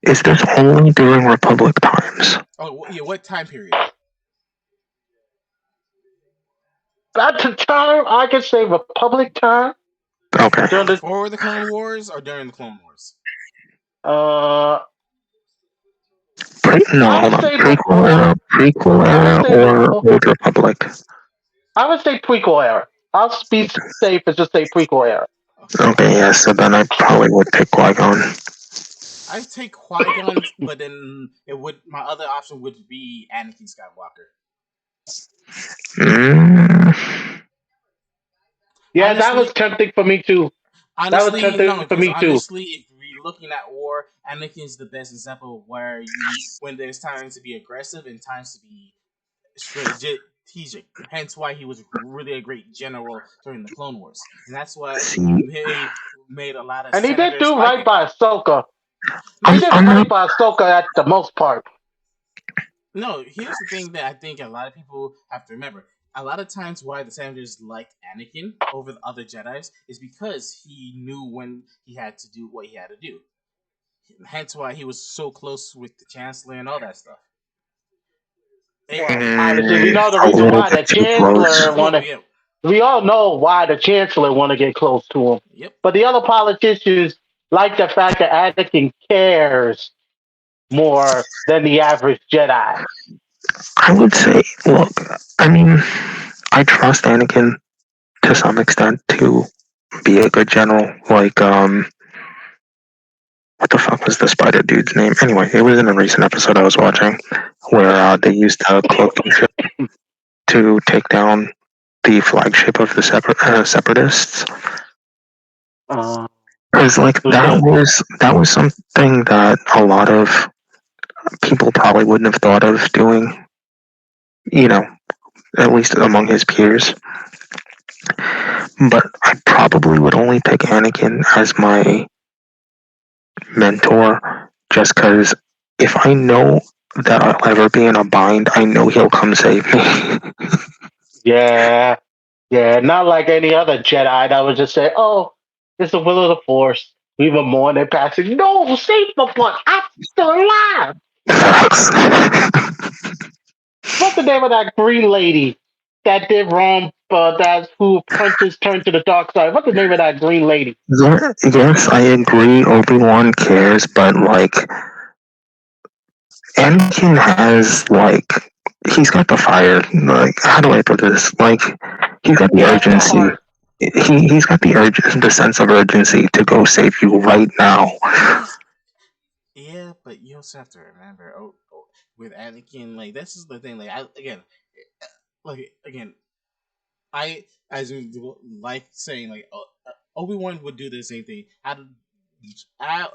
is this only during Republic times? Oh yeah, what time period? at the time I could say Republic time Okay. during the Before the Clone Wars or during the Clone Wars? uh No, I hold would on. say before Prequel I would era, say or before Old Republic? I would say prequel era. I'll be safe and just say prequel era. Okay. Okay, yeah, so then I probably would pick Qui Gon. I take Qui Gon, but then it would my other option would be Anakin Skywalker. Mm, Yeah, that was Honestly, tempting for me too. That was honestly, tempting no, for because me too. honestly, if we're looking at war, Anakin's the best example of where you when there's times to be aggressive and times to be strategic. Hence why he was really a great general during the Clone Wars, and that's what see, made a lot of And he did senators do like right him. by Ahsoka. No, He he did I'm did. not. right by Ahsoka at the most part. No, here's the thing that I think a lot of people have to remember. A lot of times, why the senators liked Anakin over the other Jedi's is because he knew when he had to do what he had to do. Hence, why he was so close with the Chancellor and all that stuff. Well, obviously, we know the A reason little why bit the too close. chancellor Well, wanted. yeah, We all know why the chancellor want to get close to him, yep. but the other politicians like the fact that Anakin cares more than the average Jedi. I would say, look, I mean, I trust Anakin to some extent to be a good general. Like, what the fuck was the spider dude's name? Anyway, it was in a recent episode I was watching where they used cloaking ship to take down the flagship of the separatists. Uh, Because like who's that? that was something that a lot of people probably wouldn't have thought of doing. You know, at least among his peers. But I probably would only pick Anakin as my mentor just because if I know that I'll ever be in a bind, I know he'll come save me. Yeah, yeah, not like any other Jedi that would just say, "Oh, it's the will of the Force." We were mourning passing. No, save my butt. I'm still alive. Facts. What's the name of that green lady that did wrong? That's who punches turned to the dark side. What's the name of that green lady? Yeah, yes, I agree. Obi-Wan cares, but like Anakin has he's got the fire. Like how do I put this? Like he's got He the has the urgency. heart. He's got the sense of urgency to go save you right now. Yeah, but you also have to remember, with Anakin, like this is the thing. Like again, I as in, like saying like Obi Wan would do the same thing. Out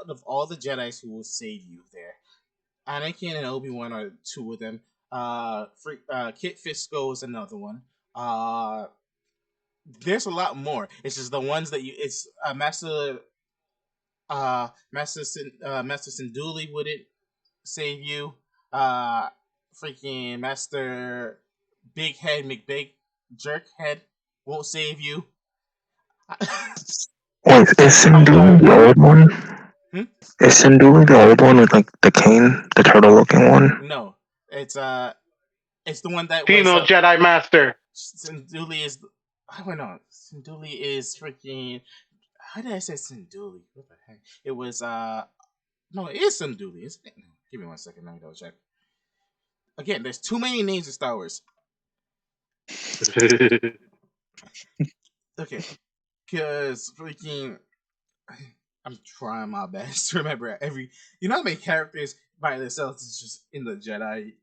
of all the Jedi's who will save you there, Anakin and Obi Wan are two of them. Kit Fisto is another one. Uh, there's a lot more. It's just the ones that you. It's Master Sinduli wouldn't save you. Uh, freaking Master Big Head McBig Jerkhead won't save you. Wait, is I'm Sinduli sorry. the old one? Hmm? Is Sinduli the old one with like the cane, the turtle-looking one? No, it's the one that was Female Jedi Master. Sinduli is. I don't know. Sinduli is freaking. How did I say Sinduli? What the heck? It was no, it is Sinduli, isn't it? Give me 1 second. Let me double check. Again, there's too many names in Star Wars. Okay, because freaking, I'm trying my best to remember every. You know how many characters by themselves is just in the Jedi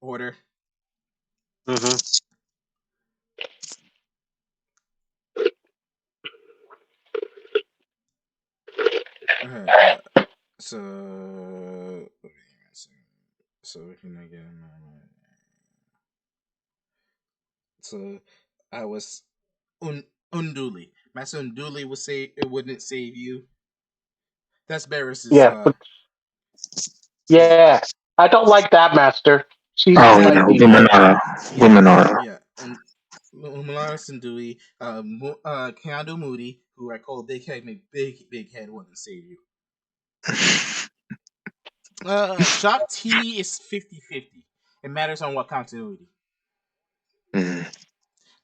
order. Hmm. Alright, so so we can get so I was Unduli. Master Unduli would say it wouldn't save you. That's Barris's Yeah, yeah. I don't like that master. She's Oh, you know, slightly weird. Luminara. yeah, Luminara. yeah. Mulara Sindui, Keanu Moody, who I call Big Head, make big head wouldn't save you. Shock T is 50-50. It matters on what continuity. Mm.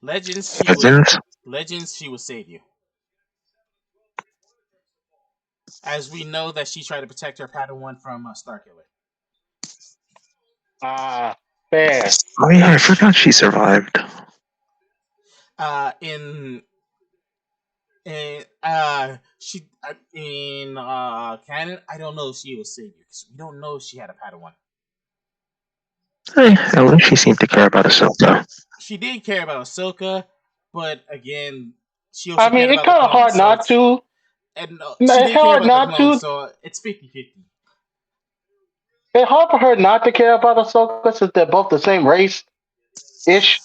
Legends, she would Legends? Legends, she would save you. As we know that she tried to protect her Padawan from Starkiller. Ah, fair. Oh yeah, I forgot she survived. In she in canon, I don't know if she was savior because we don't know if she had a Padawan. Hey, at least she seemed to care about Ahsoka. She did care about Ahsoka, but again, she I also cared mean, it's about the kind of clone. hard So not it's to. and she It's did care hard about the not clone. to. So it's 50-50. It's hard for her not to care about Ahsoka since they're both the same race ish.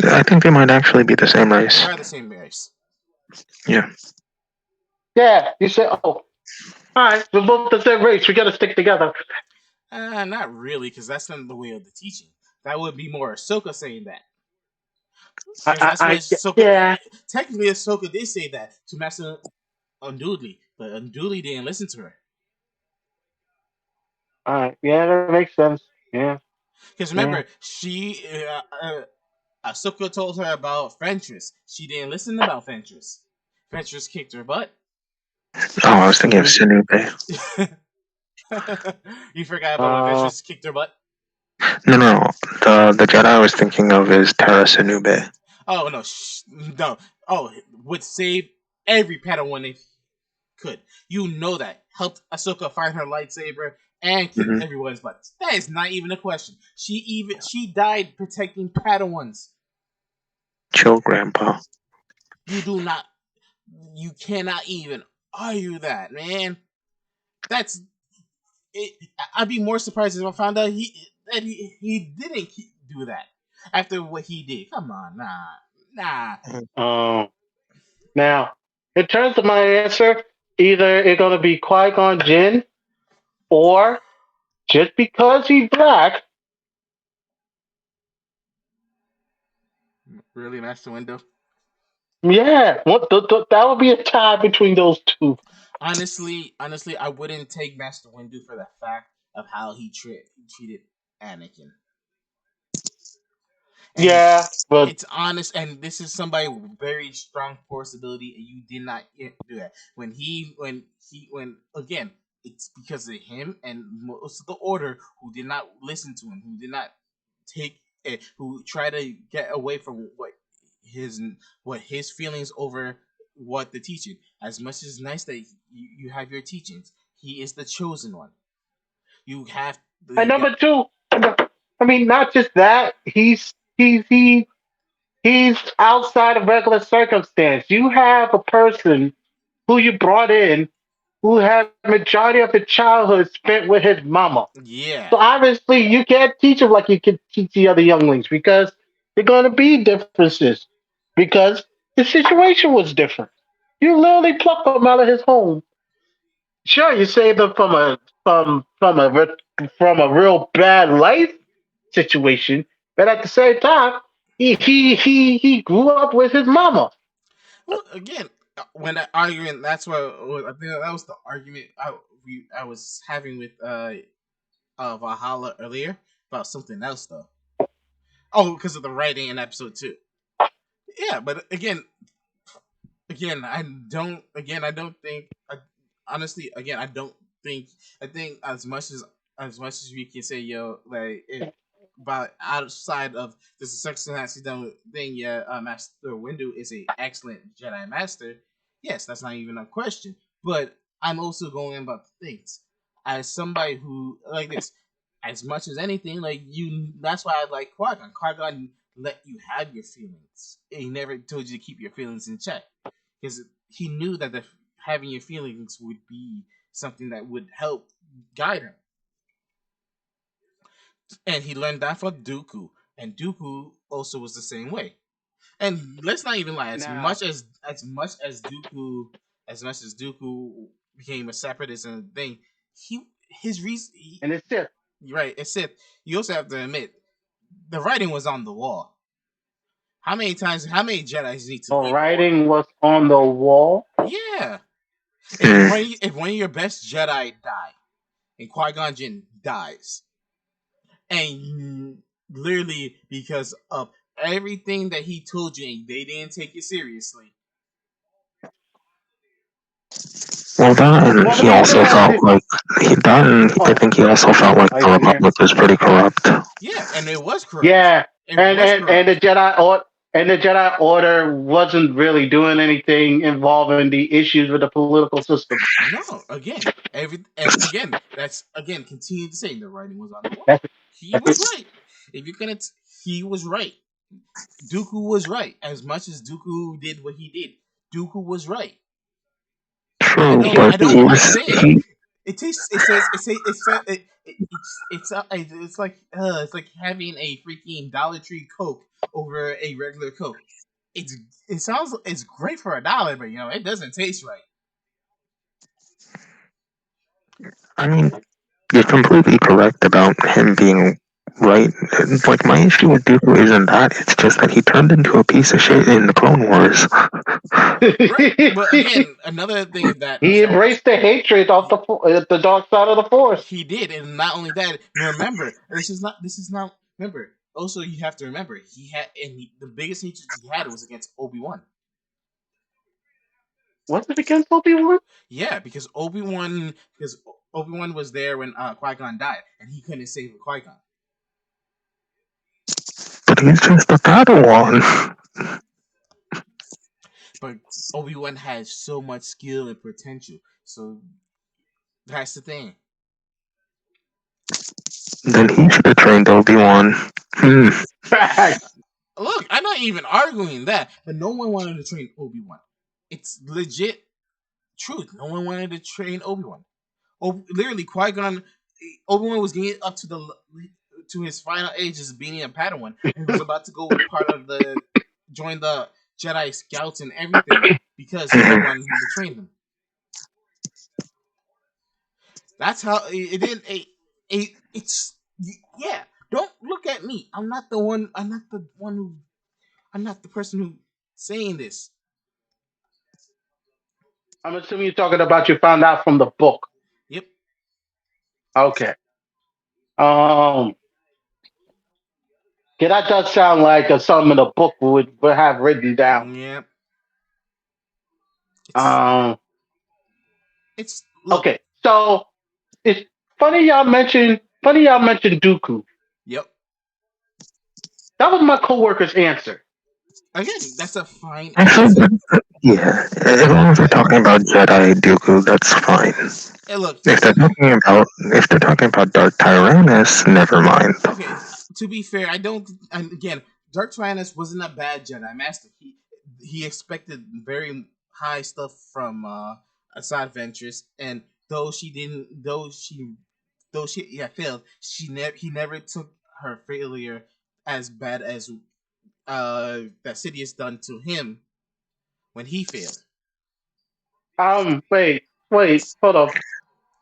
I think they might actually be the same They race. are the same race. Yeah. Yeah, you say, oh, all right, we're both the same race. We got to stick together. Not really, because that's not the way of the teaching. That would be more Ahsoka saying that, because that's what Ahsoka. Yeah. Technically, Ahsoka did say that to Master Unduli, but Unduli didn't listen to her. All right. Yeah, that makes sense. Yeah. Because Yeah. remember, Ahsoka told her about Fentress. She didn't listen about Fentress. Fentress kicked her butt. Oh, I was thinking of Hmm. Sinube. You forgot about when Uh, Ventress kicked her butt? No, no, no. The Jedi I was thinking of is Terra Sinube. Oh no, no. Oh, would save every Padawan if could. You know that. Helped Ahsoka find her lightsaber and kicked Mm-hmm. everyone's butt. That is not even a question. She died protecting Padawans. Chill, Grandpa. You do not. You cannot even argue that, man. That's it. I'd be more surprised if I found out he didn't do that after what he did. Come on, nah. um, now, in terms of my answer, either it's going to be Qui Gon Jinn or just because he's black. Really, Master Window. Yeah, that would be a tie between those two. Honestly, I wouldn't take Master Windu for the fact of how treated Anakin. And Yeah, but it's honest, and this is somebody with very strong force ability, and you did not do that. When again, it's because of him and most of the Order who did not listen to him, who did not take it, who try to get away from his what his feelings over what the teaching. As much as it's nice that you have your teachings, he is the chosen one. You have and you got number two, I mean, not just that. He's outside of regular circumstance. You have a person who you brought in who had majority of his childhood spent with his mama. So yeah. obviously you can't teach him like you can teach the other younglings because there are going to be differences because the situation was different. You literally plucked him out of his home. Sure, you saved him from a real bad life situation, but at the same time, he grew up with his mama. Well, again, when that argument, that's what I think that was the argument I was having with Valhalla earlier about something else though. Oh, because of the writing in episode 2. Yeah, but I don't think. Honestly, I don't think. I think as much as we can say, yo, like it. about outside of this success has done thing, yeah, Master Windu is a excellent Jedi Master. Yes, that's not even a question. But I'm also going about things as somebody who like this. As much as anything, like you, that's why I like Qui-Gon. Qui-Gon let you have your feelings. He never told you to keep your feelings in check because he knew that having your feelings would be something that would help guide him. And he learned that from Dooku, and Dooku also was the same way. And let's not even lie, Now, as much as Dooku became a separatist and a thing, his reason, and it's it. right, it's it. You also have to admit the writing was on the wall. How many Jedi's need to The leave the order? writing was on the wall. Yeah. Mm. If one of your best Jedi die, and Qui Gon Jinn dies, and literally because of everything that he told you, and they didn't take it seriously. Well, that and Well, to he be also fair, felt like I oh, think he also felt like are you the still here? Republic was pretty corrupt. Yeah, and it was corrupt. Yeah, It was and corrupt. the Jedi Order wasn't really doing anything involving the issues with the political system. No, again, again, that's again continue to say the writing was on the wall. That's it. He That's was it. right. If you're gonna, he was right. Dooku was right. As much as Dooku did what he did, Dooku was right. True, but I don't like saying it. he It tastes. It says. It say. It says. It's like having a freaking Dollar Tree Coke over a regular Coke. It's it sounds it's great for $1, but it doesn't taste right. I mean, you're completely correct about him being right. Like my issue with Dooku isn't that; it's just that he turned into a piece of shit in the Clone Wars. Right, but again, another thing that He embraced the hatred of the dark side of the Force. he did, and not only that, remember this is not. This is not. Remember, also you have to remember the biggest hatred he had was against Obi-Wan. Was it against Obi-Wan? Yeah, because Obi Wan was there when Qui Gon died, and he couldn't save Qui Gon. But he's just a Padawan. But Obi Wan has so much skill and potential, so that's the thing. Then he should have trained Obi-Wan. Hmm. Facts. Look, I'm not even arguing that, but no one wanted to train Obi Wan. It's legit truth. No one wanted to train Obi Wan. Literally, Qui Gon, Obi Wan was getting up to his final age as being a Padawan, and was about to go part of the join the Jedi Scouts and everything because he wanted him to train them. That's how it didn't. It's yeah. Don't look at me. I'm not the one. I'm not the one who. I'm not the person who saying this. I'm assuming you're talking about you found out from the book. Yep. Okay. Um, yeah, that does sound like something in the book would have written down. Yep. It's Um, it's look. okay. So it's funny y'all mentioned Dooku. Yep. That was my coworker's answer. Again, that's a fine I feel answer. yeah, as long as they're talking about Jedi Dooku, that's fine. Hey, look. If they're talking about Dark Tyrannus, never mind. Okay. To be fair, I don't. And again, Dark Tyrannus wasn't a bad Jedi Master. He expected very high stuff from Assad Ventress, and though she failed, he never took her failure as bad as that Sidious done to him when he failed. Hold up.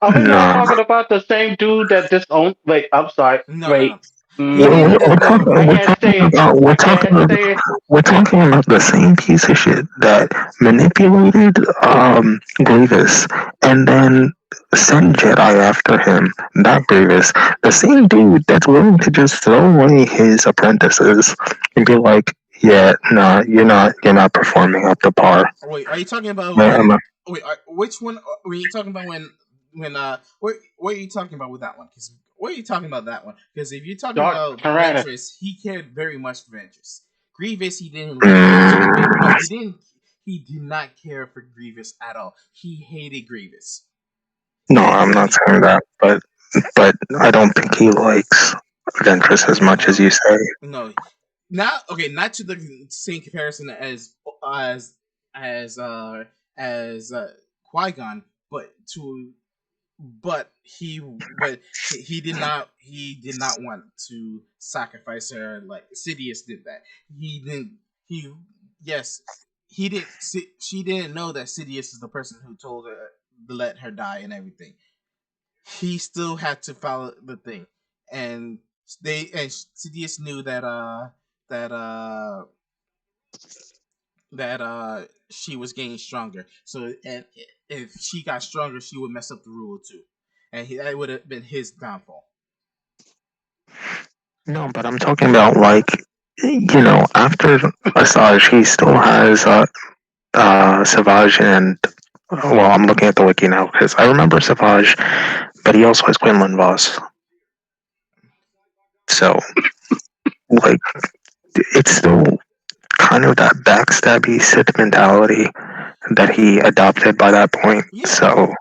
Are we not No, talking about the same dude that disowned? Wait, I'm sorry. No, no, no. Wait. He Mm, didn't. No. I we're can't talking say it. about I can't say it. we're talking about the same piece of shit that manipulated Grievous and then sent Jedi after him. Not Grievous, the same dude that's willing to just throw away his apprentices and be like, "Yeah, no, you're not performing up to par." Wait, are you talking about Am when? I- Wait, which one? Were you talking about when? What are you talking about with that one? Because what are you talking about that one? Because if you're talking Dark about Tyrannus. Ventress, he cared very much for Ventress. Grievous, he didn't like much. No, Mm, he didn't. He did not care for Grievous at all. He hated Grievous. no, And I'm not he saying that, but I don't think he likes Ventress as much as no you say. no not okay. Not to the same comparison as as uh as Qui-Gon, but to but he did not want to sacrifice her like Sidious did that. He didn't he yes he didn't she didn't know that Sidious is the person who told her to let her die and everything. He still had to follow the thing, and Sidious knew that she was getting stronger. So and if she got stronger, she would mess up the rule too, and that would have been his downfall. No, but I'm talking about like, after Asajj, he still has Savage and. Well, I'm looking at the wiki now because I remember Savage, but he also has Quinlan Voss. So, like, it's still kind of that backstabby Sith mentality that he adopted by that point. Yeah, So,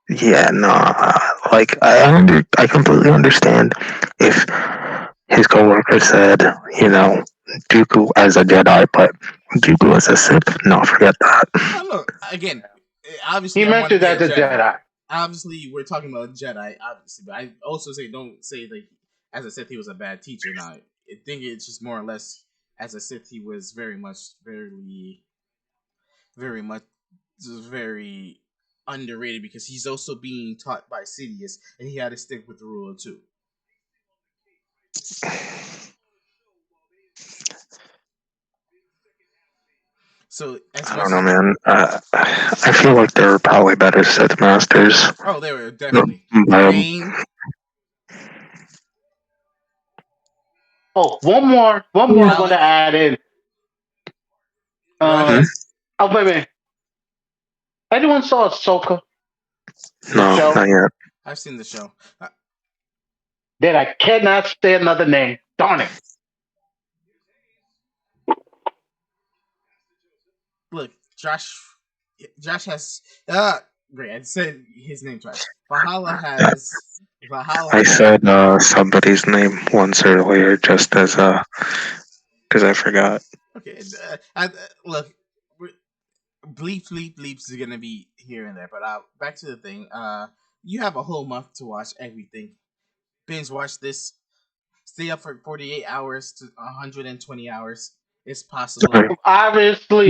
yeah, no, like I completely understand if his coworker said, Dooku as a Jedi, but Dooku as a Sith, no, forget that. no, look again. He Obviously, I want to mentioned be a as a Jedi. Jedi. Obviously, we're talking about Jedi, obviously, but I also say don't say that. As I said, he was a bad teacher. Now, I think it's just more or less as a Sith, he was very much, very underrated because he's also being taught by Sidious, and he had to stick with the rule too. So as I much don't know, as man. I feel like there are probably better Sith masters. oh, they were definitely Um, Bane. Oh, one more I'm going to Alex, add in. go Um, ahead. oh, wait a minute. Anyone saw Ahsoka, the no, show? not yet. I've seen the show. Then I cannot say another name. Darn it. Look, Josh has great. I said his name twice. Valhalla I has said somebody's name once earlier just as because I forgot. okay. Look, bleeps is gonna be here and there, but back to the thing. You have a whole month to watch everything. Binge watch this. Stay up for 48 hours to 120 hours. It's possible. Sorry. No. Obviously,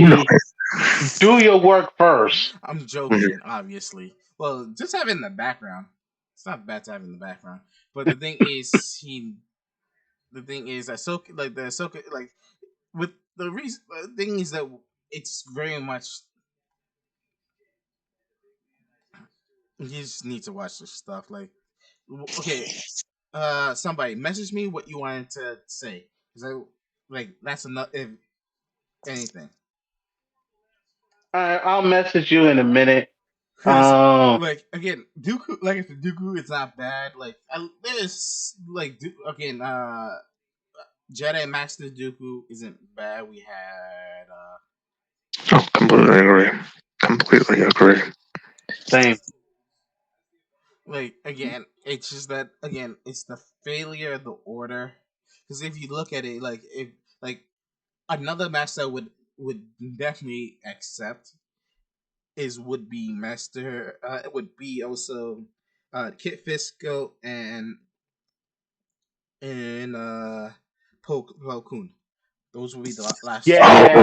do your work first. I'm Mhm. joking, obviously. Well, just have it in the background. It's not bad to have it in the background. But the thing is, Ahsoka, like the Ahsoka, like with the thing is that it's very much. You just need to watch this stuff. Like, okay, somebody message me what you wanted to say. Cause like that's enough. If anything, I'll message you in a minute. because Um, like again, Dooku, like if the Dooku is not bad. Like there's like again, Jedi Master Dooku isn't bad. We had Oh, completely agree. Completely agree. same. like again, it's just that again, it's the failure of the order. Because if you look at it, like if like another master would definitely accept is would be master. It would be also Kit Fisto and Plo Koon. Those would be the last two. Oh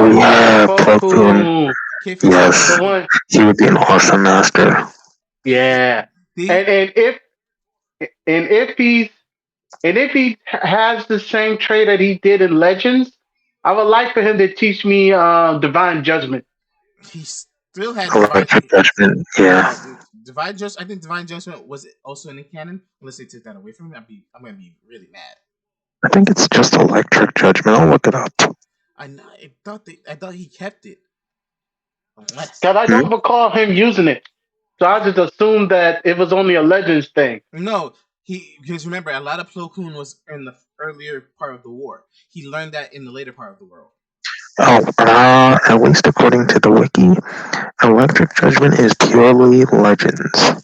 Yeah, yeah, Plo Plo Koon. Koon. Kit Fisto Yes, The would one. he would be an awesome master. Yeah. they And if has the same trait that he did in Legends, I would like for him to teach me divine judgment. he still had divine. Electric Judgment. Yeah, No, divine judgment. I think divine judgment was also in the canon. Unless they took that away from me, I'm gonna be really mad. I think it's just Electric Judgment. I'll look it up. I thought he kept it. Unless Because I Hmm? don't recall him using it. So I just assumed that it was only a Legends thing. no, Because remember, a lot of Plo Koon was in the earlier part of the war. He learned that in the later part of the world. Oh, at least according to the wiki, Electric Judgment is purely legends.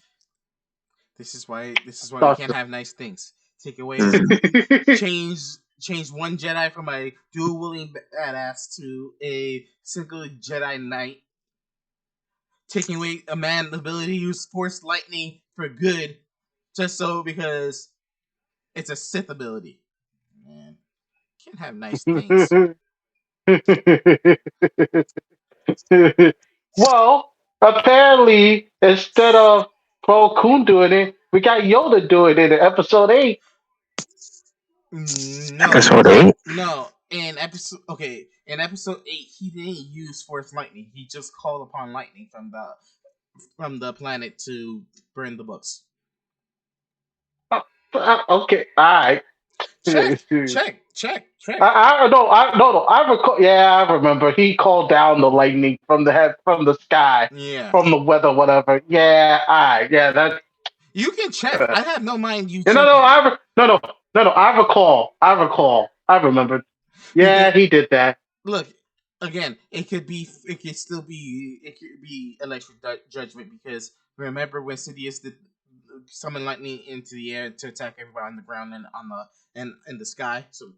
This is why we can't have nice things. Take away, change one Jedi from a dual wielding badass to a single Jedi Knight. Taking away a man's ability to use Force Lightning for good, just so because it's a Sith ability. Man, can't have nice things. Well, apparently, instead of Plo Koon doing it, we got Yoda doing it in episode 8. No, Episode 8? no. In episode 8, he didn't use Force Lightning. He just called upon lightning from the planet to burn the books. Okay, all right. Check, check, check, check. No. I recall. Yeah, I remember. He called down the lightning from the head, from the sky, Yeah, from the weather, whatever. Yeah, all right. Yeah, that. you can check. I have no mind you No, no, checking no. I recall. I remember. because Yeah, he did that. look again. It could be electric judgment because remember when Sidious did summon lightning into the air to attack everybody on the ground and on the and in the sky. So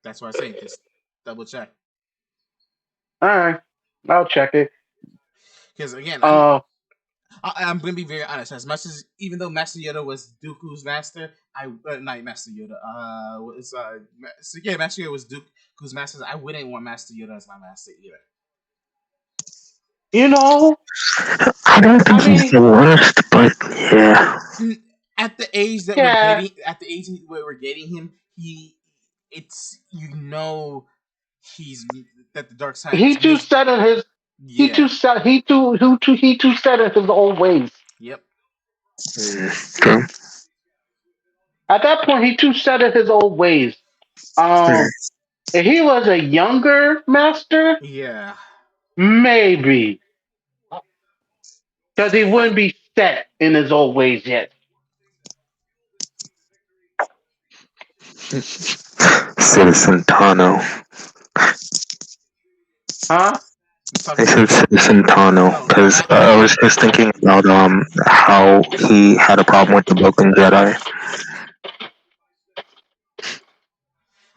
that's why I say just double check. All right, I'll check it. Because again, Uh, I'm gonna be very honest. As much as even though Master Yoda was Dooku's master, I not Master Yoda. Was so yeah, Master Yoda was Dooku's master. I wouldn't want Master Yoda as my master either. you know, I don't think I he's mean, the worst, but yeah. At the age that yeah, where we're getting him, it's he's that the dark side he is too mis set in his. He too yeah set. He too set in his old ways. yep True. At that point, he too set in his old ways. Mm. If he was a younger master, yeah. maybe, because he wouldn't be set in his old ways yet. Citizen Tano. Huh? I Talking about said Citizen Tano no because I was just thinking about how he had a problem with the broken Jedi.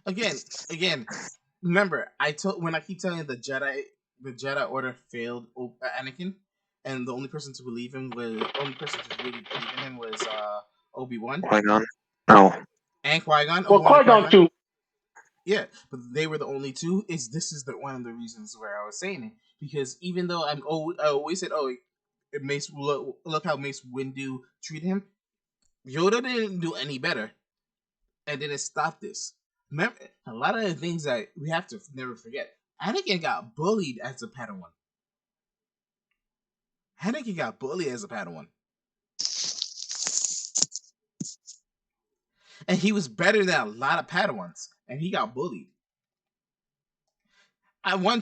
again again. Remember, I told when I keep telling you the Jedi Order failed Anakin, and the only person to really believe in him was Obi-Wan Qui-Gon. No. and Qui-Gon. Well, Obi-Wan and Qui Gon Qui-Gon. too. Yeah, but they were the only two. This is the one of the reasons where I was saying it because even though I always said, oh, Mace look how Mace Windu treated him. Yoda didn't do any better, and didn't stop this. Remember, a lot of the things that we have to never forget. Anakin got bullied as a Padawan. Anakin got bullied as a Padawan, and he was better than a lot of Padawans, and he got bullied. At one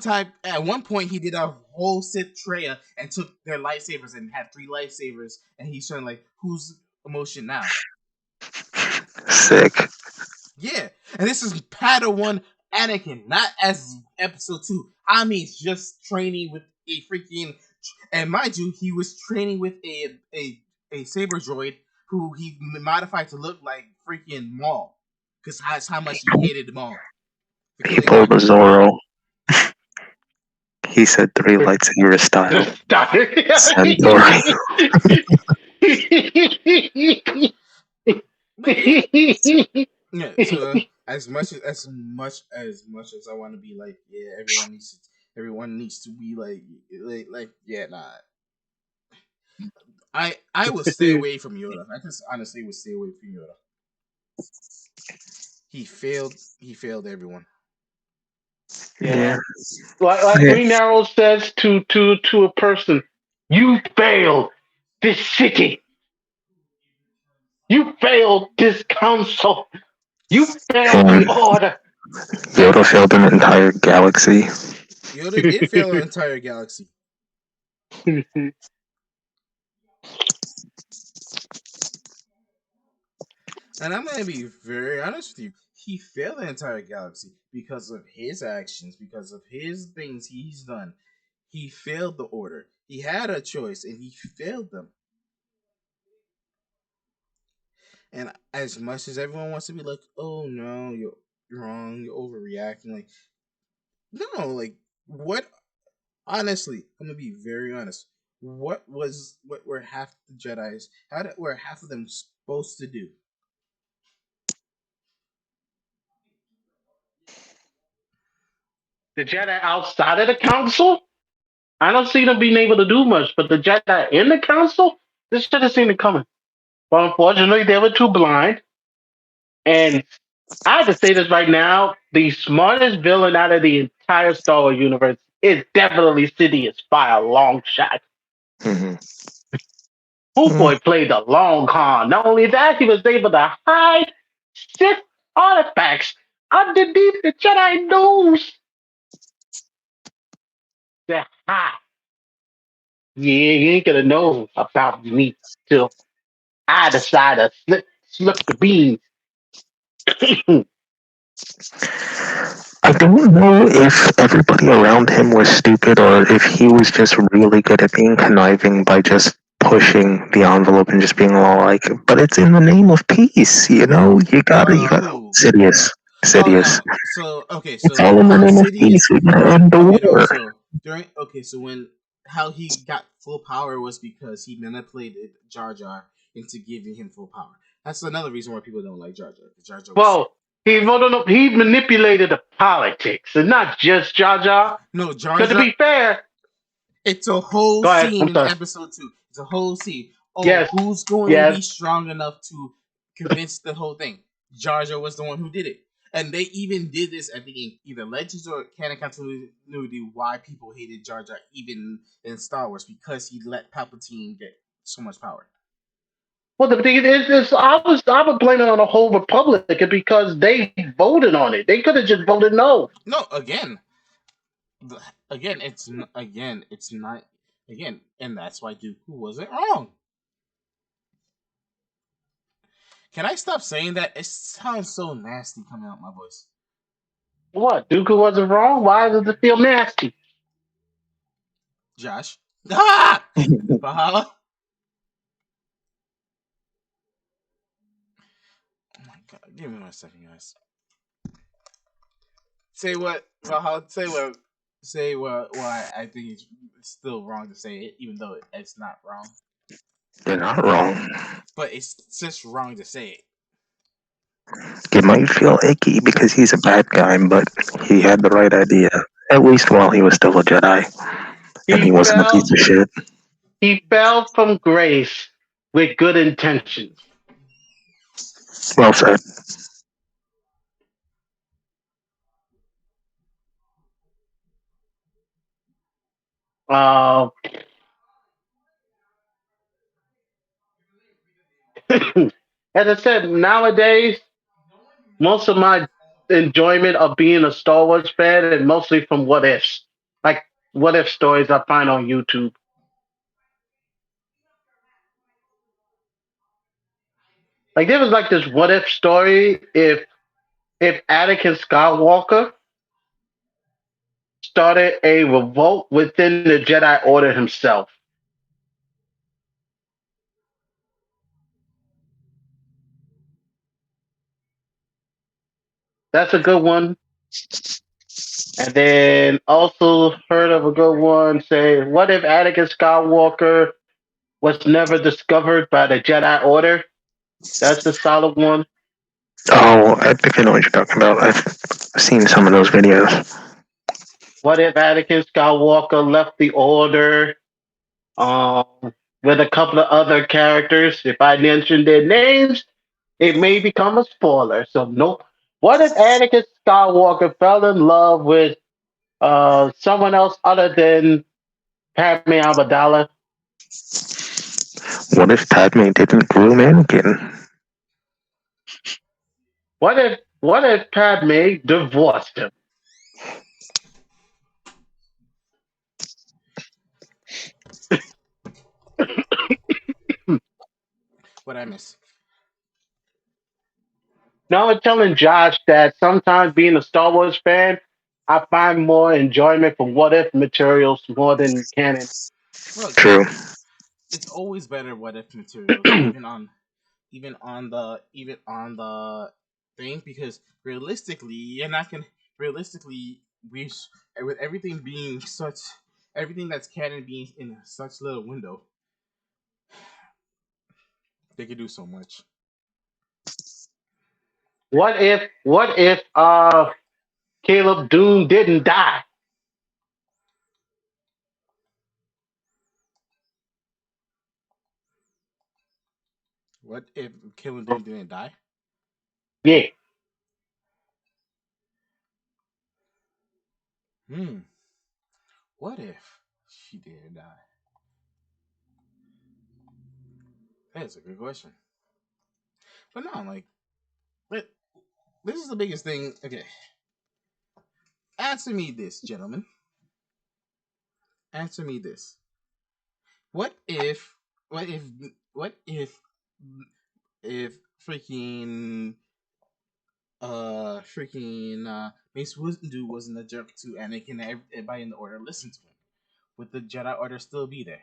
point, he did a whole Sith Treya and took their lightsabers and had 3 lightsabers, and he's showing like whose emotion now. Sick. Yeah, and this is Padawan Anakin, not as Episode 2. I mean, just training with a freaking, and mind you, he was training with a saber droid who he modified to look like freaking Maul, because that's how much he hated Maul. He pulled a Zorro. He said 3 lightsaber style. Centauri. But yeah, yeah. So as I want to be like, yeah, everyone needs to be like yeah, nah. I will stay away from Yoda. I just honestly would stay away from Yoda. He failed everyone. Yeah. Like Okay. Green Arrow says to a person, "You failed this city. You failed this council. You failed the And order." Yoda failed an entire galaxy. Yoda did fail an entire galaxy. And I'm gonna be very honest with you. He failed the entire galaxy because of his actions, because of his things he's done. He failed the order. He had a choice and he failed them. And as much as everyone wants to be like, "Oh no, you're wrong, you're overreacting," like, no, like, what? Honestly, I'm gonna be very honest. What were half the Jedi's? Were half of them supposed to do? The Jedi outside of the council, I don't see them being able to do much. But the Jedi in the council, this should have seen it coming. But unfortunately, they were too blind. And I have to say this right now: the smartest villain out of the entire Star Wars universe is definitely Sidious by a long shot. Mhm. Boy played the long con. Not only that, he was able to hide Sith artifacts underneath the Jedi nose. That ha, yeah, you ain't gonna know about me till I decide to slip the beans. I don't know if everybody around him was stupid or if he was just really good at being conniving by just pushing the envelope and just being all like, but it's in the name of peace, you know? You gotta, Who? Sidious, Oh Sidious. no. So okay. It's So all in the how name of peace. Sidious? We gotta end the Okay, no. war. So during okay. So when how he got full power was because he manipulated Jar Jar into giving him full power. That's another reason why people don't like Jar Jar. Because Jar Jar was Well, he manipulated the politics and not just Jar Jar. no Jar Because to Jar. be fair, It's a whole go ahead. scene I'm in sorry. episode 2. It's a whole scene. Oh, Yes, who's going to be yes. strong enough to convince the whole thing? Jar Jar was the one who did it. And they even did this, I think, in either Legends or Canon Continuity, why people hated Jar Jar, even in Star Wars, because he let Palpatine get so much power. Well, the thing is, I was blaming it on the whole Republic because they voted on it. They could have just voted no. No, again, it's not, again, and that's why Dooku wasn't wrong. Can I stop saying that? It sounds so nasty coming out my voice. What? Dooku wasn't wrong. Why does it feel nasty? Josh. Ah! Bahala. Oh my god, give me 1 second, guys. Say what, Bahala? Say what? Why I think it's still wrong to say it, even though it's not wrong. You're not wrong. But it's just wrong to say it. It might feel icky because he's a bad guy, but he had the right idea. At least while he was still a Jedi. And he He wasn't a piece fell. of shit. He fell from grace with good intentions. Well said. Uh, as I said, nowadays most of my enjoyment of being a Star Wars fan and mostly from what ifs, like what if stories I find on YouTube. Like there was like this what if story if Anakin Skywalker started a revolt within the Jedi Order himself. That's a good one. And then also heard of a good one say, what if Anakin Skywalker was never discovered by the Jedi Order? That's a solid one. Oh, I think I know what you're talking about. I've seen some of those videos. What if Anakin Skywalker left the Order um, with a couple of other characters? If I mention their names, it may become a spoiler. So nope. What if Anakin Skywalker fell in love with someone else other than Padme Amidala? What if Padme didn't groom Anakin? What if Padme divorced him? What I miss? Now I'm telling Josh that sometimes being a Star Wars fan, I find more enjoyment from what if materials more than canon. Well, True. it's always better what if materials, even on the thing, because realistically, you're not gonna realistically we with everything being such everything that's canon being in such little window, they could do so much. What if Caleb Doom didn't die? What if Killing Doom didn't die? Yeah. Hmm. What if she didn't die? That's a good question. But no, like, but this is the biggest thing. Okay, answer me this, gentlemen. Answer me this. What if? What if? What if? If Mace Windu wasn't a jerk to Anakin, and everybody in the Order listened to him. Would the Jedi Order still be there?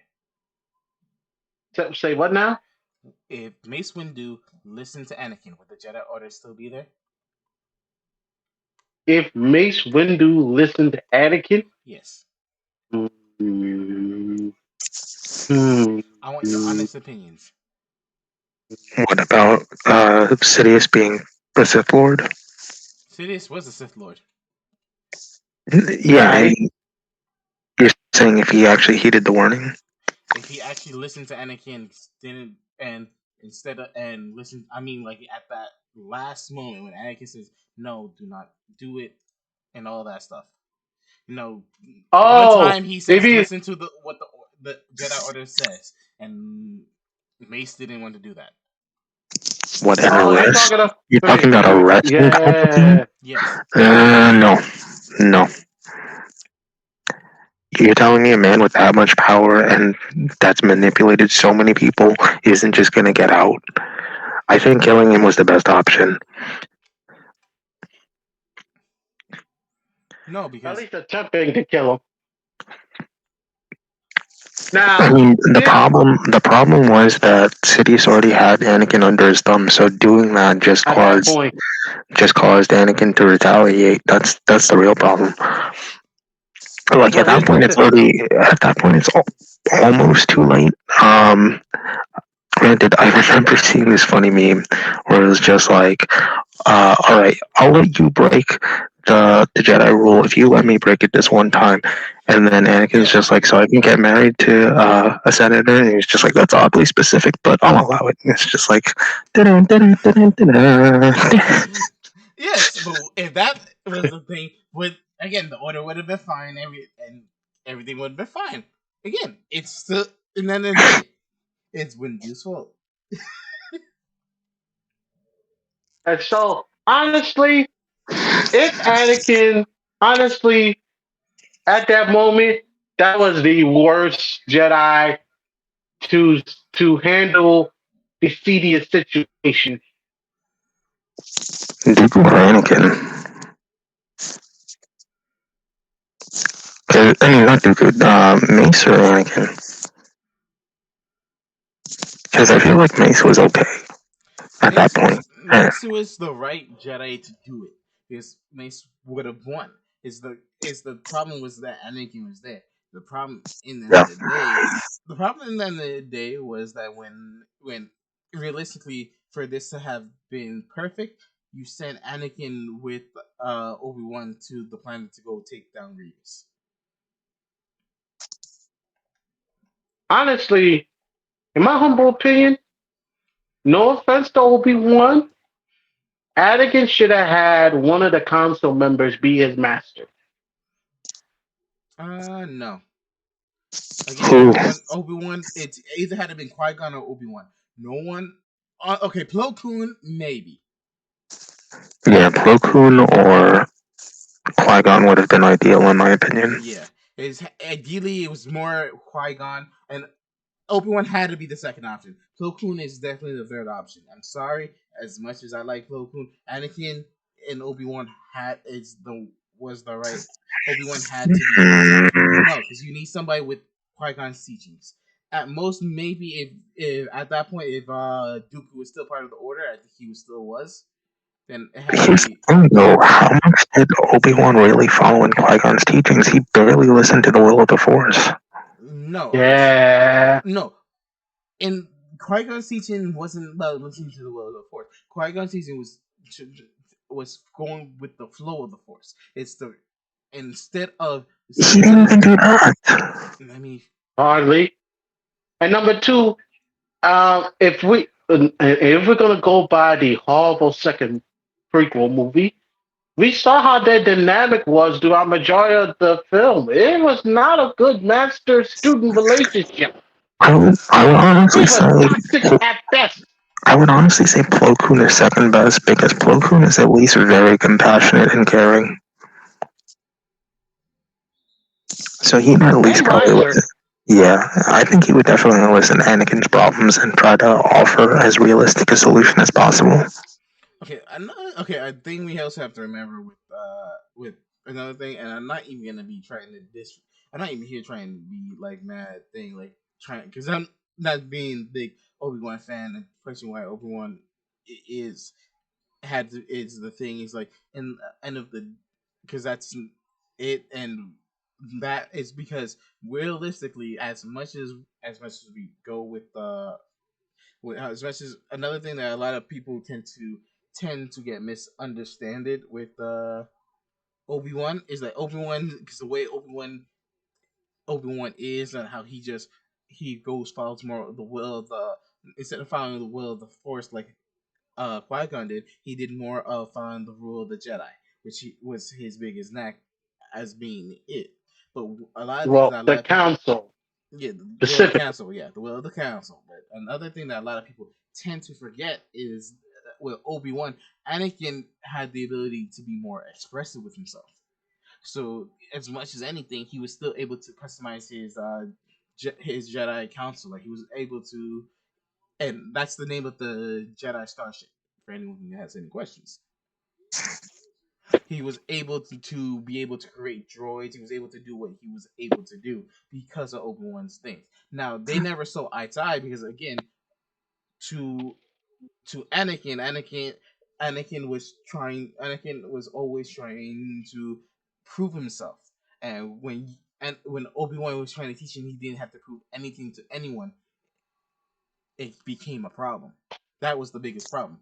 Say what now? If Mace Windu listened to Anakin, would the Jedi Order still be there? If Mace Windu listened to Anakin, Yes. hmm, hmm, I want your hmm. honest opinions. What about Sidious being the Sith Lord? Sidious was a Sith Lord. Yeah, you're saying if he actually heeded the warning? If he actually listened to Anakin, didn't and instead of and listen, I mean, like at that last moment when Anakin says, "No, do not do it," and all that stuff. You know, one Oh, time he if says, he "Listen to the Jedi Order says," and Mace didn't want to do that. What, an oh you're arrest? talking about You're talking wait, about arresting Palpatine? yeah. Yes. No. No. You're telling me a man with that much power and that's manipulated so many people isn't just gonna get out? I think killing him was the best option. No, At because least attempting to kill him. I Now mean, this the problem was that Sidious already had Anakin under his thumb, so doing that at that point. just caused Anakin to retaliate. That's the real problem. Like Well, here's my thing. at that point it's almost too late. Granted, I remember seeing this funny meme where it was just like, all right, I'll let you break the Jedi rule if you let me break it this one time. And then Anakin's yeah, just like, so I can get married to a senator, and he's just like, that's oddly specific, but I'll allow it. And it's just like, dun, dun, dun, dun, dun. yes. But if that was the thing, would again the Order would have been fine, and everything would have been fine. Again, it's still, and then the day, it's Windu's fault. And so honestly, if Anakin, honestly, at that moment, that was the worst Jedi to to handle the Sidious situation. Dooku or Anakin? I mean, not Dooku, Mace or Anakin? Because I feel like Mace was okay at that point. Mace was the right Jedi to do it because Mace would have won. Is the problem was that Anakin was there. The problem in the end Yeah. of the day, the problem in the end of the day was that when realistically for this to have been perfect, you sent Anakin with Obi-Wan to the planet to go take down Grievous. Honestly, in my humble opinion, no offense to Obi-Wan, Anakin should have had one of the council members be his master. No. Again, Who? Obi Wan. It's either had to been Qui Gon or Obi Wan. No one. Okay, Plo Koon maybe. Yeah, Plo Koon or Qui Gon would have been ideal in my opinion. Yeah, is ideally it was more Qui Gon, and Obi Wan had to be the second option. Plo Koon is definitely the third option. I'm sorry, as much as I like Plo Koon, Anakin and Obi Wan had is the was the right. Obi Wan had to be something. Hmm. No, because you need somebody with Qui Gon's teachings. At most, maybe if at that point, if Dooku was still part of the Order, I think he was still was. Then it had to Here's the be thing, though. How much did Obi Wan really follow in Qui Gon's teachings? He barely listened to the will of the Force. no, because Yeah. no, in Qui Gon's teaching wasn't about listening to the will of the Force. Qui Gon's teaching was going with the flow of the Force. It's the instead of He listening to didn't the. even do that. I mean, Hardly. And number two, if we're gonna go by the horrible second prequel movie, we saw how their dynamic was throughout majority of the film. It was not a good master student relationship. I would honestly It was say toxic at best. Plo Koon is second best because Plo Koon is at least very compassionate and caring. So he would at least And probably wiser. listen. Yeah, I think he would definitely listen to Anakin's problems and try to offer as realistic a solution as possible. okay. I think we also have to remember with another thing, and I'm not even gonna be trying to dis. I'm not even here trying to be like mad thing, like trying because I'm not being big Obi Wan fan and question why Obi Wan is is the thing is like in end of the because that's it and that is because realistically as much as we go with as much as another thing that a lot of people tend to get misunderstood with Obi-Wan is that Obi-Wan because the way Obi-Wan is and how he goes follows more of the will of the instead of following the will of the Force like Qui Gon did, he did more of following the rule of the Jedi, was his biggest knack as being it. But a lot of things Well, that a the lot of people, council yeah, the will of the specifically. council, yeah, the will of the council. But another thing that a lot of people tend to forget is with Obi Wan, Anakin had the ability to be more expressive with himself. So as much as anything, he was still able to customize his Jedi council. Like he was able to and that's the name of the Jedi Starship. For anyone who has any questions, he was able to be able to create droids. He was able to do what he was able to do because of Obi Wan's things. Now they never saw eye to eye because again, to to Anakin was always trying to prove himself, and when Obi Wan was trying to teach him, he didn't have to prove anything to anyone. It became a problem. That was the biggest problem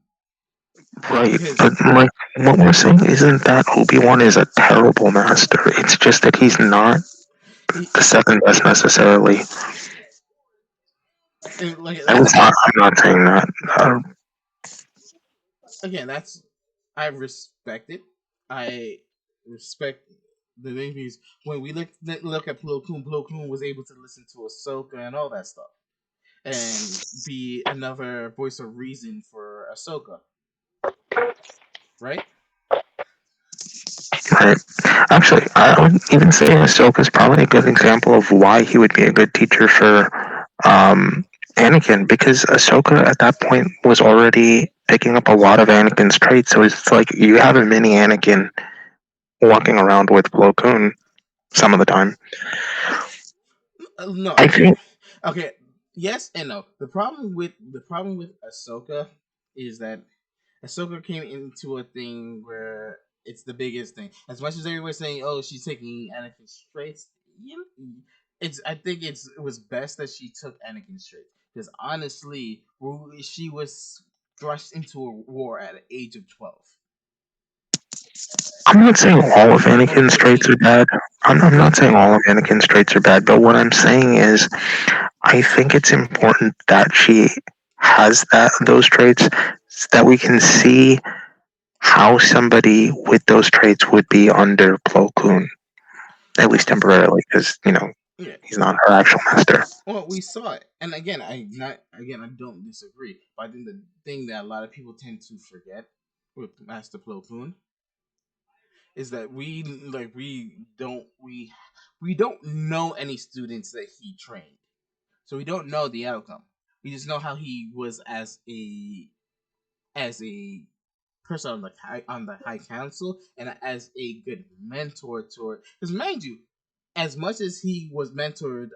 Right, because but like what we're saying isn't that Obi Wan is a terrible master. It's just that he's not he the second best necessarily. and like At that's least I'm not saying that. again that's I respect it. I respect the thing is when we look at Plo Koon was able to listen to Ahsoka and all that stuff and be another voice of reason for Ahsoka, right? Right. Actually, I would even say Ahsoka is probably a good example of why he would be a good teacher for Anakin, because Ahsoka at that point was already picking up a lot of Anakin's traits. So it's like you have a mini Anakin walking around with Plo Koon some of the time. No, I okay, think okay, yes and no. The problem with Ahsoka is that Ahsoka came into a thing where it's the biggest thing. As much as everyone's saying, "Oh, she's taking Anakin's traits," you it's. I think it was best that she took Anakin's traits because honestly, she was thrust into a war at the age of 12 I'm not saying all of or Anakin's traits 13. are bad. I'm not saying 13. all of Anakin's traits are bad, but what I'm saying is I think it's important that she has those traits so that we can see how somebody with those traits would be under Plo Koon, at least Well, temporarily, because yeah. he's not her actual master. Well, we saw it, and again. I don't disagree, but I think the thing that a lot of people tend to forget with Master Plo Koon is that we don't know any students that he trained, so we don't know the outcome. We just know how he was as a as a person on the High Council and as a good mentor to, because mind you, as much as he was mentored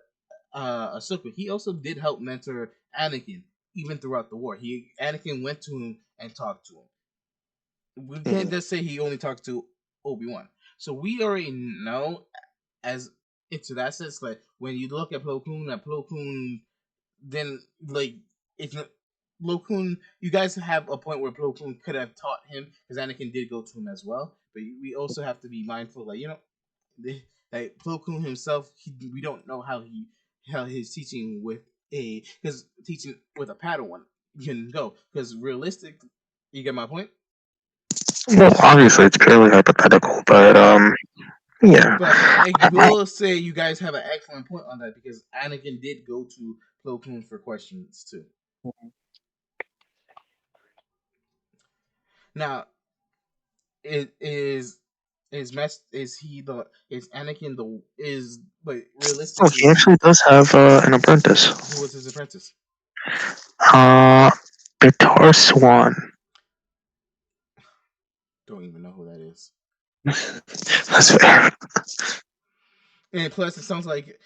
Ahsoka, he also did help mentor Anakin even throughout the war. Anakin went to him and talked to him. We can't Mhm. just say he only talked to Obi-Wan. So we already know as into that sense, like when you look at Plo Koon, then like it's not Plo Koon. You guys have a point where Plo Koon could have taught him because Anakin did go to him as well. But we also have to be mindful, like like Plo Koon himself, we don't know how his teaching with because teaching with a Padawan can go because realistic. You get my point. Well, obviously it's purely hypothetical, but yeah. But I I, will say you guys have an excellent point on that because Anakin did go to Plo Koon for questions too. Now, it is he the is Anakin the is but oh, realistically he is he actually does have an apprentice. who was his apprentice? Uh, Bitar Swan. Don't even know who that is. That's fair. And plus, it sounds like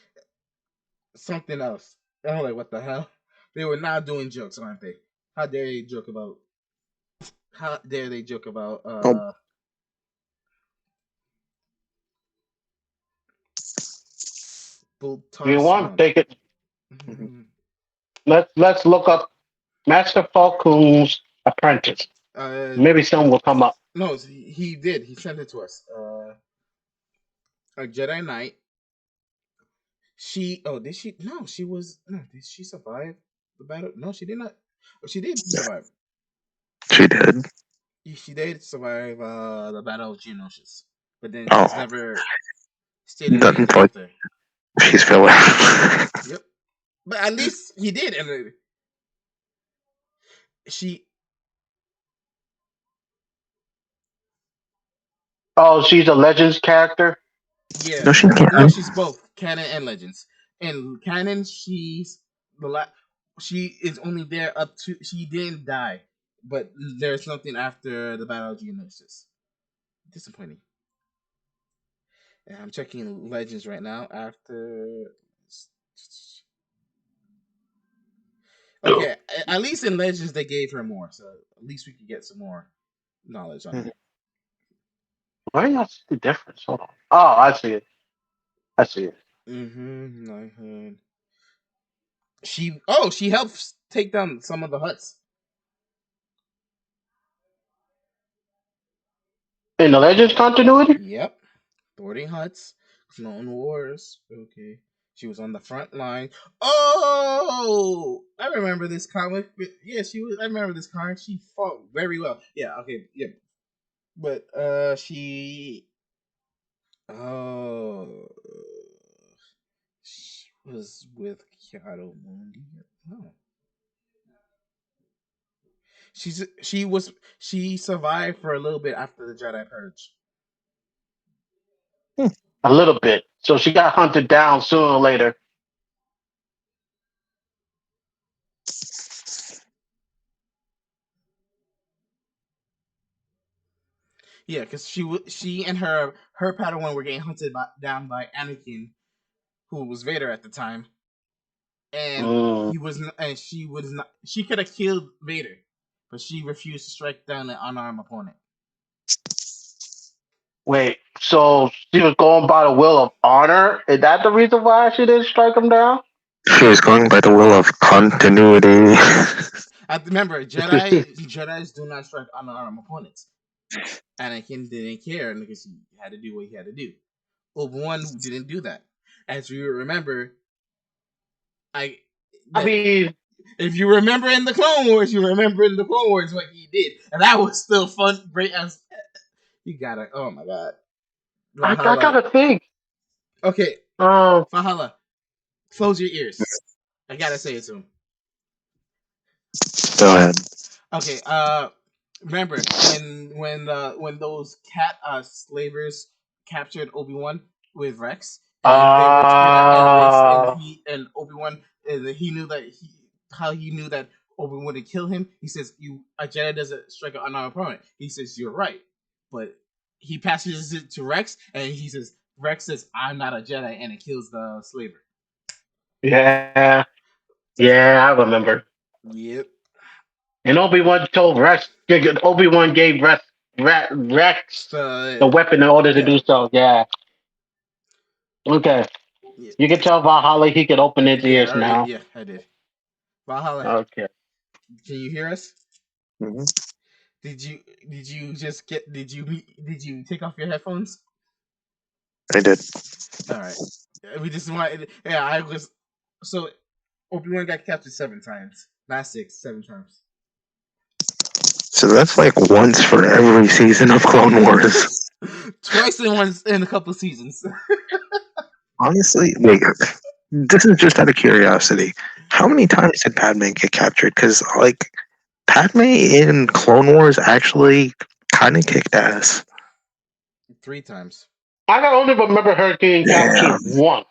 something else. I'm like, what the hell? They were not doing jokes, aren't they? How dare they joke about? How dare they joke about? Oh, If Bultar you want, Swan. take it. mhm. Let's look up Master Plo Koon's apprentice. uh, Maybe some will come up. no, he did. He sent it to us. A Jedi Knight. She. Oh, did she? No, she was. No, did she survive the battle? No, she did not. Oh, she did survive. She did. She did survive the battle of Geonosis, but then Oh, he's never stated doesn't anything like with her. she's filler. Yep. But at least he did, and she. Oh, she's a Legends character. Yeah, No, she no, can. she's both canon and legends. And canon, she's the la- she is only there up to she didn't die, but there's something after the battle of Geonosis. Disappointing. And I'm checking legends right now. After okay, at least in legends they gave her more, so at least we could get some more knowledge on her. Why not see the difference? Hold on. Oh, I see it. I see it. Mm-hmm. She helps take down some of the huts. In the Legends continuity? Yep. Boarding huts, Clone Wars. Okay. She was on the front line. Oh, I remember this comic. Yeah, she was. I remember this comic. She fought very well. Yeah. Okay. Yeah. But she. Oh, she was with Kyato Mundi. No, she survived for a little bit after the Jedi Purge. A little bit. So she got hunted down sooner or later. Yeah, because she and her Padawan were getting down by Anakin, who was Vader at the time, and Mm. she was not. She could have killed Vader, but she refused to strike down an unarmed opponent. Wait, so she was going by the will of honor? Is that the reason why she didn't strike him down? She was going by the will of continuity. I remember Jedi's do not strike unarmed opponents. Anakin didn't care because he had to do what he had to do. Obi-Wan didn't do that. As you remember, I I that mean, if you remember in the Clone Wars, you remember in the Clone Wars what he did, and that was still fun, great as you gotta. Oh my god, I Valhalla. gotta think. Okay, Um, Valhalla. Close your ears. I gotta say it to him. Go ahead. Okay. Remember when those cat slavers captured Obi-Wan with Rex, and they were trying to enlist, and uh, he and Obi-Wan, and he knew that how he knew that Obi-Wan to kill him. He says, "You a Jedi doesn't strike an unarmed opponent." He says, "You're right," but he passes it to Rex, and he says, "Rex says I'm not a Jedi," and it kills the slaver. Yeah, yeah, I remember. Yep. And Obi-Wan told Rex, Obi-Wan gave Rex the So weapon in order to yeah, do so. Yeah. Okay. yeah, You can tell Valhalla he can open his yeah, ears now. yeah. I did. Valhalla, Okay. can you hear us? Mhm. Did you just get? Did you take off your headphones? I did. All right. We just wanted. Yeah, I was. So Obi Wan got captured 7 times, not 6, 7 times. So that's like once for every season of Clone Wars. Twice in once in a couple seasons. Honestly, wait. This is just out of curiosity. How many times did Padme get captured? Because like Padme in Clone Wars actually kind of kicked ass. 3 times. I can only remember her getting captured Damn, once.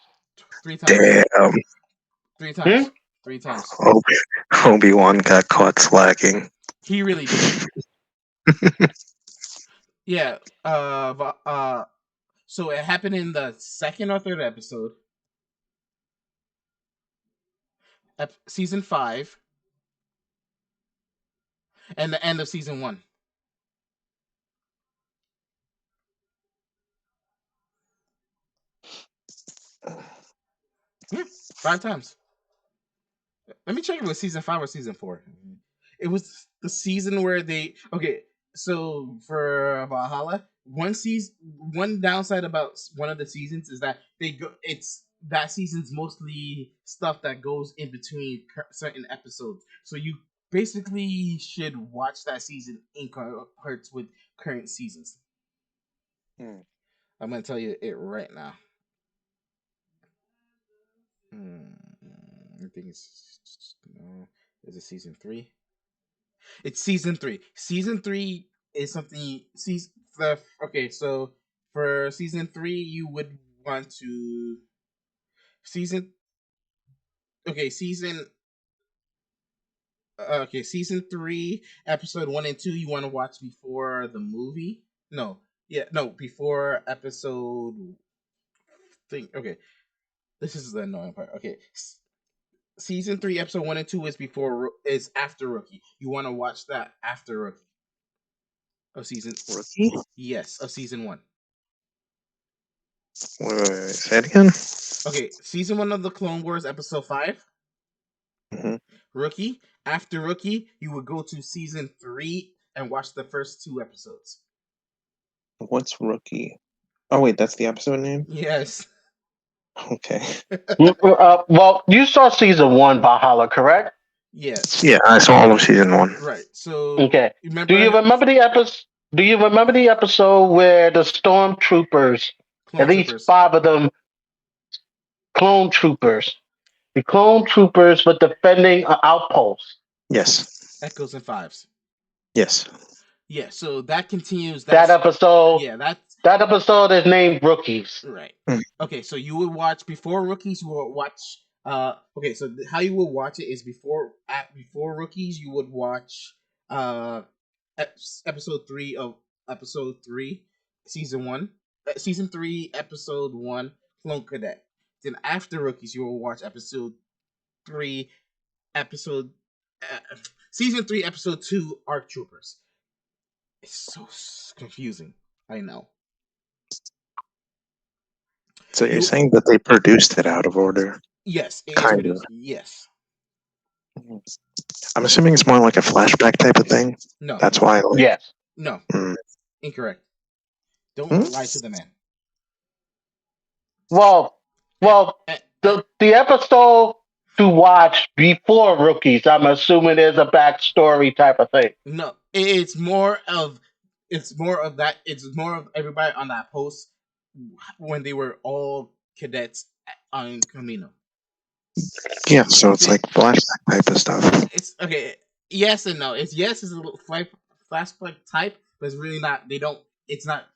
3 times. damn. 3 times. Hmm? 3 times. Obi-Wan got caught slacking. He really did. Yeah. So it happened in the second or third episode, season 5, and the end of season 1. Yeah, 5 times. Let me check if it was season 5 or season 4. It was the season where they okay. So for Valhalla, one downside about one of the seasons is that they go. It's that season's mostly stuff that goes in between certain episodes. So you basically should watch that season in cohorts with current seasons. Hmm. I'm gonna tell you it right now. I think it's no. Is it season 3? It's season 3. Season 3 is something. Okay, so for season 3, you would want to season. Okay, season 3, episode 1 and 2. You want to watch before the movie? No, yeah, no, before episode. Think. Okay, this is the annoying part. Okay, season 3, episode 1 and 2 is is after Rookie. You want to watch that after Rookie of season. Rookie? Yes, of season 1. Wait, say it again. Okay, season 1 of the Clone Wars, episode 5, Hmm. Rookie. After Rookie, you would go to season 3 and watch the first 2 episodes. What's Rookie? Oh wait, that's the episode name. Yes. Okay. Well, you saw season one, Valhalla, correct? Yes. Yeah, I saw all of season 1. Right. So Okay. Do you remember remember the episode? Do you remember the episode where the stormtroopers, at Clone least Troopers? 5 of them, clone troopers, the clone troopers were defending an outpost? Yes. Echoes and Fives. Yes. Yeah. So that continues. That That's episode. yeah. That's That episode is named Rookies. right. Mm. Okay. So you would watch before Rookies. You would watch. Okay. So how you would watch it is before Rookies. You would watch episode 3 of episode 3, season 1, season 3, episode 1, Clone Cadet. Then after Rookies, you will watch episode 3, episode season 3, episode 2, Arc Troopers. It's so confusing. I know. So you're You saying that they produced it out of order? yes, it is Kind of. produced. Yes. I'm assuming it's more like a flashback type of thing. No. That's why. Like, Yes. No. mm. Incorrect. Don't Hmm? lie to the man. Well, Eh, the episode to watch before Rookies, I'm assuming there's a backstory type of thing. No, it's more of that. It's more of everybody on that post when they were all cadets on Camino. Yeah, so it's like flashback type of stuff. It's okay. Yes and no. It's a little flashback type, but it's really not. They don't. It's not.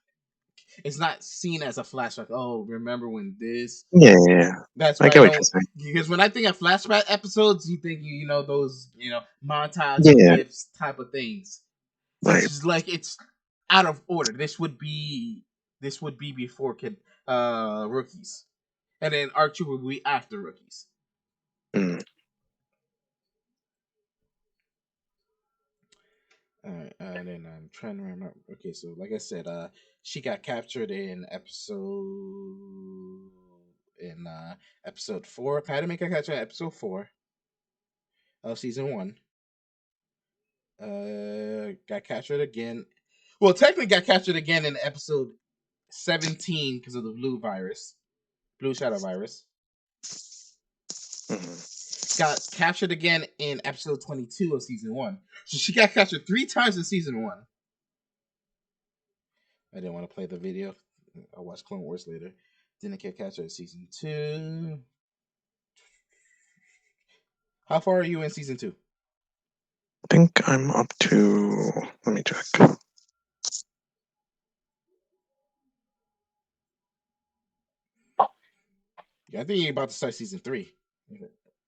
It's not seen as a flashback. Oh, remember when this? Yeah, yeah, yeah. That's I why I get what you're don't. saying. Because when I think of flashback episodes, you think those montage Yeah, clips type of things. It's right. just like it's out of order. This would be before kid rookies, and then Archer would be after rookies. Mm. Alright, and then I'm trying to remember. Okay, so like I said, she got captured in episode 4. Padme got captured in episode 4 of season 1. Got captured again. Well, technically got captured again in episode 17 because of the blue shadow virus. Mm. Got captured again in episode 22 of season 1. So she got captured 3 times in season 1. I didn't want to play the video. I'll watch Clone Wars later. Didn't get captured in season 2. How far are you in season 2? I think I'm up to. Let me check. Yeah, I think you're about to start season 3.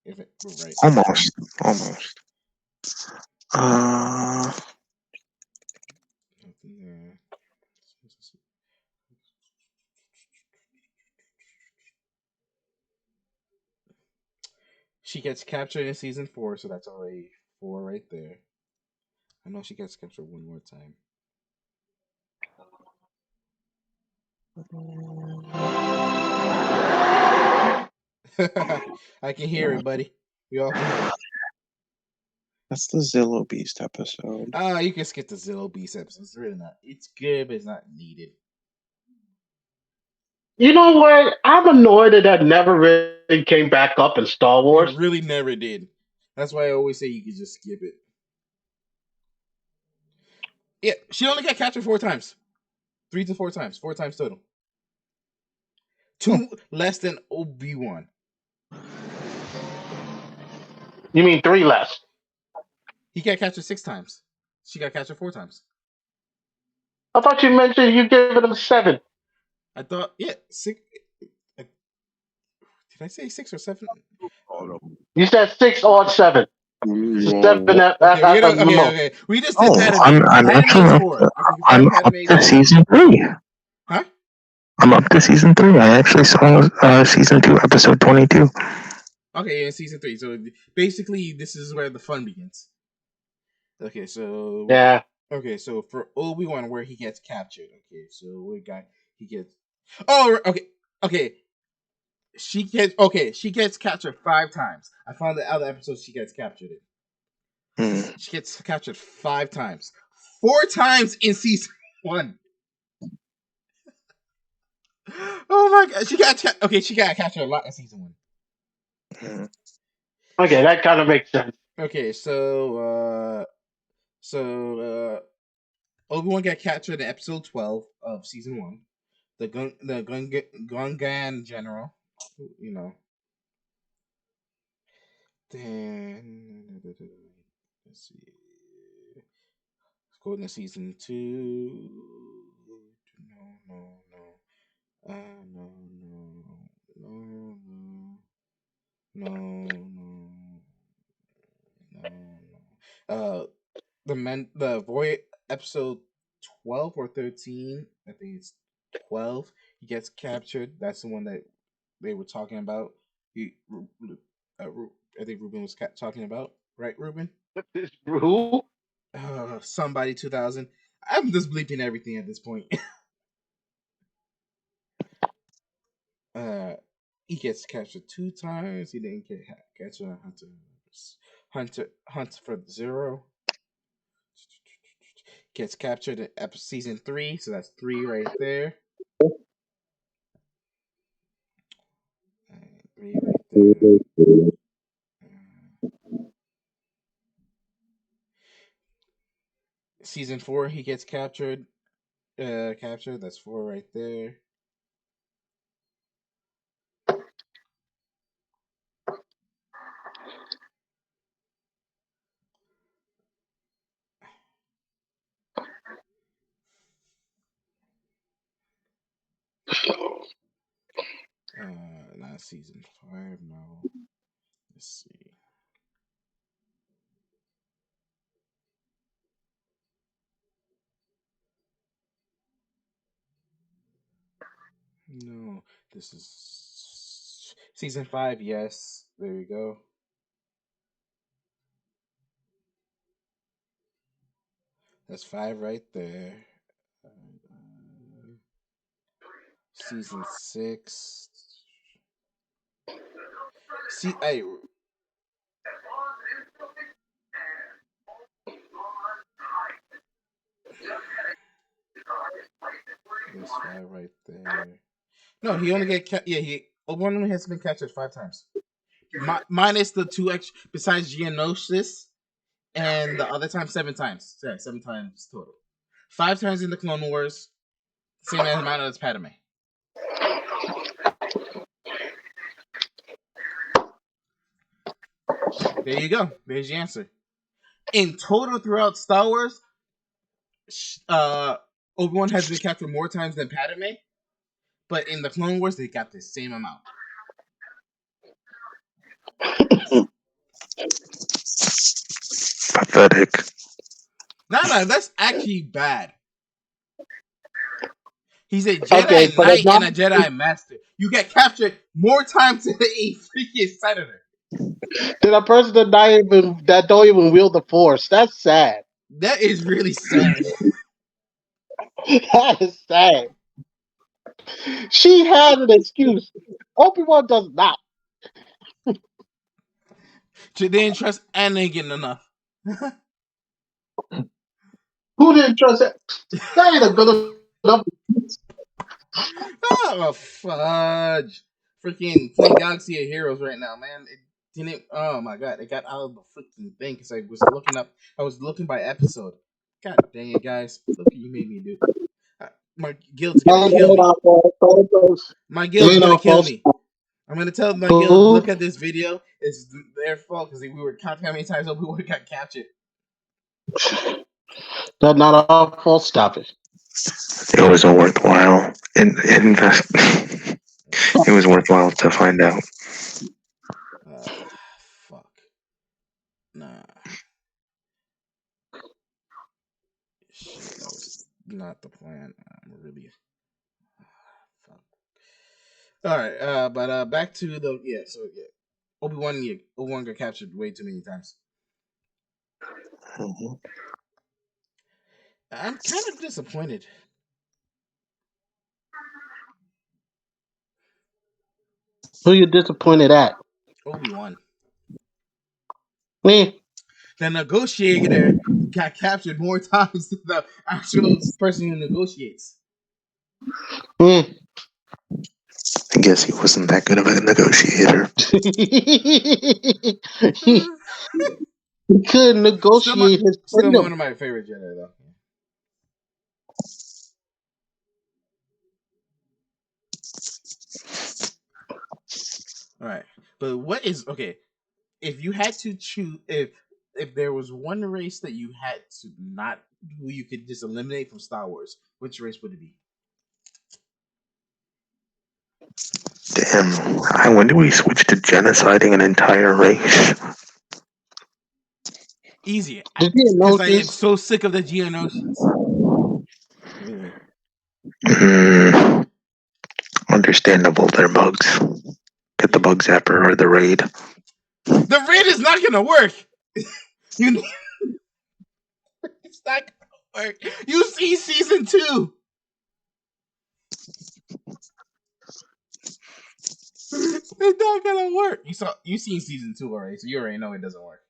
If it right. Almost, almost. Uh, She gets captured in season 4, so that's already 4 right there. I know she gets captured one more time. I can hear it, buddy. We all can hear it. that's the Zillow Beast episode. You can skip the Zillow Beast episode. It's really not. It's good, but it's not needed. You know what? I'm annoyed that never really came back up in Star It Wars. really never did. That's why I always say you can just skip it. Yeah, she only got captured 4 times. 3 to 4 times. 4 times total. Hmm. 2 less than Obi-Wan. You mean three less? He got captured 6 times. She got captured 4 times. I thought you mentioned you gave it a 7. I thought, yeah, 6. Did I say 6 or 7? You said 6 or 7. 7 Okay, at the okay, most. okay. We just did Oh, Padme. I'm Padme actually is up 4. to, Okay, I'm up Padme is to 4. season 3. Huh? I'm up to season 3. I actually saw season 2, episode 22. Okay, in season 3. So basically, this is where the fun begins. Okay, so Yeah. for Obi-Wan, where he gets captured. Okay, so he gets. Oh, okay. She gets captured 5 times. I found the other episode she gets captured in. Hmm. She gets captured 5 times. 4 times in season 1. Oh my god, she got captured a lot in season 1. Hmm. Okay, that kind of makes sense. Okay, so Obi-Wan got captured in episode 12 of season 1. The Gungan general, you know. Then let's see. Let's go into season 2. No, no, no. No, no, no, no, no, no, no. The void episode 12 or 13. I think it's 12. He gets captured. That's the one that they were talking about. I think Ruben was talking about, right, Ruben? Who? Somebody 2000. I'm just bleeping everything at this point. uh, he gets captured 2 times. He didn't get captured on Hunt for Zero. Gets captured in season 3, so that's 3 right there. 3 right there. Season 4, he gets captured. Captured. That's 4 right there. Not season 5. No. Let's see. No, this is season 5. Yes, there you go. That's 5 right there. Season 6. See, I There's 5 right there. No, he only get yeah, he Obi-Wan only has been captured 5 times. Minus the 2 extra besides Geonosis, and the other time 7 times. Yeah, 7 times total. 5 times in the Clone Wars, same amount as Padme. There you go. There's your answer. In total, throughout Star Wars, Obi-Wan has been captured more times than Padme, but in the Clone Wars, they got the same amount. Pathetic. No, that's actually bad. He's a Jedi Knight and a Jedi Master. You get captured more times than a freaking senator. Than a person that don't even wield the Force. That's sad. That is really sad. That is sad. She has an excuse. Obi-Wan does not. She didn't trust and ain't getting enough. Who didn't trust that? That ain't a good enough. Oh, fudge. Freaking playing Galaxy of Heroes right now, man. It didn't. Oh my god, it got out of the freaking thing because I was looking by episode. God dang it, guys. Look what you made me do. My guild's gonna kill me. My guild's gonna kill me. I'm gonna tell my guild, look at this video. It's their fault because we were counting how many times we would have got captured. That's not our fault. Stop it. It was a worthwhile invest. It was worthwhile to find out. Fuck. Nah. Shit, that was not the plan. I'm really. Fuck. All right, but back to the So Obi-Wan got captured way too many times. Mm-hmm. I'm kind of disappointed. Who you disappointed at? Obi-Wan. Me. The negotiator got captured more times than the actual person who negotiates. Me. I guess he wasn't that good of a negotiator. He couldn't negotiate his freedom. Still one of my favorite Jedi, though. All right, but what is okay? If you had to choose, if there was one race that you had to not who you could just eliminate from Star Wars, which race would it be? Damn, when did we switch to genociding an entire race? Easy, because I am so sick of the Geonosians. Understandable, they're bugs. Get the bug zapper or the raid. The raid is not gonna work. It's not gonna work. You see season 2. It's not gonna work. You seen season 2 already, so you already know it doesn't work.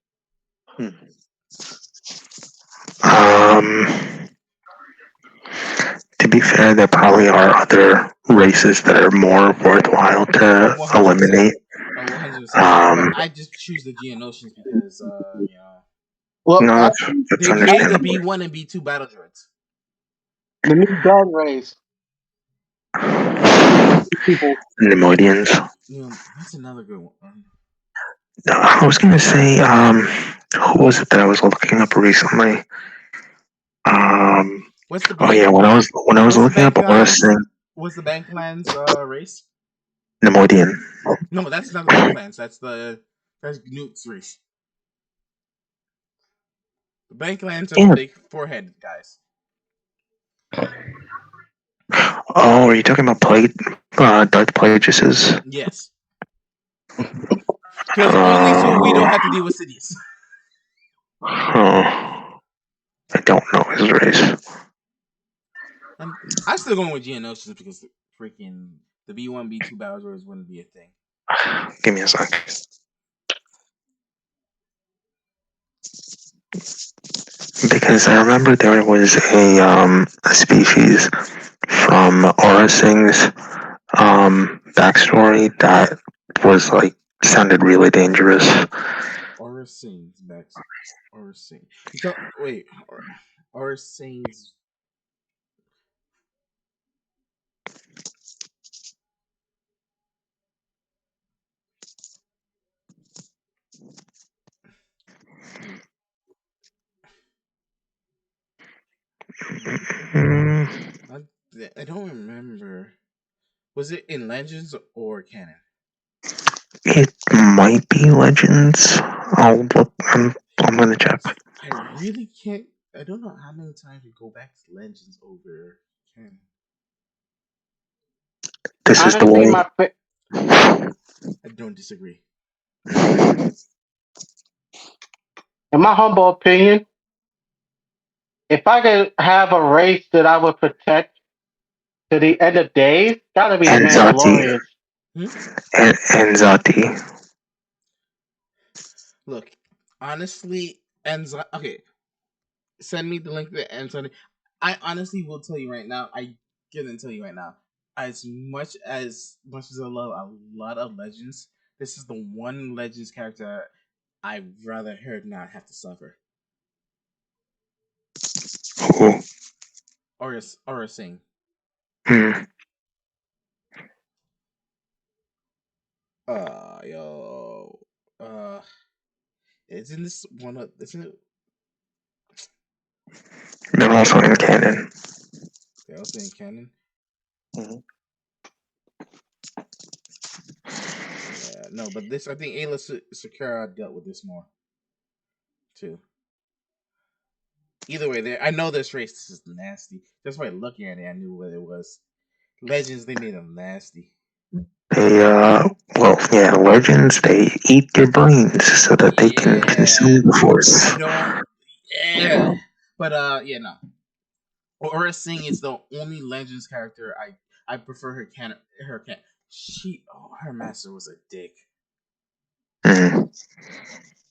To be fair, there probably are other races that are more worthwhile to 100%. eliminate. 100%. But I just choose the Geonosians because you know. Well, no, that's they created the B1 and B2 battle droids. The new gun race. Nemoidians. That's another good one. I was gonna say, who was it that I was looking up recently? What's the when I was looking up, I was saying, what's the Banklands race? Nemoidian. No, that's not the Banklands. That's Newt's race. The Banklands are the Yeah. big forehead guys. Oh, are you talking about Darth Plagueis's? Yes, because only so we don't have to deal with cities. Oh, I don't know his race. I'm, I'm still going with Geonosis because the freaking the B1 B2 Bowser's wouldn't be a thing. Give me a sec. Because I remember there was a species from Aura Singh's backstory that was like sounded really dangerous. Aura Sings back. Aura Sing. You thought wait. Aura Sings. Hmm, Mm, I, I don't remember. Was it in Legends or canon? it might be Legends. I'll look. I'm gonna check. I really can't. I don't know how many times we go back to Legends over canon. This is the Honestly, way. I don't disagree. in my humble opinion, if I could have a race that I would protect to the end of days, gotta be the Anzati. Mandalorians. Hmm? Anzati. Look, honestly, okay, send me the link to Anzati. I honestly will tell you right now. I can tell you right now. As much as I love a lot of Legends, this is the one Legends character I'd rather her not have to suffer. Who? Or Sing. Hmm. Yo, uh, isn't this one of isn't it? They're also in canon. They're also in canon. Mhm. Yeah, no, but this I think Ayla Sakura dealt with this more too. Either way, there I know this race is nasty. Just by looking at it, I knew what it was. Legends, they made them nasty. They well, yeah, Legends. They eat your brains so that they can Yeah, consume the I Force. don't. Yeah, but yeah, no. Aura Singh is the only Legends character I prefer her can. Her master was a dick. Mm.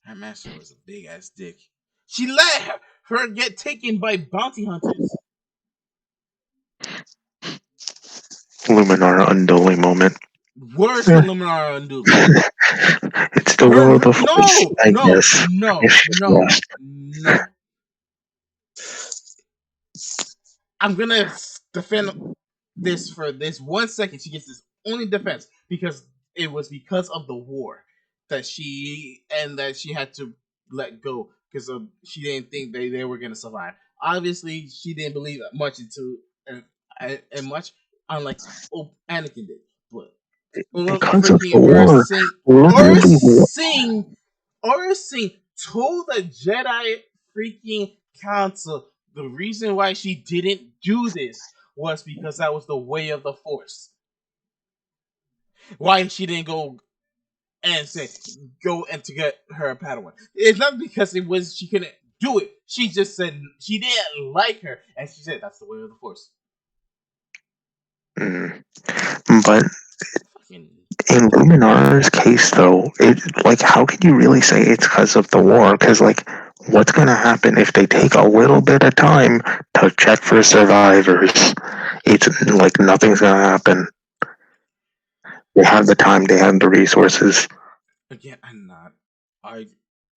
Her master was a big ass dick. She let her get taken by bounty hunters. Luminar Unduli moment. Worse Eh. than Luminar Unduli. It's the will of Her the Force, no, I no, guess. no, It's just no, lost. no. I'm gonna defend this for this 1 second. She gets this only defense because it was because of the war that she had to let go because she didn't think they were gonna survive. Obviously, she didn't believe much into and much unlike Anakin did, but Because of the freaking war. Aura Literally, Singh, Aura Singh told the Jedi freaking Council the reason why she didn't do this was because that was the way of the Force. Why she didn't and say go and to get her a Padawan? It's not because it was she couldn't do it. She just said she didn't like her, and she said that's the way of the Force. mm. But Fucking in Luminar's case, though, it like how can you really say it's because of the war? Because like, what's gonna happen if they take a little bit of time to check for survivors? It's like nothing's gonna happen. They have the time, they have the resources. again, arg-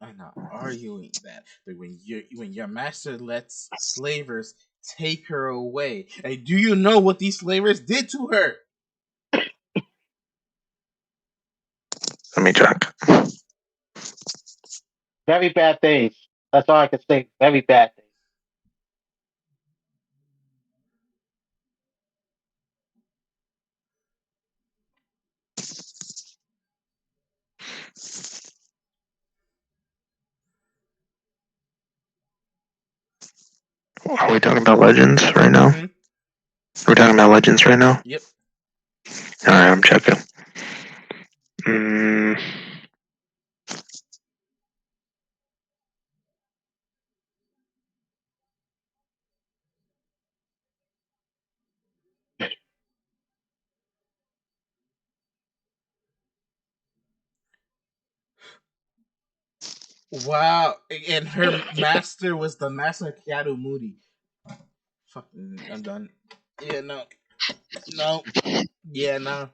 I'm not arguing that. But when your master lets slavers take her away, and do you know what these slavers did to her? Let me check. Very bad things. That's all I can say. Very bad things. Are we talking about Legends right now? Mm-hmm. We're talking about Legends right now? Yep. Alright, I'm checking. Mm, Wow. And her master was the master Kiaru Moody. Fucking, I'm done. Yeah, no. No. Yeah, no.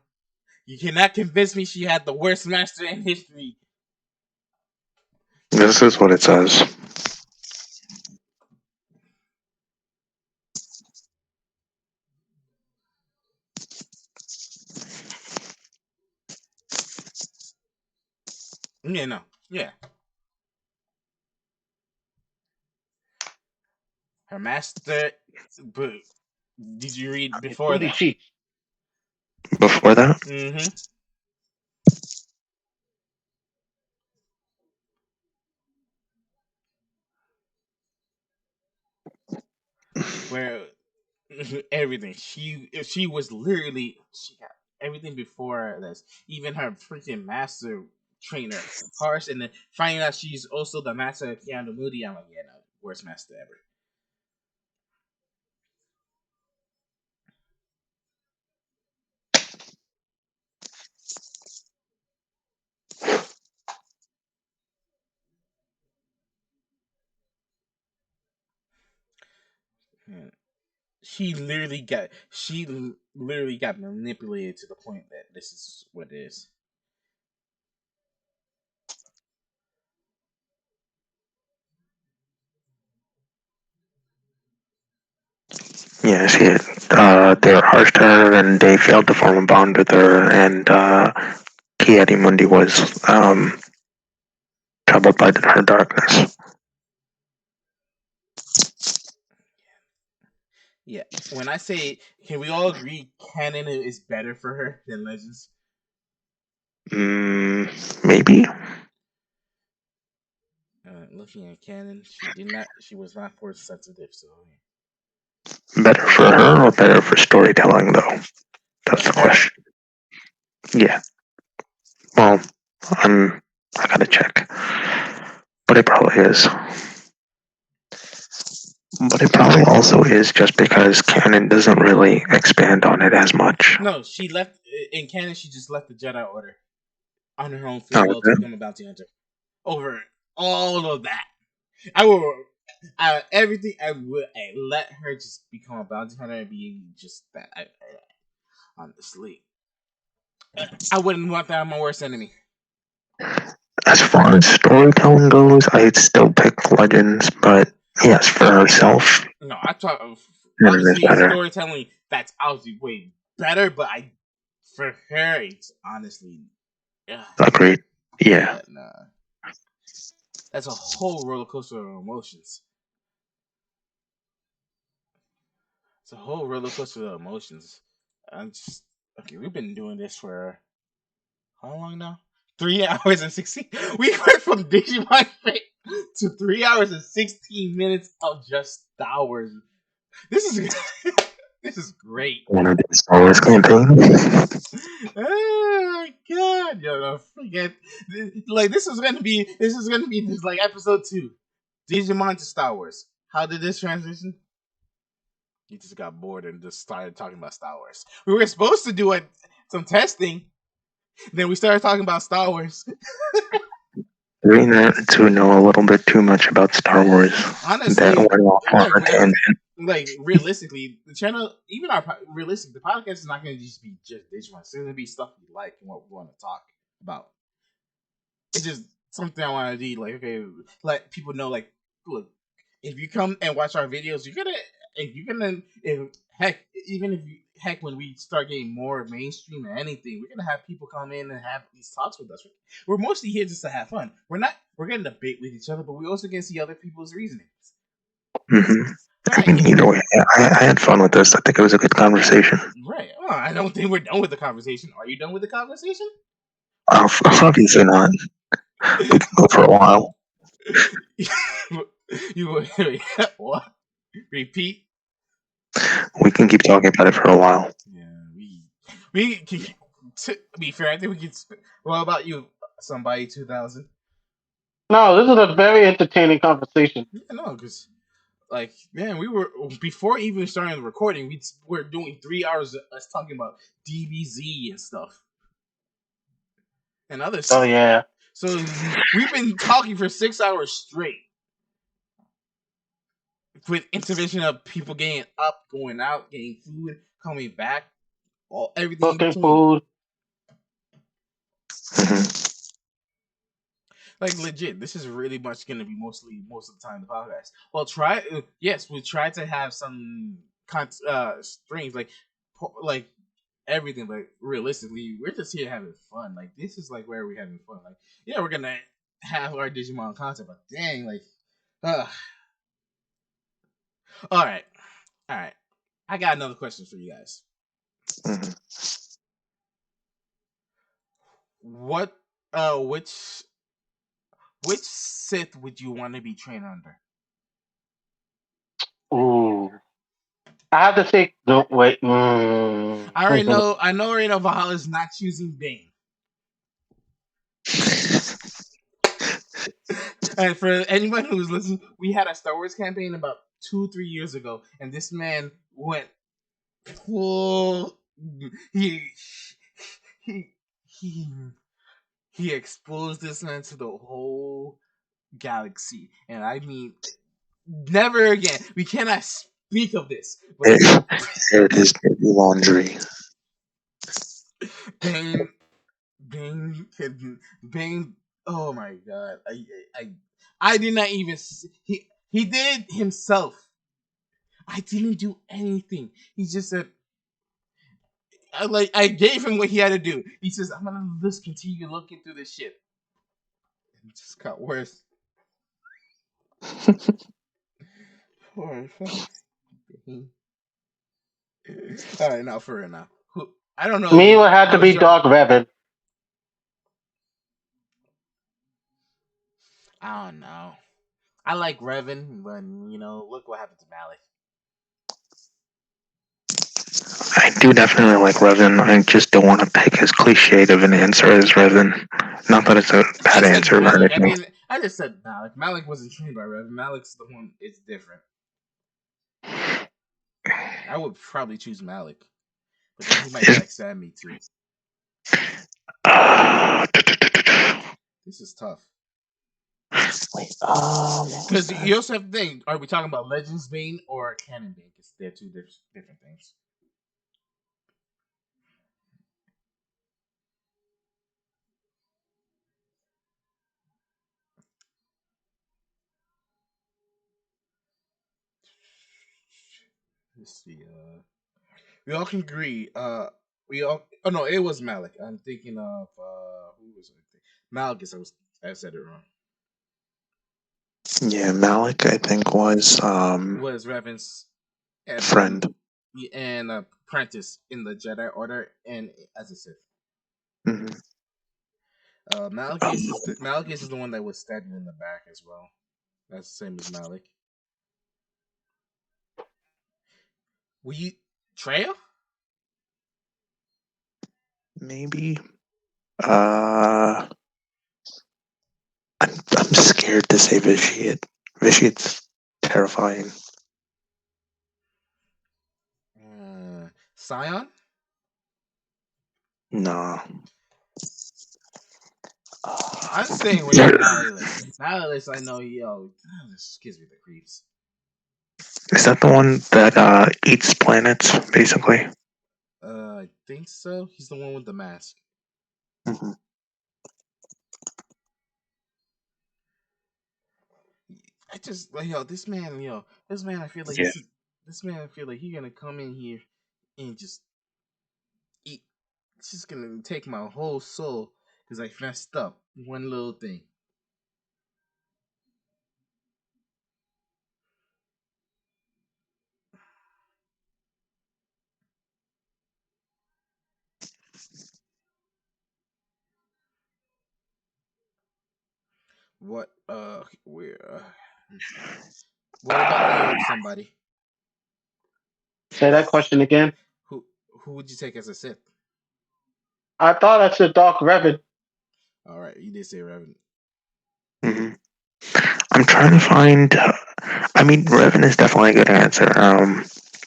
You cannot convince me she had the worst master in history. this is what it says. Yeah, no. Yeah. Her master. But did you read It's before booty that? cheeks. Before that? Mm-hmm. Where everything she was literally she got everything before this. Even her freaking master trainer, harsh, and then finding out she's also the master of Keanu Moody. I'm like, yeah, no, worst master ever. Yeah. Literally got manipulated to the point that this is what it is. Yeah, she had, they were harsh to her and they failed to form a bond with her, and Mundi was troubled by her darkness. Yeah. When I say, can we all agree canon is better for her than Legends? Maybe? Looking at canon, she was not force sensitive, so Better for her or better for storytelling, though? That's the her. question. Yeah. Well, I gotta check. But it probably is. But it probably also is just because canon doesn't really expand on it as much. No, she left in canon. She just left the Jedi Order on her own free Oh, will to become a bounty hunter. Over all of that, I will. Everything I let her just become a bounty hunter and be just that. Honestly, I wouldn't want that on my worst enemy. as far as storytelling goes, I'd still pick Legends, but yes, for herself, No, I talk canon is honestly better. storytelling. That's obviously way better, but I for her, it's honestly, yeah, Agreed. Yeah. yeah, nah. That's a whole roller coaster of emotions. It's a whole roller coaster of emotions. I'm just okay. We've been doing this for how long now? 3 hours and 16. We went from Digimon Fate to 3 hours and 16 minutes of just Star Wars. This is this is great. One of the Star Wars campaign. Oh my god, yo, no, forget like this is gonna be this like episode 2. Digimon to Star Wars. How did this transition? You just got bored and just started talking about Star Wars. We were supposed to do some testing, then we started talking about Star Wars. Doing that to know a little bit too much about Star Wars. That Honestly, went off on look, a tangent. like realistically, the channel, even our realistic, the podcast is not going to just be just Digimon. It's going to be stuff we like and what we want to talk about. It's just something I want to do. Like, okay, let people know. Like, look, if you come and watch our videos, if heck, even if you heck, when we start getting more mainstream and anything, we're gonna have people come in and have these talks with us. We're mostly here just to have fun. We're gonna debate with each other, but we also get to see other people's reasonings. Mm-hmm. We're I not mean, here. either way, I had fun with this. I think it was a good conversation. Right. Well, I don't think we're done with the conversation. Are you done with the conversation? Obviously not. We can go for a while. you what? Repeat. We can keep talking about it for a while. Yeah, we can. To be fair, I think we can. What about you, somebody 2000? No, this is a very entertaining conversation. Yeah, no, because like man, we were before even starting the recording. We were doing 3 hours of us talking about DBZ and stuff and other Oh stuff. yeah. So we've been talking for 6 hours straight with intervention of people getting up, going out, getting food, coming back, all everything in Cooking between. food. Mhm. Like legit, this is really much going to be mostly most of the time the podcast. Well, try yes, we try to have some strings like everything, but realistically, we're just here having fun. Like this is like where we're having fun. Like yeah, we're gonna have our Digimon content, but dang, like, uh, all right, all right. I got another question for you guys. Mhm. What which Sith would you want to be trained under? Ooh. I have to say no wait. I already know. I know. Already know. Valhalla's not choosing Bane. And for anyone who's listening, we had a Star Wars campaign about 2-3 years ago, and this man went full. He he he he exposed this man to the whole galaxy, and I mean, never again. We cannot speak of this, but There it is, dirty laundry. Bane, Bane. Oh my god! I, I did not even. He did it himself. I didn't do anything. He just said, I gave him what he had to do. He says, I'm gonna just continue looking through this shit. It just got worse. Poor fucking. All right, now for real now. I don't know. Me would have How to was be your? Dog Revan. I don't know. I like Revan, but look what happened to Malik. I do definitely like Revan. I just don't want to pick as cliched of an answer as Revan. Not that it's a I bad said answer or Malik. anything. I just said Malik. Malik wasn't trained by Revan. Malik's the one. It's different. I would probably choose Malik, but then he might Is, backstab me too. uh, This is tough. wait, what was Because that? you also have to think: are we talking about Legends Bane or Canon Bane? Because they're two different things. Let's see. We all can agree. We all. Oh no, it was Malik. I'm thinking of who was I? Malgus. I said it wrong. Yeah, Malik, I think, was Was Revan's friend. and apprentice in the Jedi Order and as a Sith. Hmm. Malgus is the one that was stabbed in the back as well. That's the same as Malik. Were you Treya? Maybe. Uh, I'm scared to say Vitiate. Vitiate's terrifying. Scion? Nah. I'm staying away from Nihilus. Nihilus, I know, this gives me the creeps. Is that the one that eats planets, basically? I think so. He's the one with the mask. Hmm. I just like this man. I feel like Yeah. this man. I feel like he's gonna come in here and just eat. It's just gonna take my whole soul because I messed up one little thing. What? Where? What about you, somebody? Say that question again. Who who would you take as a Sith? I thought I said Dark Revan. All right, you did say Revan. Mhm. I'm trying to find. I mean, Revan is definitely a good answer.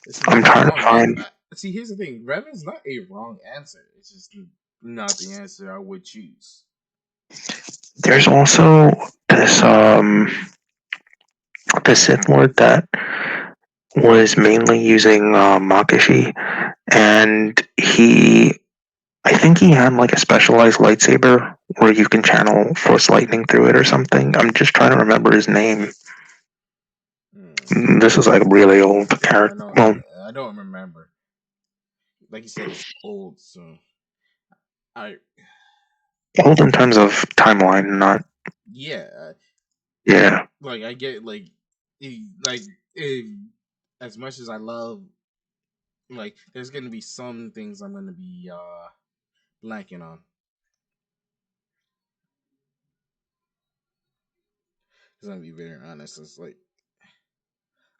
It's I'm not a trying to wrong find. answer. See, here's the thing: Revan's not a wrong answer. It's just not the answer I would choose. There's also this this Sith Lord that was mainly using Makashi, and I think he had like a specialized lightsaber where you can channel Force lightning through it or something. I'm just trying to remember his name. Hmm. This is like really old Yeah, I character. know. Well, I don't remember. Like you said, it's old, so I old in terms of timeline, not yeah. yeah. Like I get like if, as much as I love like there's gonna be some things I'm gonna be blanking on. Cause I'm gonna be very honest. It's like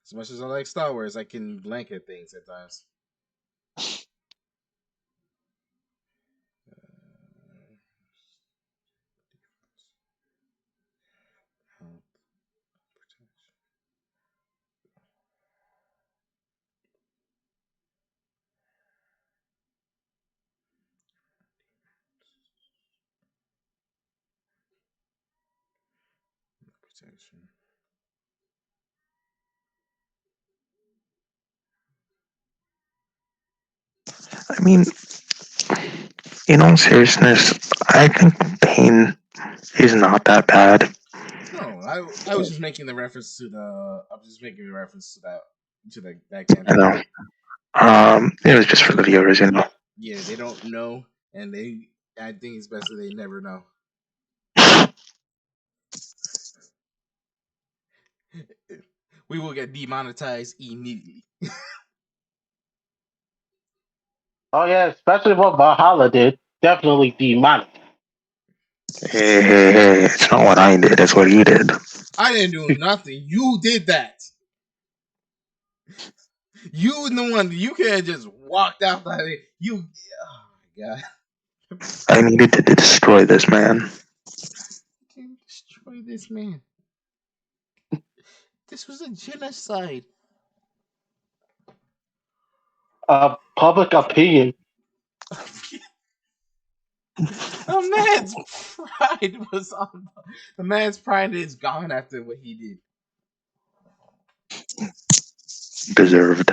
as much as I like Star Wars, I can blank at things at times. Uh, protection. I mean, in all seriousness, I think Bane is not that bad. No, I was just making the reference to the. I was just making the reference to that You campaign. know, it was just for the viewers. You know, Yeah, they don't know, and they. I think it's best that they never know. We will get demonetized immediately. Oh yeah, especially what Valhalla did. Definitely demonic. hey, it's not what I did; it's what he did. I didn't do nothing. You did that. You and the one you could have just walked out that way. You. Oh my god. I needed to destroy this man. You can destroy this man. This was a genocide. Public opinion. A man's pride was on. The man's pride is gone after what he did. Deserved.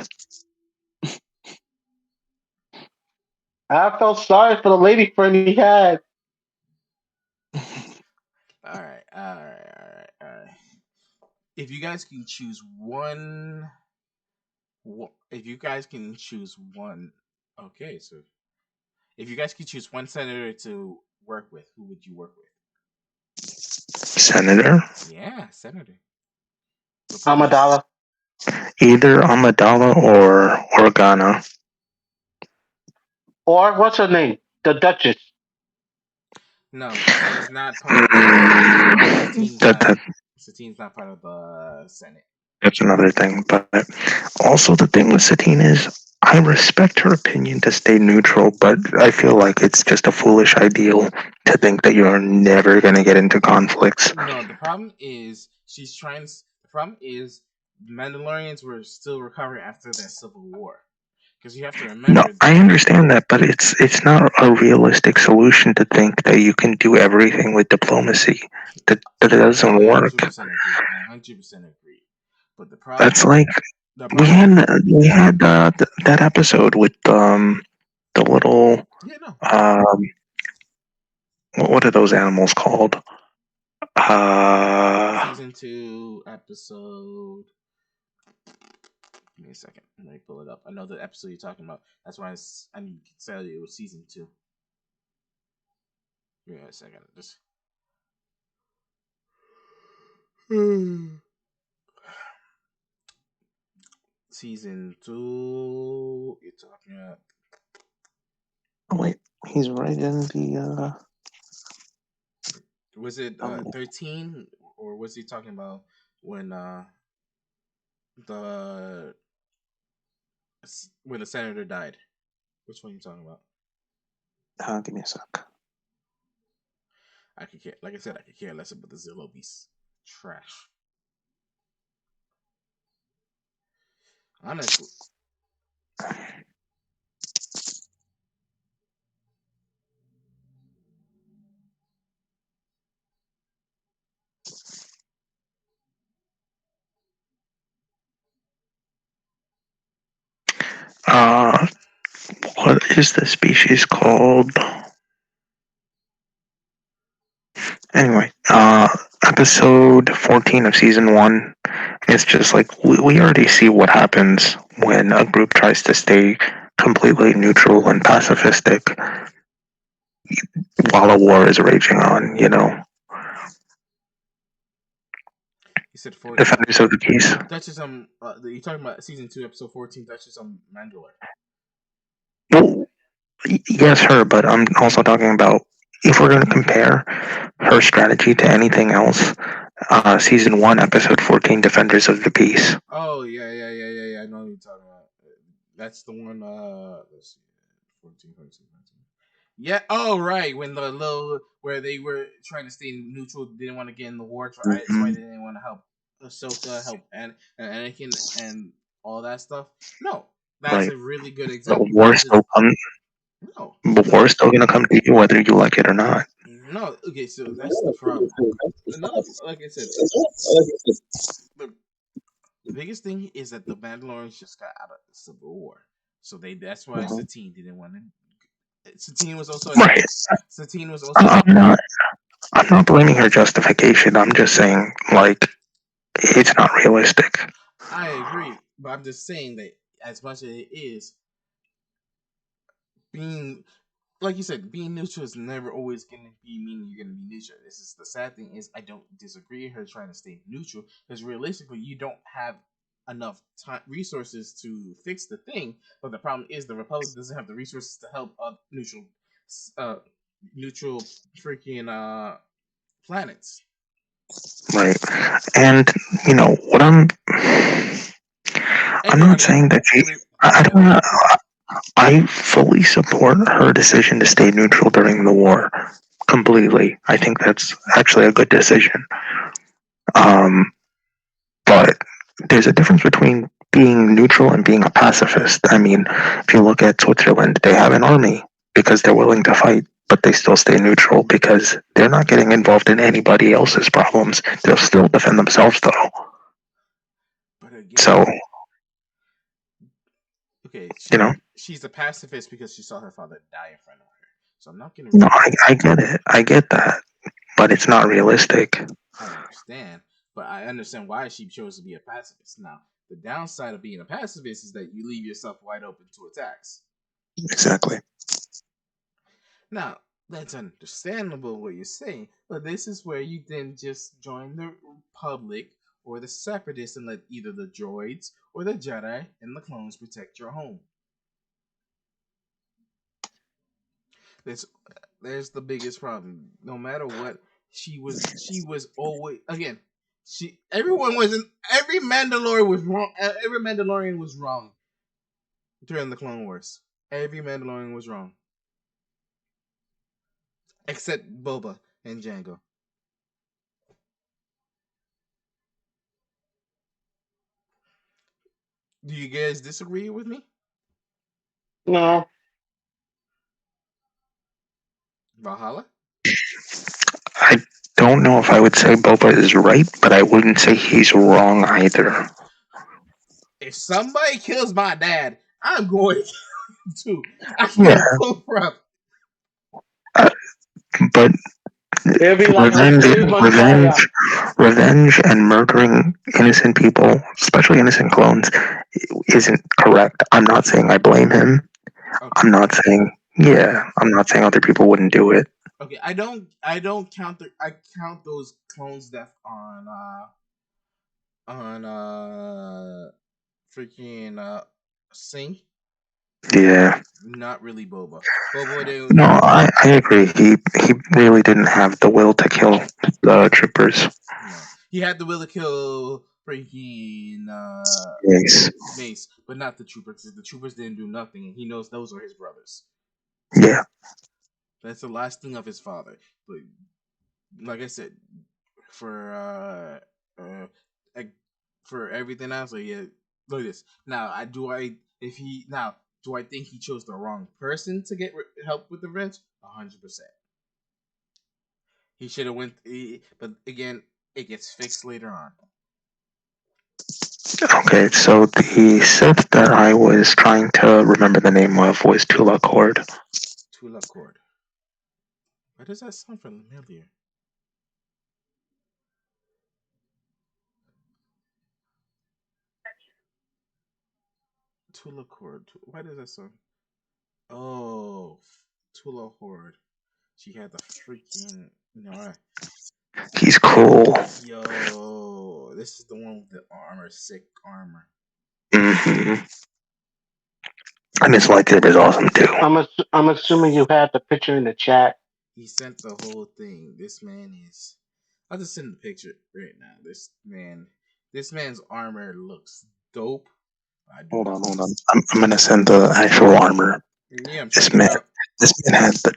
I felt sorry for the lady friend he had. All right, all right, all right, all right. If you guys can choose one, if you guys can choose one, okay. So if you guys could choose one senator to work with, who would you work with? Senator, Yeah, senator. Replace. Amidala. either Amidala or Organa. Or what's her name? The Duchess. No, she's not part of the. That, that Satine's not part of the Senate. that's another thing. But also the thing with Satine is I respect her opinion to stay neutral, but I feel like it's just a foolish ideal to think that you're never gonna get into conflicts. No, the problem is she's trying. The problem is Mandalorians were still recovering after that civil war. Because you have to No, remember I that. understand that, but it's not a realistic solution to think that you can do everything with diplomacy. That it I doesn't work. 100% agree. I 100% agree. But That's like the we problem had is, we had that episode with the little yeah, no. um what are those animals called? Season 2, episode. Give me a second. Let me pull it up. I know the episode you're talking about. That's why I need to tell you it was season 2. Give me a second. Just. Season 2. You're talking about. Oh, wait, he's right in the Was it um, 13? Or was he talking about when the when the senator died. Which one are you talking about? Give me a sec. I could care, like I said, I could care less about the Zillow beast. Trash. Honestly, Uh, what is the species called? Anyway, episode 14 of season 1. It's just like we already see what happens when a group tries to stay completely neutral and pacifistic while a war is raging on, you said 14. Defenders of the peace. Duchess you talking about season 2, episode 14, Duchess Mandalore. Well, yes, her, but I'm also talking about if we're going to compare her strategy to anything else, season 1, episode 14, Defenders of the Peace. Oh yeah. I know what you're talking about. That's the one. Let's see, 14, 14, 14. Yeah. Oh right, when the little where they were trying to stay neutral, didn't want to get in the war. That's why Mm-hmm. they didn't want to help Ahsoka, help and Anakin, and all that stuff. No, that's Right. a really good The example. war still comes. No, The war is still going to come to you whether you like it or not. no. Okay, so that's the problem. Another, like I said, the biggest thing is that the Mandalorians just got out of the Civil War, so that's why Mhm. Satine didn't want to. Satine was also Right. Satine was also I'm not. I'm not blaming her justification. I'm just saying, like, it's not realistic. I agree, but I'm just saying that as much as it is being, like you said, being neutral is never always going to be meaning you're going to be neutral. This is the sad thing is I don't disagree with her trying to stay neutral because realistically you don't have enough time resources to fix the thing. But the problem is the Republic doesn't have the resources to help uh, neutral freaking planets. Right. And what I'm not Everybody, saying that she. I everybody don't. understands. I fully support her decision to stay neutral during the war. Completely. I think that's actually a good decision. Um, but there's a difference between being neutral and being a pacifist. I mean, if you look at Switzerland, they have an army because they're willing to fight, but they still stay neutral because they're not getting involved in anybody else's problems. They'll still defend themselves, though. But So, again, okay, you know, she's a pacifist because she saw her father die in front of her. So I'm not gonna no, really. I get it. I get that. But it's not realistic. I understand, but I understand why she chose to be a pacifist. Now, the downside of being a pacifist is that you leave yourself wide open to attacks. Exactly. Now, that's understandable what you're saying, but this is where you then just join the Republic or the Separatists and let either the droids or the Jedi and the clones protect your home. There's there's the biggest problem. No matter what, she was always again. She everyone wasn't every Mandalorian was wrong. Every Mandalorian was wrong during the Clone Wars. Every Mandalorian was wrong except Boba and Jango. Do you guys disagree with me? No. Valhalla. I don't know if I would say Boba is right, but I wouldn't say he's wrong either. If somebody kills my dad, I'm going to. I Yeah, have no problem. uh, but It'll be like a revenge, David Montoya. revenge, revenge, and murdering innocent people, especially innocent clones, isn't correct. I'm not saying I blame him. Okay. I'm not saying, yeah, I'm not saying other people wouldn't do it. Okay. I don't count I count those clones death on freaking Sing. Yeah. Not really Boba. Boba No, didn't. I agree. He really didn't have the will to kill the troopers. No, he had the will to kill freaking Yes. Mace, but not the troopers. The troopers didn't do nothing, and he knows those are his brothers. Yeah. That's the last thing of his father. But like I said, for like, for everything else, like, yeah, look at this. Now, do I think he chose the wrong person to get help with the wrench? 100%. He should have went, but again, it gets fixed later on. Okay, so the Sith that I was trying to remember the name of was Tula Cord. Tula Cord. Why does that sound familiar? Tula Cord. Why does that sound? Oh, Tula Horde. She had the freaking. He's cool. Yo, this is the one with the armor, sick armor. Hmm. And his lightsaber is awesome too. I'm assuming you had the picture in the chat. He sent the whole thing. This man is. I'll just send the picture right now. This man's armor looks dope. Hold on. I'm gonna send the actual armor. Yeah, I'm This checking it man, out. this man had the.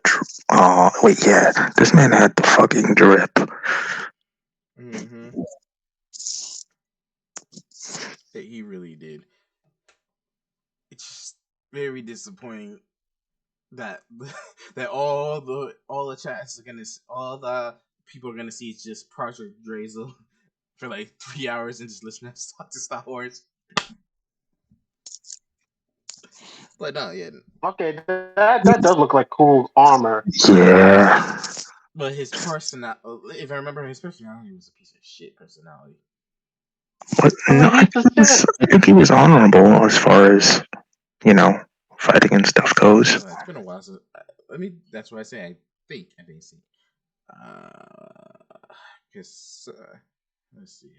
Wait, yeah, this man had the fucking drip. Mm-hmm. He really did. It's just very disappointing that that all the chats are gonna, all the people are gonna see it's just Project Drazel for like 3 hours and just listen to talk to Star Wars. But no, yeah. Okay, that does look like cool armor. Yeah. But his personality, if I remember, his personality was a piece of shit personality. But I no, mean, he's the Sith. I think he was honorable as far as fighting and stuff goes. It's been a while. So That's why I say I didn't see. Because let's see.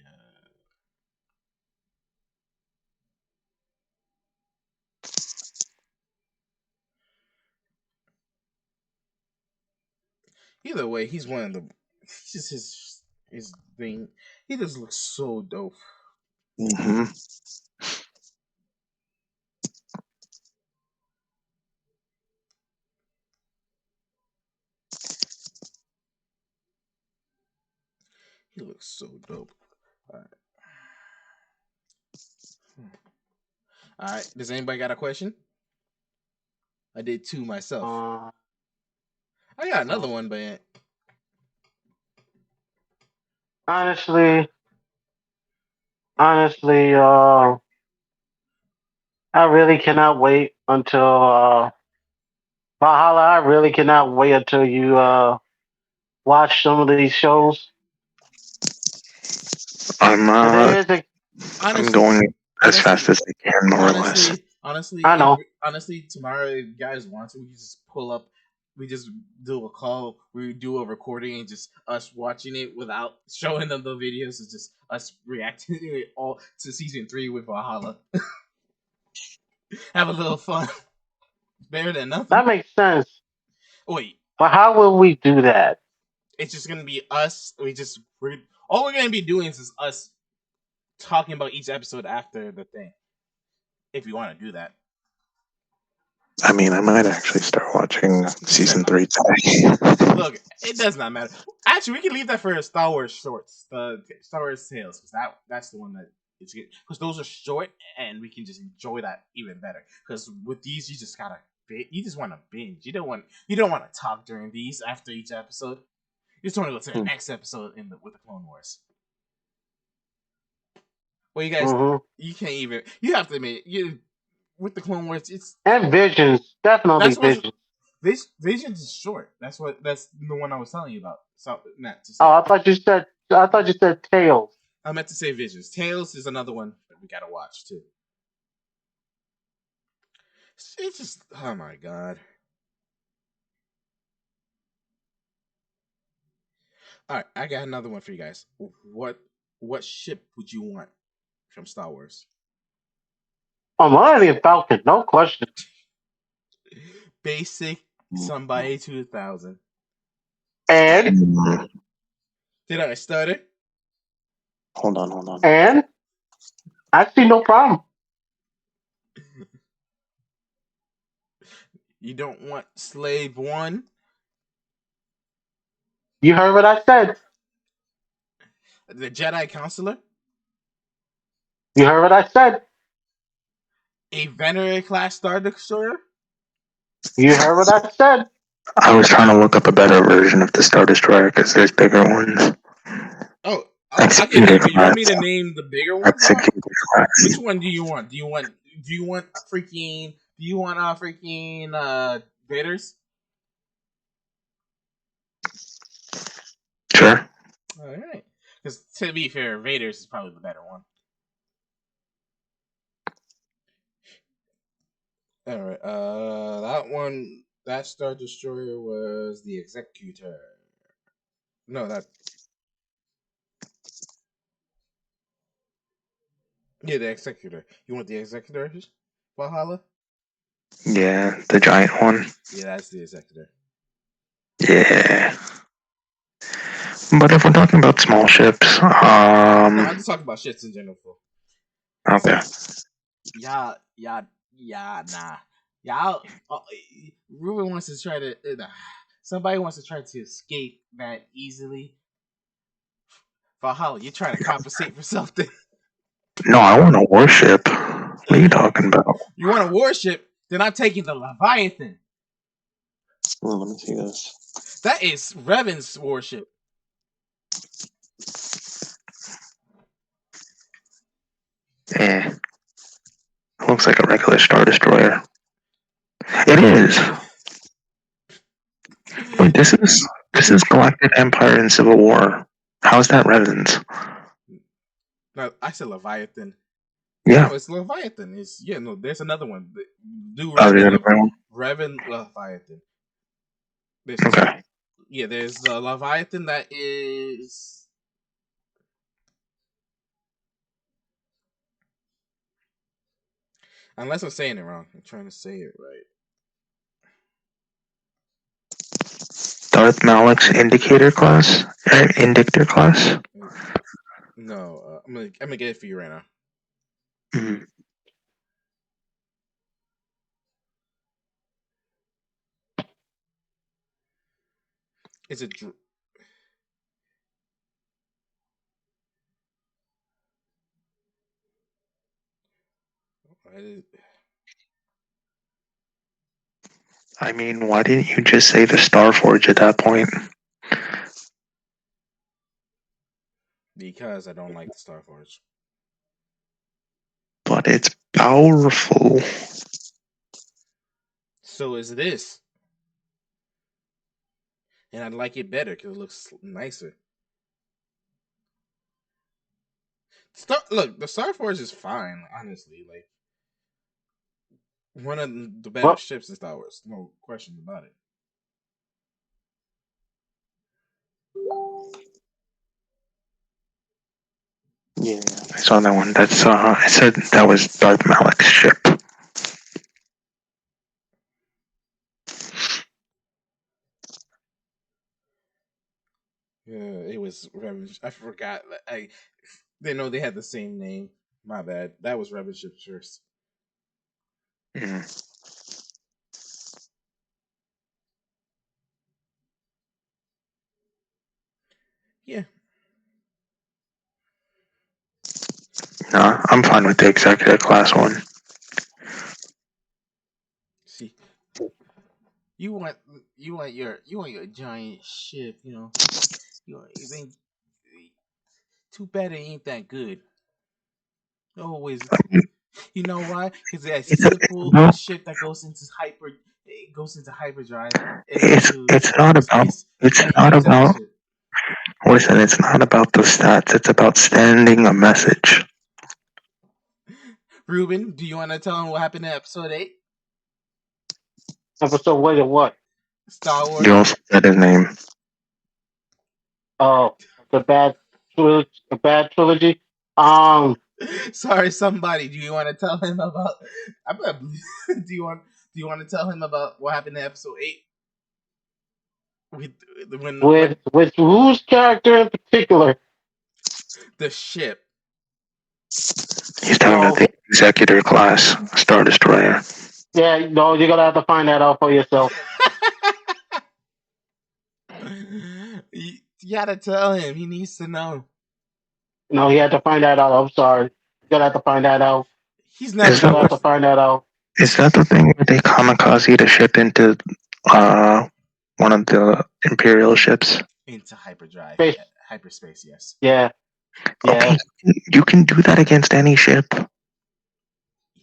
Either way, he's one of the. He's just his thing. He just looks so dope. Hmm. He looks so dope. All right. All right. Does anybody got a question? I did two myself. I got another one, but Honestly, I really cannot wait until Valhalla. I really cannot wait until you watch some of these shows. I'm I'm honestly, going as fast as I can, more or less. I know. Honestly, tomorrow, if you guys want to, we can just pull up. We just do a call. We do a recording and just us watching it without showing them the videos. It's just us reacting to it all to season 3 with Valhalla. Have a little fun. Better than nothing. That makes sense. Wait, but how will we do that? It's just gonna be us. All we're gonna be doing is us talking about each episode after the thing. If you want to do that. I mean, I might actually start watching season 3 today. Look, it does not matter. Actually, we can leave that for Star Wars shorts, the Star Wars tales, because that's the one that it's good. Because those are short, and we can just enjoy that even better. Because with these, you just want to binge. You don't want to talk during these after each episode. You just want to go to the next episode with the Clone Wars. Well, you guys, you can't even. You have to admit, with the Clone Wars, and Visions, definitely Visions. Visions is short. That's the one I was telling you about. So, Matt, to say. Oh, I thought you said Tales. I meant to say Visions. Tales is another one that we gotta watch too. It's just, oh my god. All right, I got another one for you guys. What ship would you want from Star Wars? Millennium Falcon, no question. Basic somebody 2000. And did I start it? Hold on. And I see no problem. You don't want Slave One, You heard what I said. the Jedi Counselor, You heard what I said. a Veneray class Star Destroyer. You heard what I said. I was trying to look up a better version of the Star Destroyer because there's bigger ones. Oh, I can Executor name it. You want class. me to name the bigger ones? Executor Which class. one do you want? Do you want freaking? Do you want Vaders? Sure. All right. Because to be fair, Vaders is probably the better one. All right. That one, that Star Destroyer was the Executor. No, that. Yeah, the Executor. You want the Executors? Valhalla? Yeah, the giant one. Yeah, that's the Executor. Yeah. But if we're talking about small ships, No, I'm just talking about shits in general. okay. Nah. Y'all, Ruben wants to try to. Somebody wants to try to escape that easily. Valhalla, you're trying to compensate for something. No, I want a warship. What are you talking about? You want a warship? Then I'm taking the Leviathan. Ooh, let me see this. That is Revan's warship. Eh. It looks like a regular Star Destroyer. It is. Wait, this is Galactic Empire and Civil War. How's that Reven's? No, I said Leviathan. Yeah. No, it's Leviathan. No. There's another one. Do Oh, there's another one. Revan Leviathan. There's Okay. Yeah, there's the Leviathan that is. Unless I'm saying it wrong, I'm trying to say it right. Darth Malik's Indicator class? Indictor class? No, I'm gonna get it for you right now. Mm. It's a. I mean, why didn't you just say the Starforge at that point? Because I don't like the Starforge. But it's powerful. So is this. And I like it better because it looks nicer. Look, the Starforge is fine, honestly. Like, one of the better Well, ships in Star Wars. No question about it. Yeah, I saw that one. That's I said that was Darth Malik's ship. Yeah, it was Revan. I forgot. I didn't know they had the same name. My bad. That was Revan ship first. Mm. Yeah. No, I'm fine with the Executive class one. See, you want you want your giant ship. You think. Too bad it ain't that good. Always. You know why? Because that It's simple no, ship that goes into hyperdrive into it's not about hyperspace, and you not use that about ship. listen, it's not about the stats, it's about sending a message. Ruben, do you want to tell him what happened in episode 8? episode wait a what? Star You Wars. also said his name. Oh, the bad trilogy. Um, Sorry, somebody. Do you want to tell him about? Do you want to tell him about what happened in episode 8? With when with whose character in particular? the ship. He's talking about No, the Executor class Star Destroyer. yeah, no, you're gonna have to find that out for yourself. You gotta tell him. He needs to know. No, he had to find that out. I'm sorry. You're gonna have to find that out. He's You're never Is gonna that have gonna to find that out. is that the thing where they kamikaze to ship into uh one of the Imperial ships? into hyperdrive, Space. hyperspace. Yes. Yeah, Okay, yeah. you can do that against any ship. Yeah.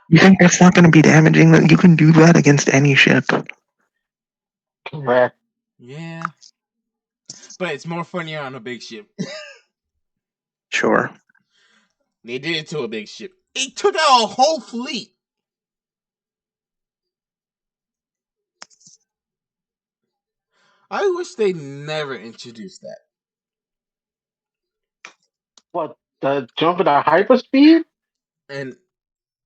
You think that's not going to be damaging? That you can do that against any ship. Correct. Yeah. But it's more funnier on a big ship. Sure. They did it to a big ship. It took out a whole fleet. I wish they never introduced that. What, the jump at a hyperspeed? And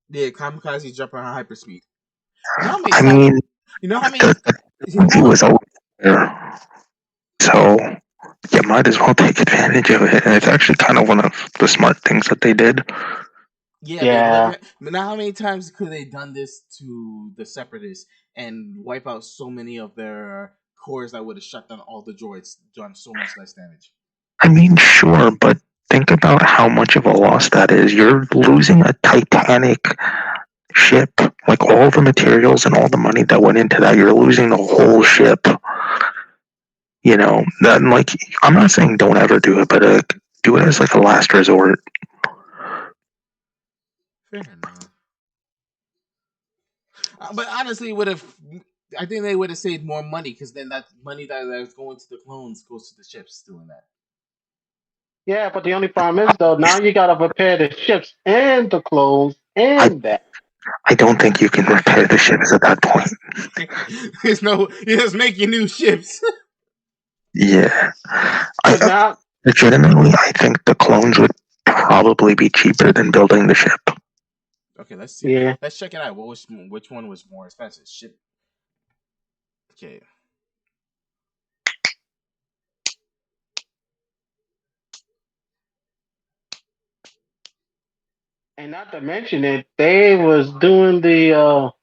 the kamikaze jump on hyperspeed. You know how many I times? mean, You know how many? the You technology know, was always there, so you might as well take advantage of it. And it's actually kind of one of the smart things that they did. yeah, they look Yeah. at. But now, how many times could they done this to the separatists and wipe out so many of their cores that would have shut down all the droids, done so much less damage? I mean, sure, but think about how much of a loss that is. You're losing a Titanic ship. Like all the materials and all the money that went into that, you're losing the whole ship. You know, that like I'm not saying don't ever do it, but do it as like a last resort. Fair enough. But honestly, would have. I think they would have saved more money because then that money that was going to the clones goes to the ships doing that. Yeah, but the only problem is though, now you gotta repair the ships and the clothes I and that. I don't think you can repair the ships at that point. There's no. You just making new ships. Yeah, Cause I now, legitimately I think the clones would probably be cheaper than building the ship. Okay, let's see. yeah. Let's check it out. Which one was more expensive? Ship. Okay. And not to mention it, they was doing the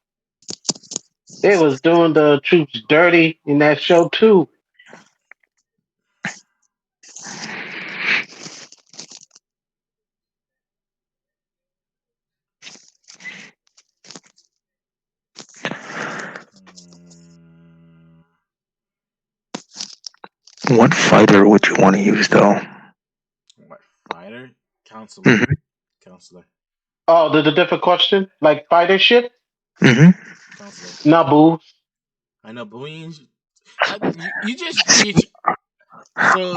troops dirty in that show too. Mm, What fighter would you want to use though? what fighter? Counselor. Hmm. Counselor. Oh, the different question? Like fighter ship? Hmm. Counselor. Naboo. I know, but you just so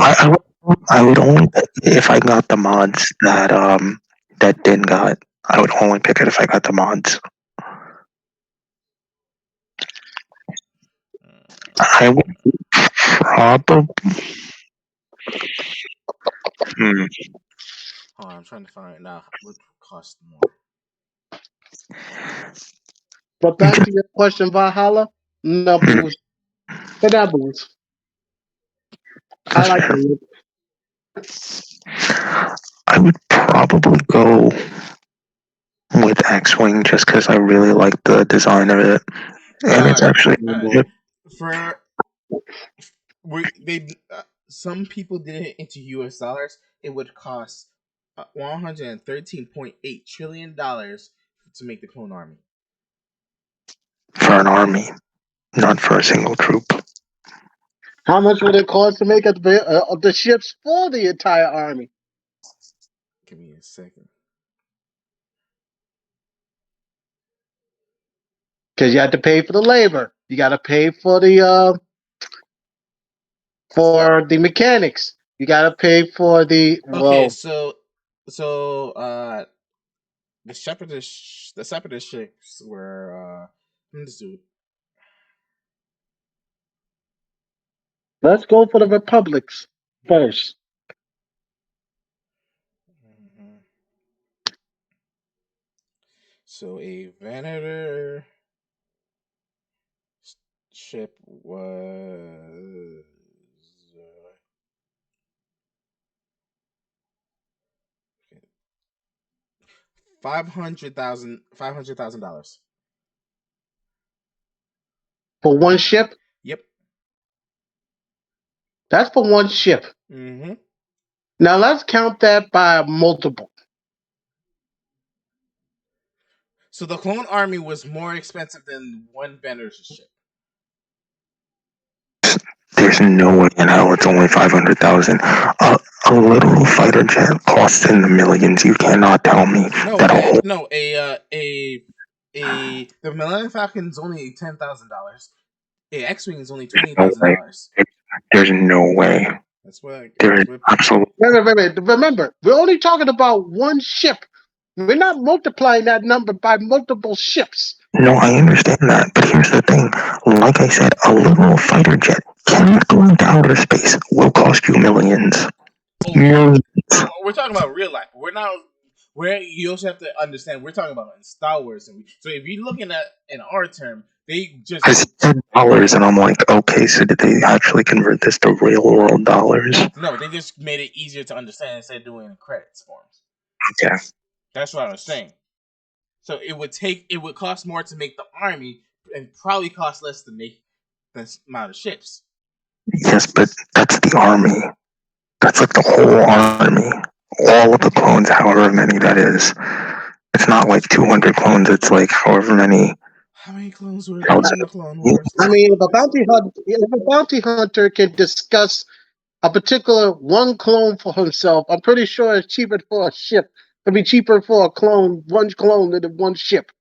I would only pick it if I got the mods that Din got. I would only pick it if I got the mods. I would probably. Hmm. hold on, I'm trying to find out what cost more. But back to your question, Valhalla, Hmm. Naboos. The Naboos. I That's like fair. them. I would probably go with X-wing just because I really like the design of it, and All it's right, actually all right. For they some people did it into U.S. dollars. It would cost $113.8 trillion to make the clone army. for an army, not for a single troop. How much would it cost to make the ships for the entire army? Give me a second. Because you have to pay for the labor. You got to pay for the mechanics. You got to pay for the Okay, well. so the separatist ships were let me just do it. Let's go for the republics first. Mhm. So a Venator ship was $500,000. For one ship? Yep. That's for one ship. Mm-hmm. Now let's count that by multiple. So the clone army was more expensive than one Banner's ship. There's no way in hell it's only 500,000. A little fighter jet costs in the millions. You cannot tell me No, that a whole the Millennium Falcon's only $10,000. A X-wing is only twenty no thousand way. dollars. There's no way. That's what. There is That's what. absolutely Wait. Remember, we're only talking about one ship. We're not multiplying that number by multiple ships. no. I understand that, but here's the thing. Like I said, a little fighter jet cannot go into outer space. Will cost you millions. Oh, Millions. we're talking about real life. We're not. Where you also have to understand, we're talking about in Star Wars. So if you're looking at in our term, they just I said dollars, and I'm like, okay, so did they actually convert this to real world dollars? no, they just made it easier to understand instead of doing credits forms. Okay. That's what I was saying. So it would cost more to make the army and probably cost less to make the amount of ships. Yes, but that's the army. That's like the whole army. All of the clones, however many that is. It's not like 200 clones, it's like however many. How many clones were there Counts. in the Clone Wars? I mean, if a bounty hunter can discuss a particular one clone for himself, I'm pretty sure it's cheaper for a ship. It'd be cheaper for a clone, one clone than one ship.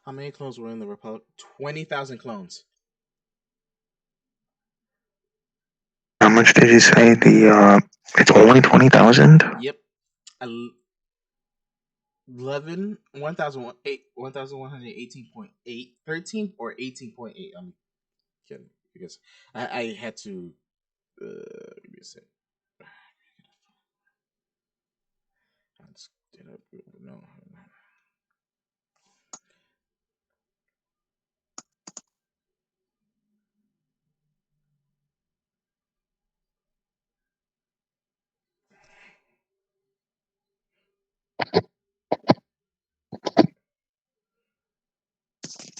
How many clones were in the Republic? 20,000 clones. How much did you say it's only 20,000? Yep. 11 1,118.8 13 or 18.8. I'm kidding because I had to give me a sec. I just did it. No.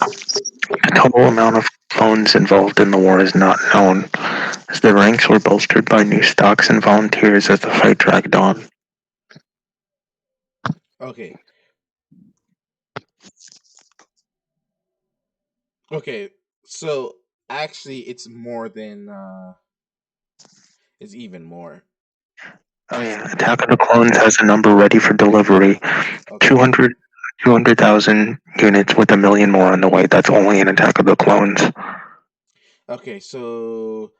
The total amount of clones involved in the war is not known, as the ranks were bolstered by new stocks and volunteers as the fight dragged on. Okay. Okay. So actually, it's more than it's even more. Oh yeah, Attack of the Clones has a number ready for delivery. Okay. 200,000 units with a million more on the way. That's only an Attack of the Clones. Okay, so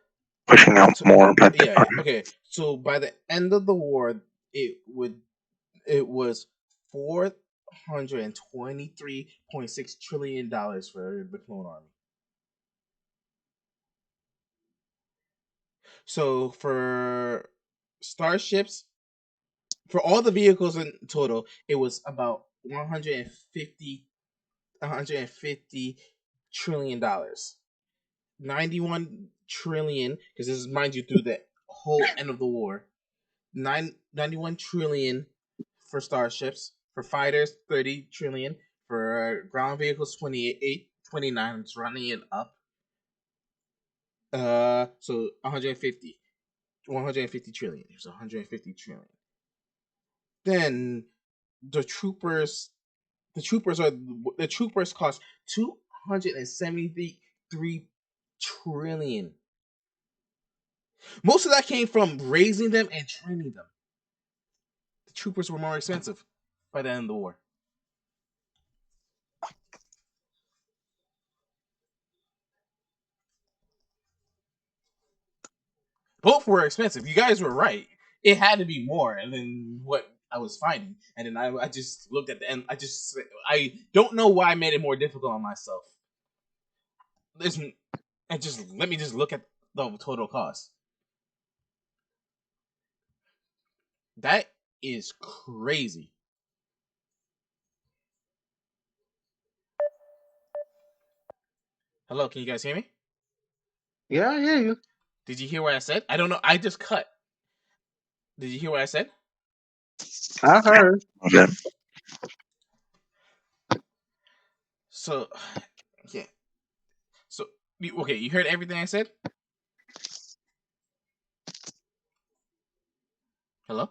Pushing out more, but yeah. Okay, so by the end of the war, it was $423.6 trillion for the clone army. So for starships, for all the vehicles in total, it was about 150 trillion dollars. 91 trillion, because this is, mind you, through the whole end of the war. 91 trillion for starships, for fighters 30 trillion, for ground vehicles 29. It's running it up. So 150 trillion. There's 150 trillion. Then the troopers the troopers cost 273 trillion. Most of that came from raising them and training them. The troopers were more expensive by the end of the war. Both were expensive. You guys were right. It had to be more than what I was finding. And then I just looked at the end. I don't know why I made it more difficult on myself. Listen, let me just look at the total cost. That is crazy. Hello, can you guys hear me? Yeah, I hear you. Did you hear what I said? I don't know. I just cut. Did you hear what I said? I heard. Okay. So, yeah. So, okay, you heard everything I said? Hello?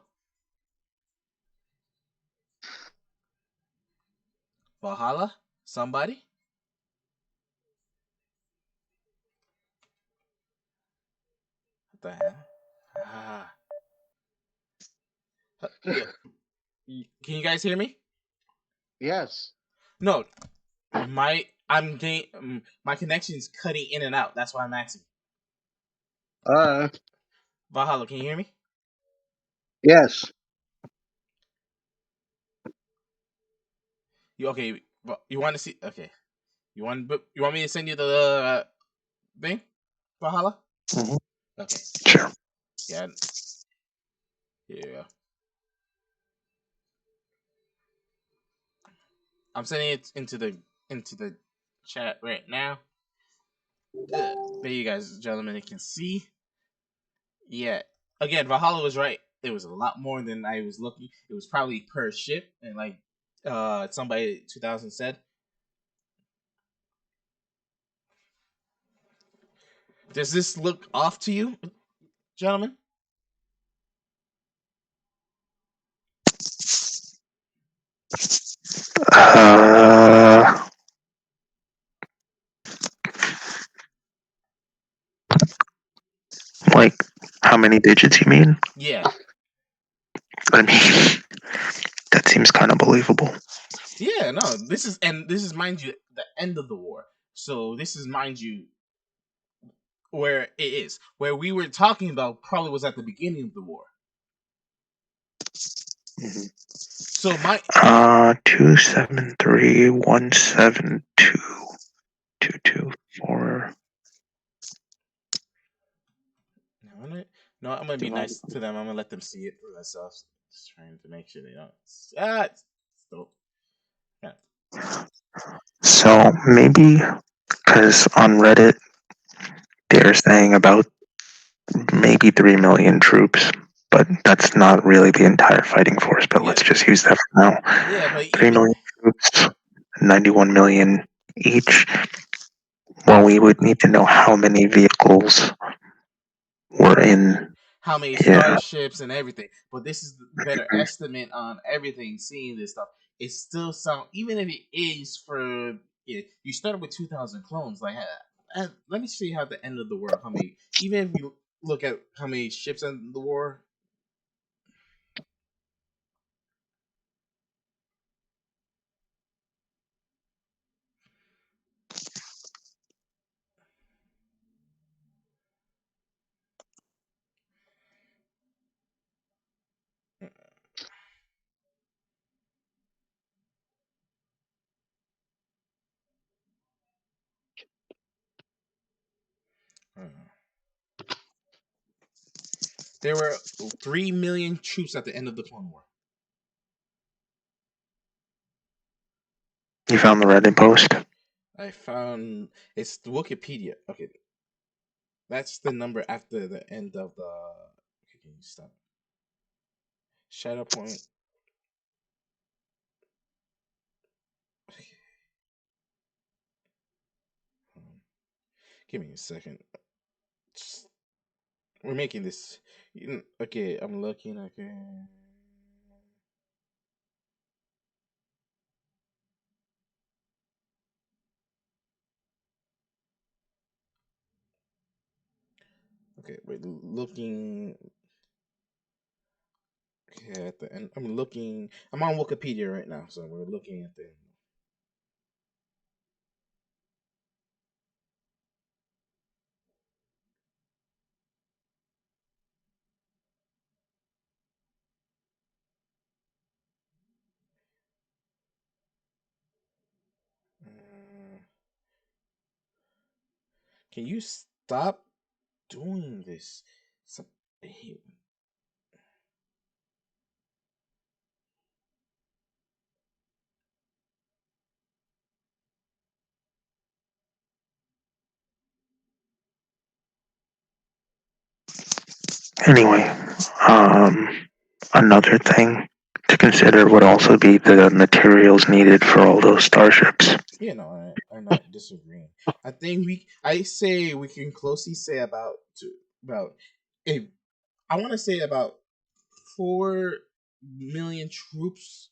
Valhalla? Somebody? What the hell? Ah. Yeah. Can you guys hear me? Yes. No. My connection's cutting in and out. That's why I'm asking. Uh. Valhalla, can you hear me? Yes. You okay? You want to see? Okay. You want me to send you the thing, Valhalla? Mhm. Okay. Sure. Yeah. Yeah. I'm sending it into the chat right now. There you guys, gentlemen, can see. Yeah. Again, Valhalla was right. It was a lot more than I was looking. It was probably per ship, and like somebody 2000 said. Does this look off to you, gentlemen? Uh, like how many digits you mean? Yeah. I mean, that seems kind of believable. Yeah, no. This is mind you the end of the war. So this is mind you where it is. Where we were talking about probably was at the beginning of the war. So my 273 172 224. no, I'm gonna be nice to them. I'm gonna let them see it for themselves. Just trying to make sure they don't. Still, yeah. So maybe because on Reddit they're saying about maybe 3 million troops, but that's not really the entire fighting force. But Yeah, let's just use that for now. yeah, but 3 even million troops, 91 million each. Well, we would need to know how many vehicles were in. how many Yeah. starships and everything. But this is the better estimate on everything. Seeing this stuff, it still sound even if it is for you started with 2,000 clones. Like, let me see how the end of the world. How many? Even if you look at how many ships in the war. There were 3 million troops at the end of the Clone War. You found the Reddit post? I found it's the Wikipedia. Okay, that's the number after the end of the. Okay, can you stop? Shadow Point. Okay, give me a second. We're making this. Okay, I'm looking. Okay. Okay, we're looking. Okay, at the end. I'm looking. I'm on Wikipedia right now, so we're looking at the end. Can you stop doing this? Some, Anyway, another thing. to consider would also be the materials needed for all those starships. Yeah, no, I'm not disagreeing. I think I say we can closely say about a, I want to say about 4 million troops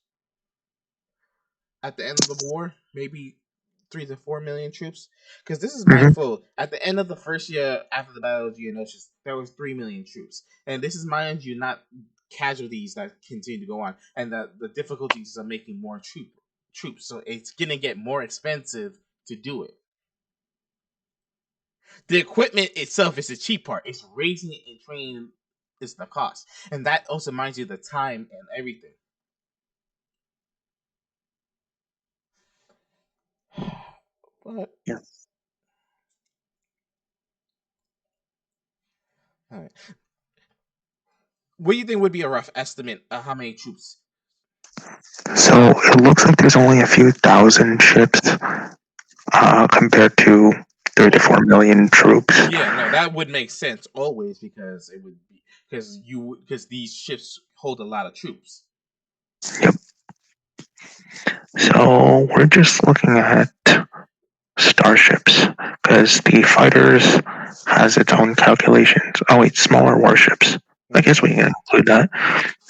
at the end of the war, maybe 3 to 4 million troops. Because this is Hmm. mindful. At the end of the first year after the Battle of Geonosis, there was 3 million troops, and this is, mind you, not casualties that continue to go on, and the difficulties of making more troops. So it's gonna get more expensive to do it. The equipment itself is the cheap part. It's raising it and training is the cost, and that also reminds you the time and everything. But Yeah. all right. What do you think would be a rough estimate of how many troops? So it looks like there's only a few thousand ships compared to 3 to 4 million troops. Yeah, no, that would make sense always because it would be because these ships hold a lot of troops. Yep. So we're just looking at starships because the fighters has its own calculations. Oh wait, smaller warships. I guess we can include that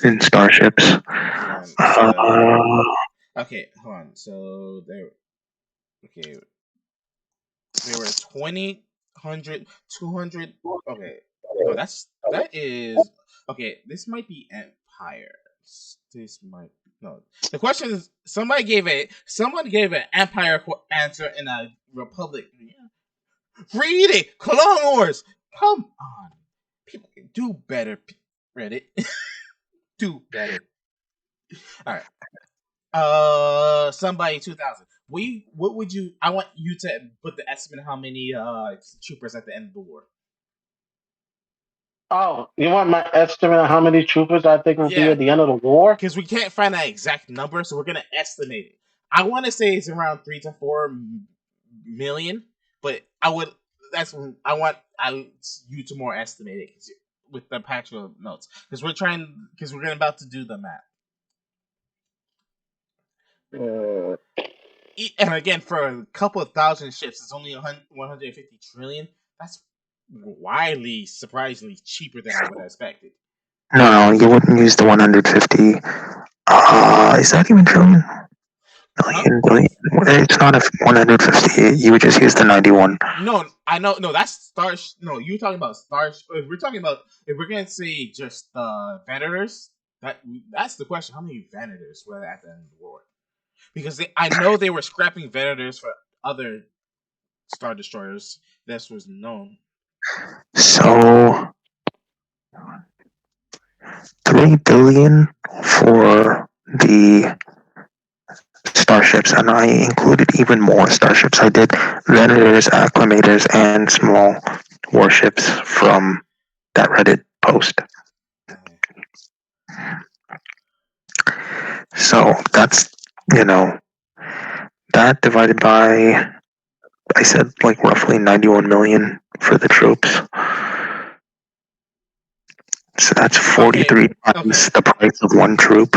in starships. Hold on. Uh, Okay, hold on. So okay, there were 20, 100, 200. Okay, no, that is okay. This might be Empire. This might no. The question is, someone gave an Empire answer in a Republic. Read it, Clone Wars. Come on, people do better. Reddit, do better. All right. Somebody 2000. What would you? I want you to put the estimate of how many troopers at the end of the war. Oh, you want my estimate of how many troopers I think will be Yeah, at the end of the war? because we can't find that exact number, so we're gonna estimate it. I want to say it's around 3 to 4 million, but I would. That's I want you to more estimate it with the actual notes because we're gonna about to do the math. Uh, And again, for a couple of thousand ships, it's only 150 trillion. That's widely, surprisingly cheaper than I would have expected. no, you wouldn't use the 150. Is that even trillion? Huh? Million, billion? It's not a 150. You would just use the 91. No, I know. No, that's star. No, you're talking about stars. If we're talking about, if we're gonna say just Venators, that's the question. How many Venators were there at the end of the war? Because I know they were scrapping Venators for other star destroyers. This was known. So 3 billion for the starships, and I included even more starships. I did Venators, Acclimators, and small warships from that Reddit post. Okay. So that's, you know, that divided by, I said like roughly 91 million for the troops. So that's Okay. 43 Okay. times the price of one troop,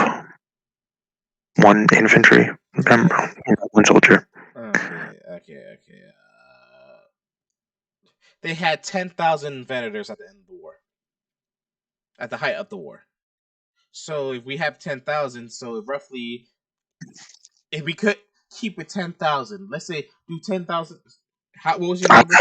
one infantry, Okay. one soldier. Okay. They had 10,000 Venators at the end of the war, at the height of the war. So if we have 10,000, so roughly, if we could keep it 10,000, let's say do 10,000. What was your I, number?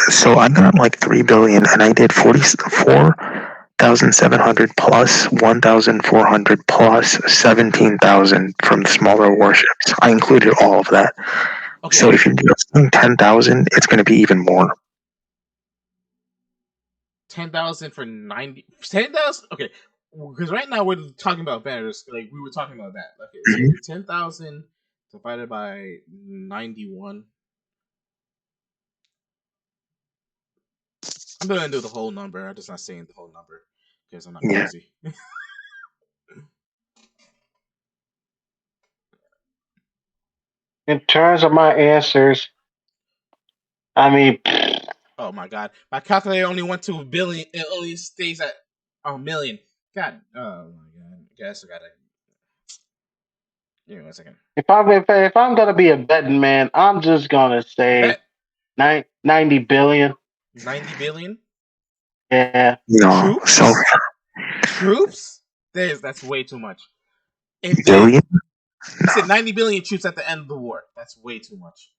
so I got like 3 billion, and I did 44,700 plus 1,400 plus 17,000 from the smaller warships. I included all of that. So Okay, if you're doing 10,000, it's going to be even more. 10,000 for 90. 10,000. Okay, because right now we're talking about Venators. Like we were talking about that. Okay, so Mhm. 10,000 divided by 91. I'm gonna do the whole number. I'm just not saying the whole number because I'm not Yeah. crazy. in terms of my answers, I mean, Oh my god, my calculator only went to a billion. It only stays at a million. God, oh my god. guess I gotta. Give me 1 second. If I'm gonna be a betting man, I'm just gonna say Bet 90 billion. 90 billion Yeah. No, so troops. Troops. That's way too much. If they billion? You said 90 billion troops at the end of the war, that's way too much.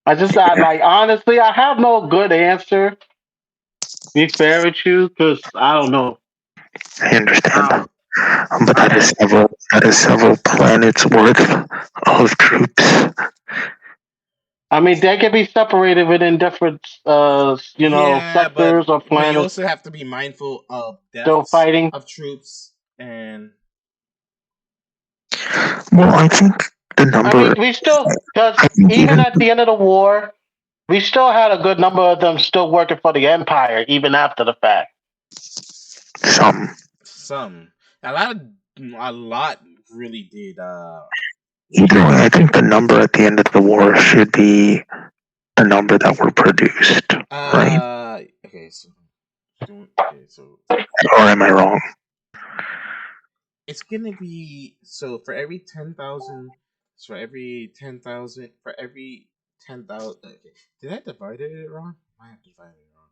Like honestly, I have no good answer. Be fair with you, because I don't know. I understand, I but I don't. that is several planets worth of troops. I mean, they can be separated within different, Yeah, sectors or but you planets also have to be mindful of still deaths fighting. of troops and Well, I think the I mean, number. we still, because I think even even at the end of the war, we still had a good number of them still working for the Empire, even after the fact. some. some a lot really did. Either way, I think the number at the end of the war should be the number that were produced, right? Okay, so Or am I wrong? it's gonna be so for every 10,000. For every 10,000. Okay, did I divide it wrong? I have divided it wrong.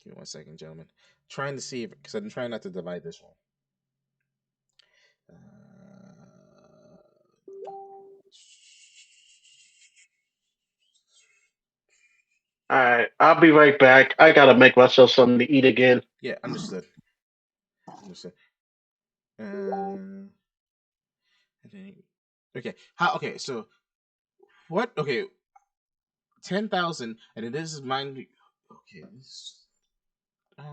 Give me 1 second, gentlemen. Trying to see if because I'm trying not to divide this one. All right, I'll be right back. I gotta make myself something to eat again. Yeah, understood. Understood. Uh, okay. How? Okay. So what? Okay. 10,000, and then this is mine. Okay. Uh,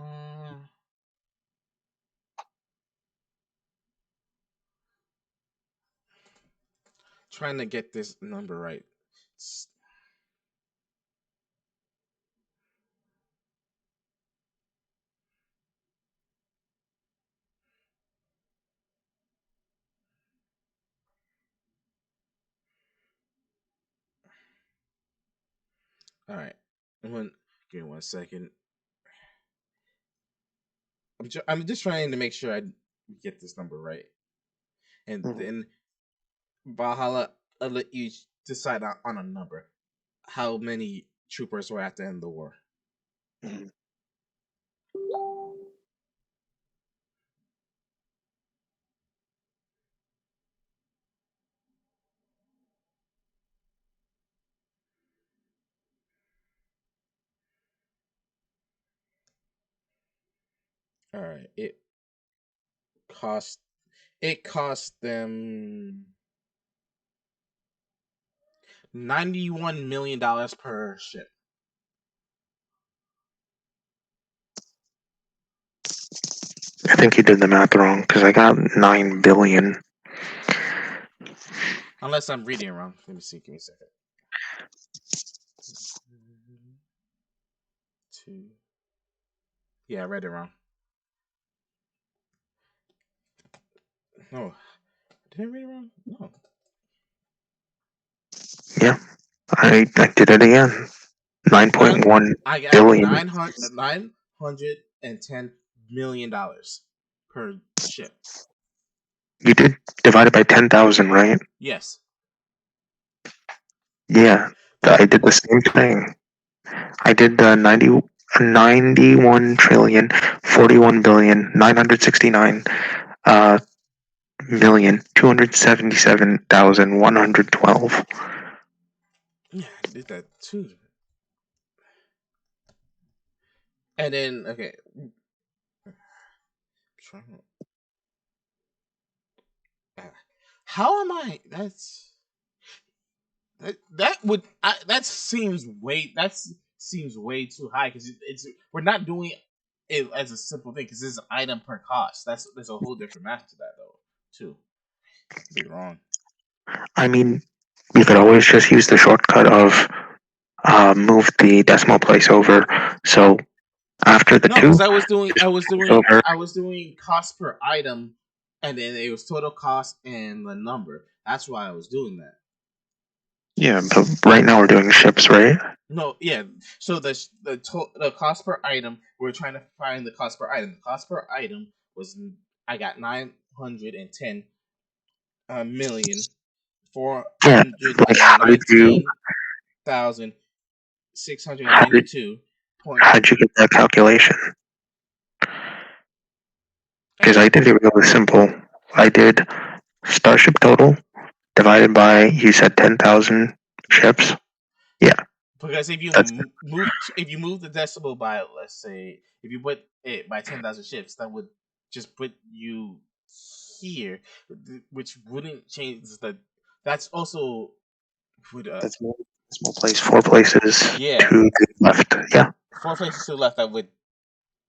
Trying to get this number right. All right. Give me 1 second. I'm just trying to make sure I get this number right, and Mhm. then Valhalla, I'll let you decide on a number. How many troopers were at the end of the war? All right. Cost it cost them $91 million per ship. I think you did the math wrong because I got 9 billion. Unless I'm reading it wrong. Let me see. Give me a second. Two. Yeah, I read it wrong. No. Did I read it wrong? No. Yeah, I did it again. Nine Nine point one I got billion. $910 million per ship. You did divide it by 10,000, right? Yes. Yeah, Yeah. I did the same thing. I did the 91 trillion 41,969 million 277,112. Yeah, I did that too. And then okay. How am I? That seems way too high because it's we're not doing it as a simple thing because it's an item per cost. There's a whole different math to that though too. Be wrong. I mean, you could always just use the shortcut of move the decimal place over. So after the No, because two, over. I was doing cost per item, and then it was total cost and the number. That's why I was doing that. Yeah, but right now we're doing ships, right? No, yeah. So the cost per item, we're trying to find the cost per item. The cost per item was I got 910 million four Yeah, hundred like and nineteen thousand six hundred and how ninety did two point. how'd you get that calculation? I Because mean, I did it really simple. I did Starship total divided by, you said 10,000 yeah. ships. Yeah, Because that's if you move the decimal by, let's say, if you put it by 10,000 ships, that would just put you here, which wouldn't change the. That's also would more. Decimal place, four places yeah, to the left. Yeah, four places to the left.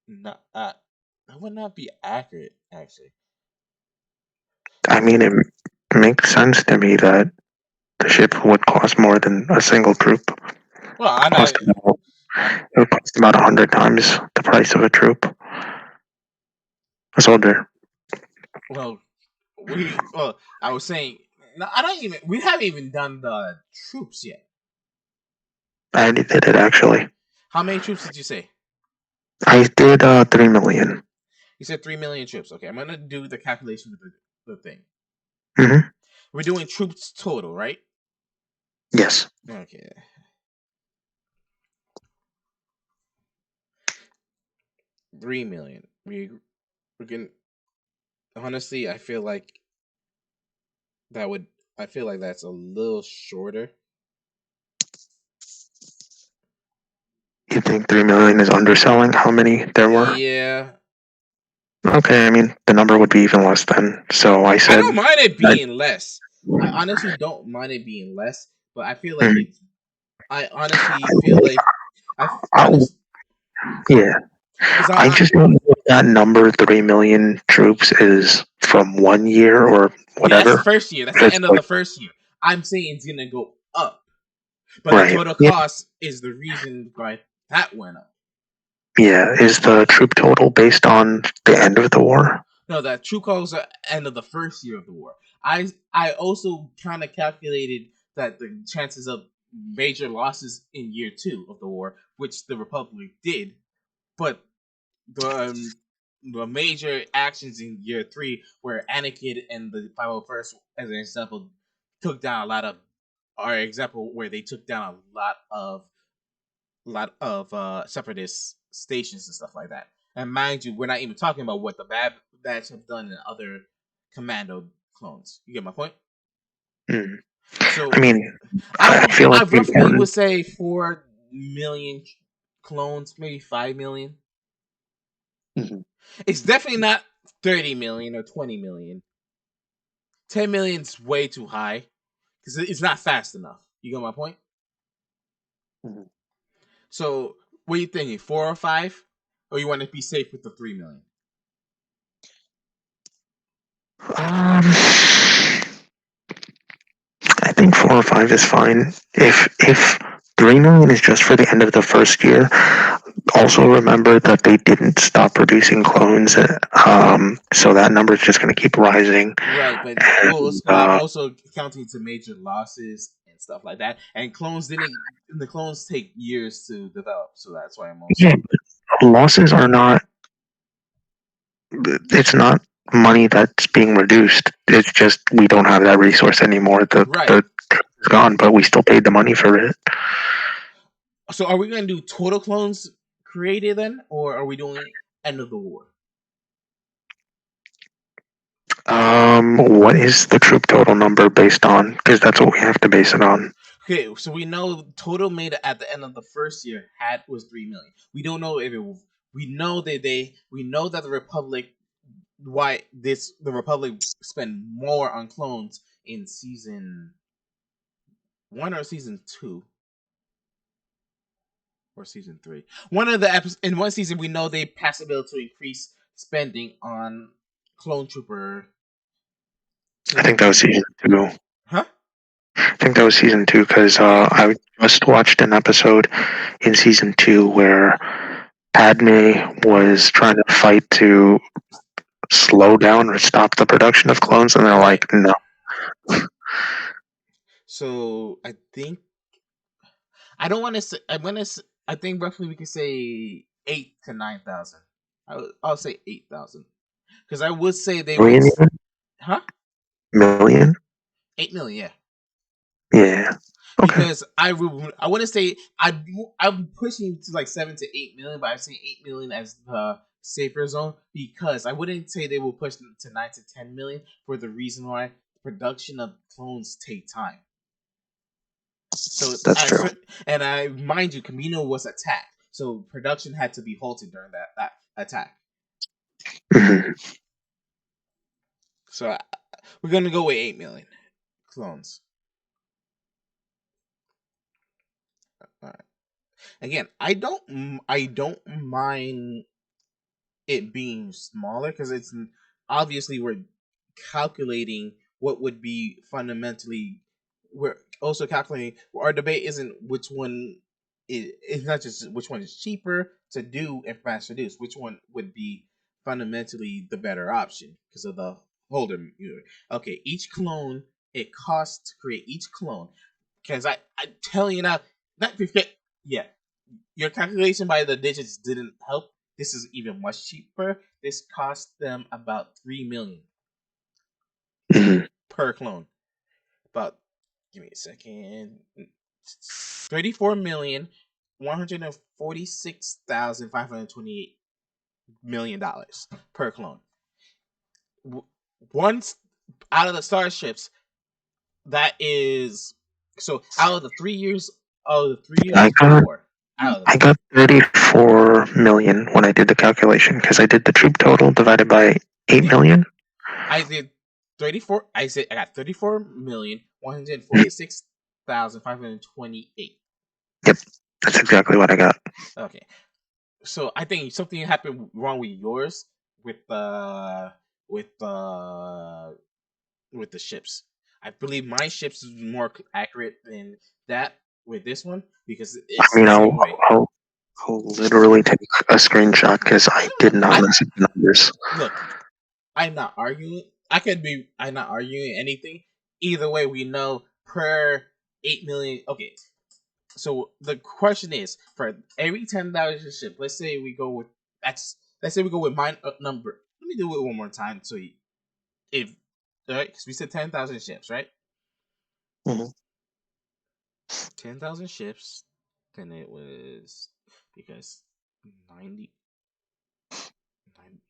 Not that would not be accurate actually. I mean it makes sense to me that the ship would cost more than a single troop. Well, I'm not. Cost about, I'm it would cost about 100 times the price of a troop, a soldier. well. I was saying. No, I don't even. We haven't even done the troops yet. I already did it actually. How many troops did you say? I did 3 million. You said 3 million troops. Okay, I'm gonna do the calculation with the thing. Mm-hmm. We're doing troops total, right? Yes. Okay. 3 million. We're gonna honestly. That would. I feel like that's a little shorter. You think 3 million is underselling how many there were? Yeah, Okay, I mean the number would be even less then. So I I said, don't mind it I, being less. I honestly don't mind it being less, but I feel like mm, it's. I honestly feel like I I, honest yeah, because I just don't know if that number 3 million troops is from 1 year or yeah, that's the whatever. first year. That's the Because end of like, the first year. I'm saying it's gonna go up, but the right, total yeah, cost is the reason why that went up. yeah. Is the troop total based on the end of the war? No, that true calls are end of the first year of the war. I also kind of calculated that the chances of major losses in year two of the war, which the Republic did, but the major actions in year three, where Anakin and the 501st, as an example, took down a lot of, or example where they took down a lot of separatist stations and stuff like that. And mind you, we're not even talking about what the Bad Batch have done in other Commando clones. You get my point? Mm. I So mean, I I feel like I the roughly would important. say 4 million clones, maybe 5 million. Mhm. It's definitely not 30 million or 20 million. 10 million is way too high because it's not fast enough. You get my point? Mhm. So what are you thinking? 4 or 5, or you want to be safe with the 3 million? Um, I think 4 or 5 is fine. If 3 million is just for the end of the first year, also remember that they didn't stop producing clones, so that number is just going to keep rising. Right, but And I'm also counting to major losses and stuff like that. And the clones take years to develop, so that's why I'm yeah, also but losses are not. It's not money that's being reduced. It's just we don't have that resource anymore. The right. it's gone, but we still paid the money for it. So are we going to do total clones created then, or are we doing end of the war? What is the troop total number based on? Because that's what we have to base it on. Okay, so we know total made at the end of the first year had was 3 million. We don't know if it was. We know that the Republic the Republic spent more on clones in season one or season two or season three. One of the episodes in one season, we know they passed a bill to increase spending on clone trooper I think that was to season two. huh? I think that was season two because Okay, I just watched an episode in season two where Padme was trying to fight to slow down or stop the production of clones, and they're right. like, no. So I think I don't want to say. I'm gonna. I think roughly we could say 8 to 9,000. I'll say 8,000 because I would say they would. Million, even? Huh? Million? 8 million. Yeah. Yeah. Okay. Because I want to say I'm pushing to like 7 to 8 million, but I'm saying 8 million as the safer zone because I wouldn't say they will push them to 9 to 10 million for the reason why production of clones take time. So That's true. and I mind you, Camino was attacked, so production had to be halted during that attack. Hmm. So we're gonna go with 8 million clones. All right. Again, I don't mind it being smaller because it's obviously we're calculating what would be fundamentally. We're also calculating. Our debate isn't which one. It's not just which one is cheaper to do and mass produce. Which one would be fundamentally the better option because of the holder. Okay, each clone it costs to create each clone. Because I tell you now, not forget. Yeah, your calculation by the digits didn't help. This is even much cheaper. This cost them about 3 million Hmm. per clone. About give me a second. 34,146,528 million per clone. Once out of the starships, that is so out of the 3 years I of got war. Out of the I got 34 million when I did the calculation because I did the troop total divided by 8 yeah, million. I did 34. I said I got 34,146,528. Yep, that's exactly what I got. Okay, so I think something happened wrong with yours with the with the with the ships. I believe my ships is more accurate than that with this one because I it's mean, the I'll, same way. I'll, I'll literally take a screenshot because I did not I mess up the numbers. look. I'm not arguing. I could be. I'm not arguing anything. Either way, we know per 8 million. Okay, so the question is for every $10 ship. Let's say we go with that's. Let's say we go with my number. Let me do it one more time. So if right, because we said 10,000 ships, right? Hmm. 10,000 ships. Then it was because 90, 90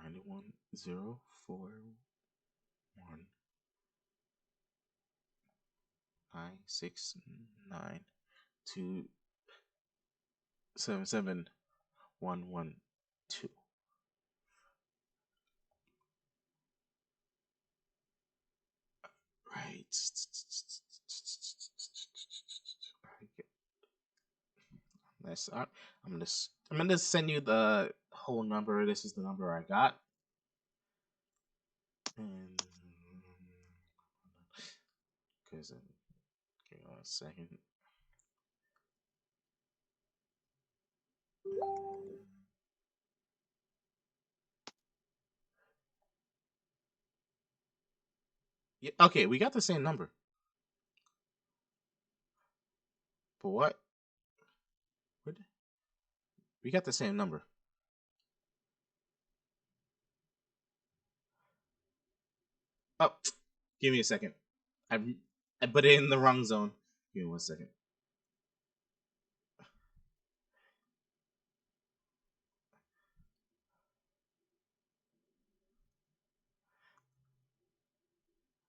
91,041 969277112. Right. Let's. I'm gonna send you the whole number. This is the number I got. And because give me 1 second. Yeah, okay, we got the same number. But what? What? We got the same number. Oh, give me a second. I I put it in the wrong zone. Give me 1 second.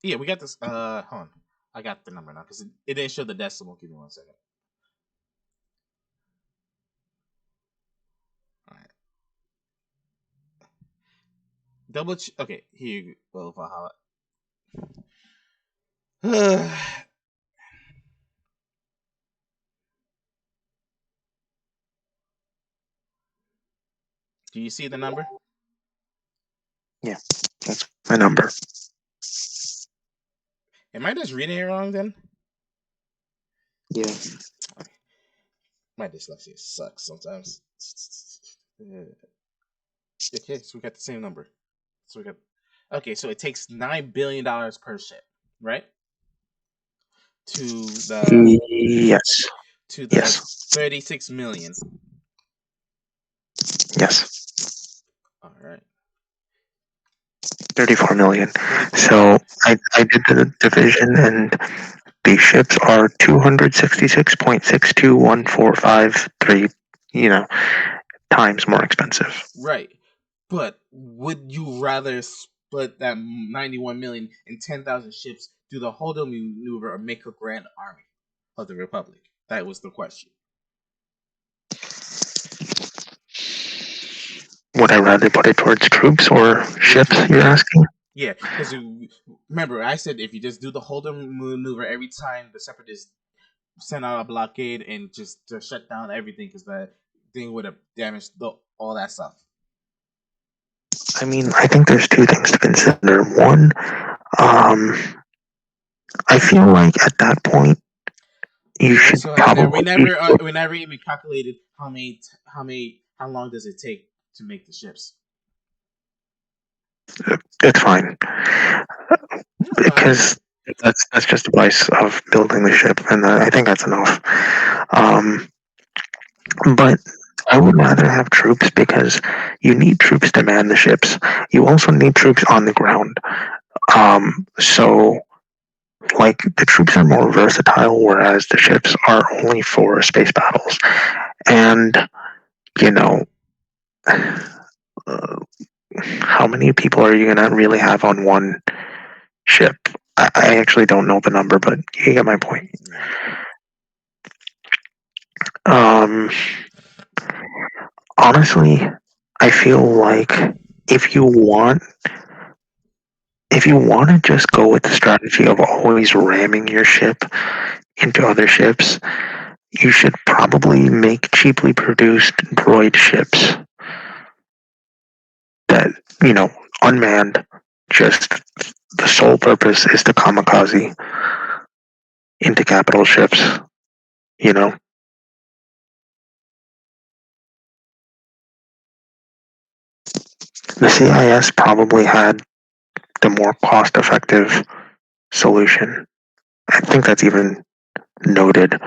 Yeah, we got this. Hold on. I got the number now because it didn't show the decimal. Give me 1 second. All right. Okay, here you go. Valhalla. Do you see the number? Yeah, that's my number. Am I just reading it wrong then? Yeah. My dyslexia sucks sometimes. Okay, so we got the same number. So we got Okay, so it takes $9 billion per ship, right? To the Yes. to the Yes. 36 million. Yes. All right, 34 million. 34 So million. I did the division, and the ships are 266.621453, you know, times more expensive. Right, but would you rather split that 91 million in 10,000 ships, do the Holdo maneuver, or make a grand army of the Republic? That was the question. Would I rather put it towards troops or Would ships, you? you're Yeah, asking? yeah. Because remember, I said if you just do the Holdo maneuver every time the Separatists send out a blockade and just to shut down everything, because that thing would have damaged all that stuff. I mean, I think there's two things to consider. One, um, I feel like at that point, you We should also probably. we never even calculated how long does it take to make the ships. It's fine. That's fine. Because that's just the price of building the ship, and I think that's enough. Um, but I would rather have troops because you need troops to man the ships. You also need troops on the ground. So like the troops are more versatile, whereas the ships are only for space battles. And you know, uh, how many people are you gonna really have on one ship? I actually don't know the number, but you get my point. Yeah. Um, Honestly, I feel like if you want if you want to just go with the strategy of always ramming your ship into other ships, you should probably make cheaply produced droid ships that, you know, unmanned, just the sole purpose is to kamikaze into capital ships, you know? The CIS probably had the more cost effective solution. I think that's even noted.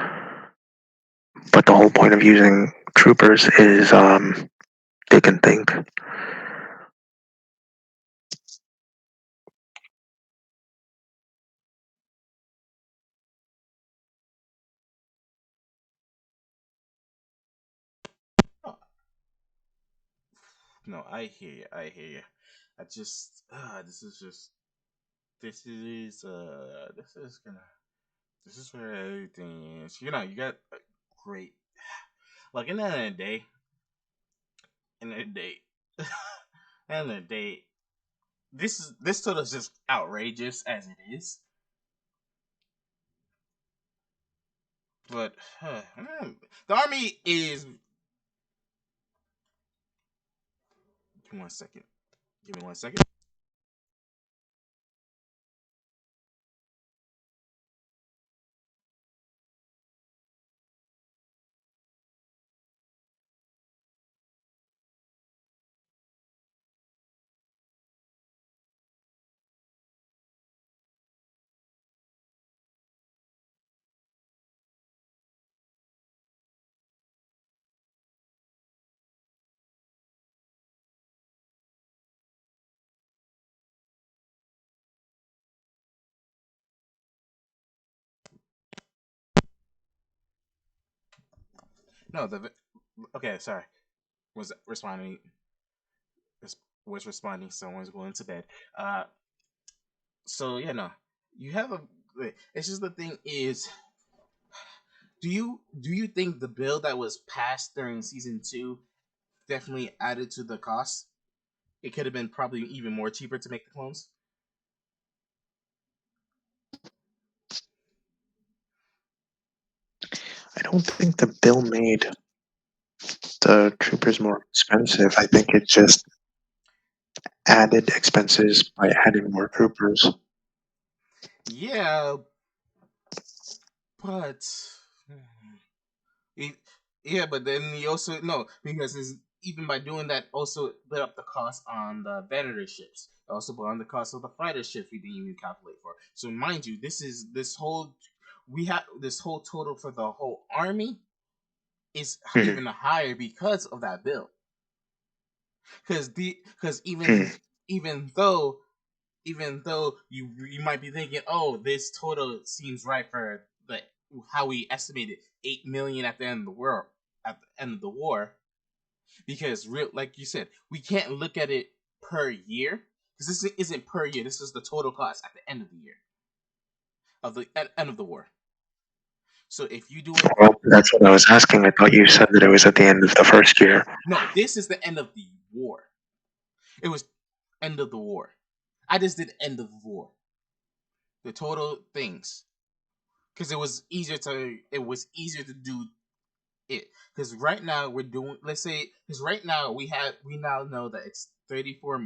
But the whole point of using troopers is they can think. Oh, no, I hear you. I hear you. I just this is gonna this is where everything is. You got a great like in the end of the day, in the day, in the day. This sort of just outrageous as it is, but the army is. Give me 1 second. Give me 1 second. No, the okay. Sorry, was responding. Was responding. Someone's going to bed. Uh, so yeah, no, you have a. It's just the thing is, do you think the bill that was passed during season 2 definitely added to the cost? It could have been probably even more cheaper to make the clones. I don't think the bill made the troopers more expensive. I think it just added expenses by adding more troopers. Yeah, but it, yeah, but then you also no because even by doing that also put up the cost on the venator ships Also, beyond the cost of the fighter ships we didn't even calculate for. So, mind you, this whole we have this whole total for the whole army is Mhm. even higher because of that bill. Because Mhm. even though you might be thinking, oh, this total seems right for the how we estimated 8 million at the end of the world at the end of the war, because real like you said, we can't look at it per year because this isn't per year. This is the total cost at the end of the year of the end of the war. So if you do it, Well, that's what I was asking. I thought you said that it was at the end of the first year. no, this is the end of the war. It was end of the war. I just did end of the war. The total things because it was easier to do it because right now we're doing, let's say, because right now we now know that it's 34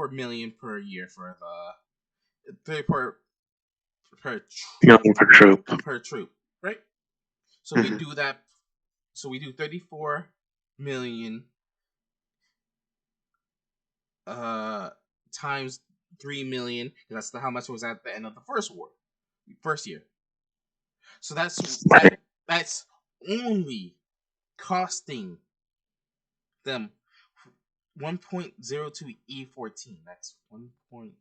million per year for the 34 per Million per troop. per troop, right? So we Hmm. do that. So we do 34 million uh times 3 million. That's how much it was at the end of the first year. So Right. that's only costing them 1.02 E14. That's 1 point.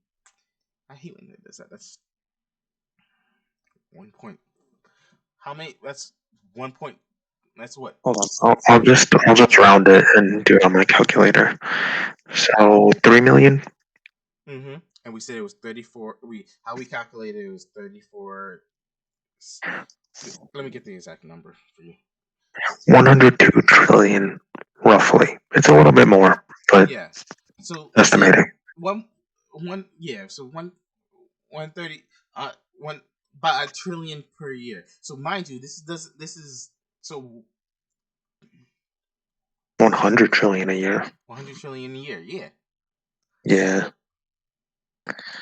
I hate when it does that. That's 1 point. How many? That's 1 point. That's what? Hold on. I'll just round it and do it on my calculator. So 3 million. Mm-hmm. And we said it was 34. How we calculated it was 34. Let me get the exact number for you. 102 trillion, roughly. It's a little bit more, but Yeah. So let's say estimating. one yeah. So 130 one by a trillion per year. So mind you, this is so 100 trillion a year. 100 trillion a year. Yeah. Yeah.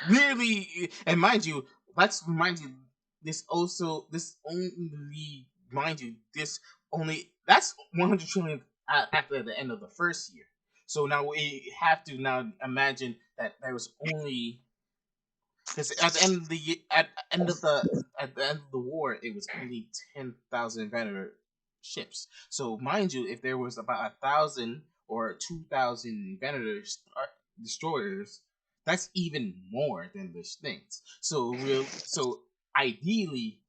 Nearly, and mind you, let's remind you, this only, mind you, this only, that's 100 trillion after the end of the first year. So now we have to now imagine that there was only, because at the end of the year, at the end of the war, it was only 10,000 Venator ships. So mind you, if there was about 1,000 or 2,000 Venator destroyers, that's even more than the things. So ideally,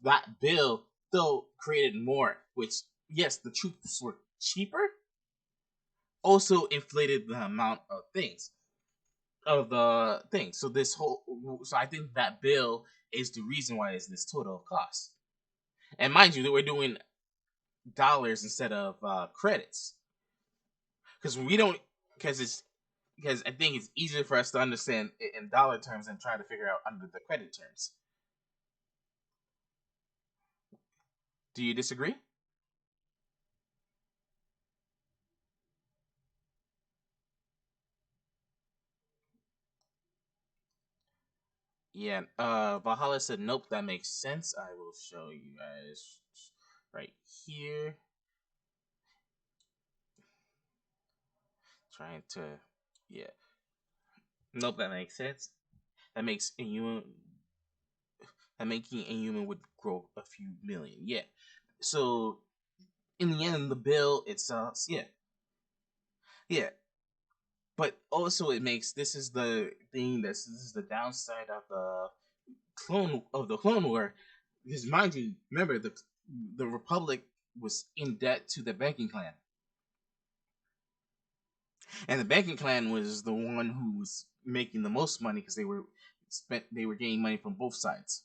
that bill still created more. Which, yes, the troops were cheaper, also inflated the amount of things of the thing. So I think that bill is the reason why it's this total cost. And mind you, that we're doing dollars instead of credits because we don't because it's because I think it's easier for us to understand it in dollar terms and try to figure out under the credit terms. Do you disagree? Yeah. Valhalla said, "Nope, that makes sense. I will show you guys right here." Trying to, yeah. Nope, that makes sense. That makes Inhuman that making Inhuman would grow a few million. Yeah. So in the end, the bill itself, yeah, yeah. But also, it makes this is the thing. This is the downside of the Clone War, because mind you, remember the Republic was in debt to the banking clan, and the banking clan was the one who was making the most money because they were getting money from both sides.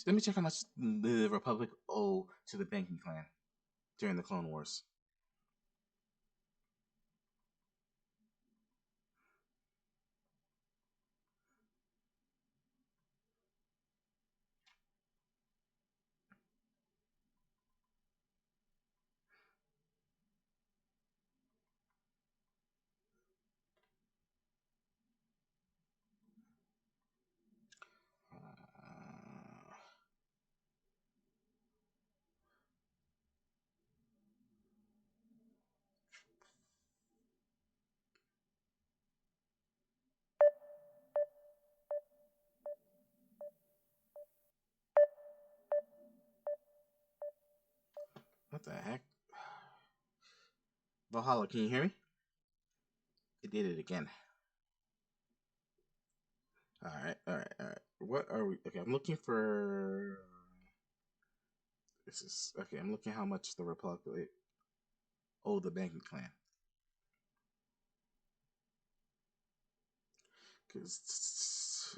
Let me check how much the Republic owe to the banking clan during the Clone Wars. Valhalla, can you hear me? It did it again. All right, all right, all right. What are we? Okay, I'm looking for. This is okay. I'm looking how much the Republic owe the banking clan. Because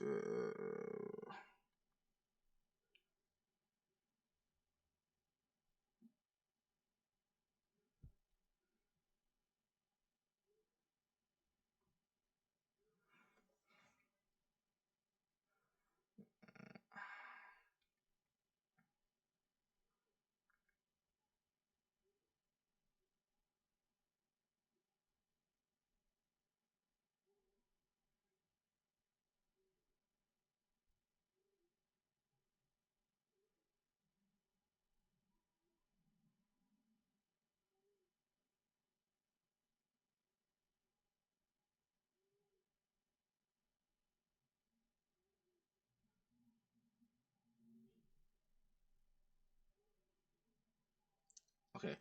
okay,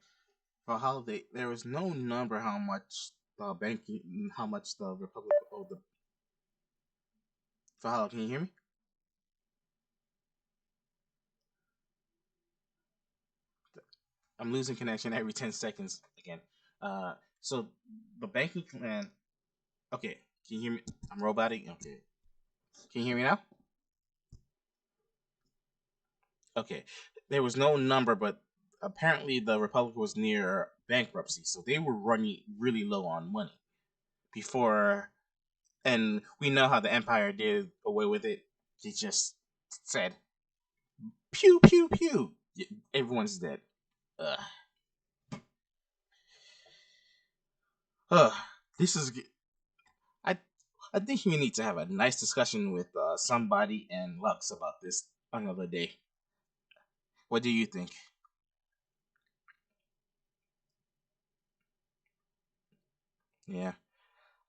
for holiday, there was no number how much the Republic owed the. For holiday, can you hear me? I'm losing connection every 10 seconds again. So the banking clan. Okay, can you hear me? I'm robotic. Okay, can you hear me now? Okay, there was no number, but apparently the Republic was near bankruptcy, so they were running really low on money before. And we know how the Empire did away with it. They just said, "Pew pew pew." Everyone's dead. Ugh. Ugh. This is. I I think we need to have a nice discussion with somebody and Lux about this another day. What do you think? Yeah,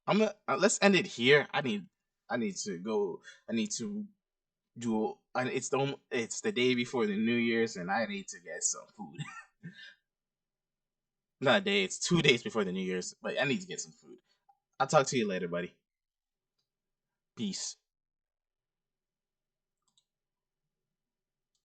I'm gonna let's end it here. I need to go. I need to do. It's the day before the New Year's, and I need to get some food. Not a day. It's 2 days before the New Year's, but I need to get some food. I'll talk to you later, buddy. Peace.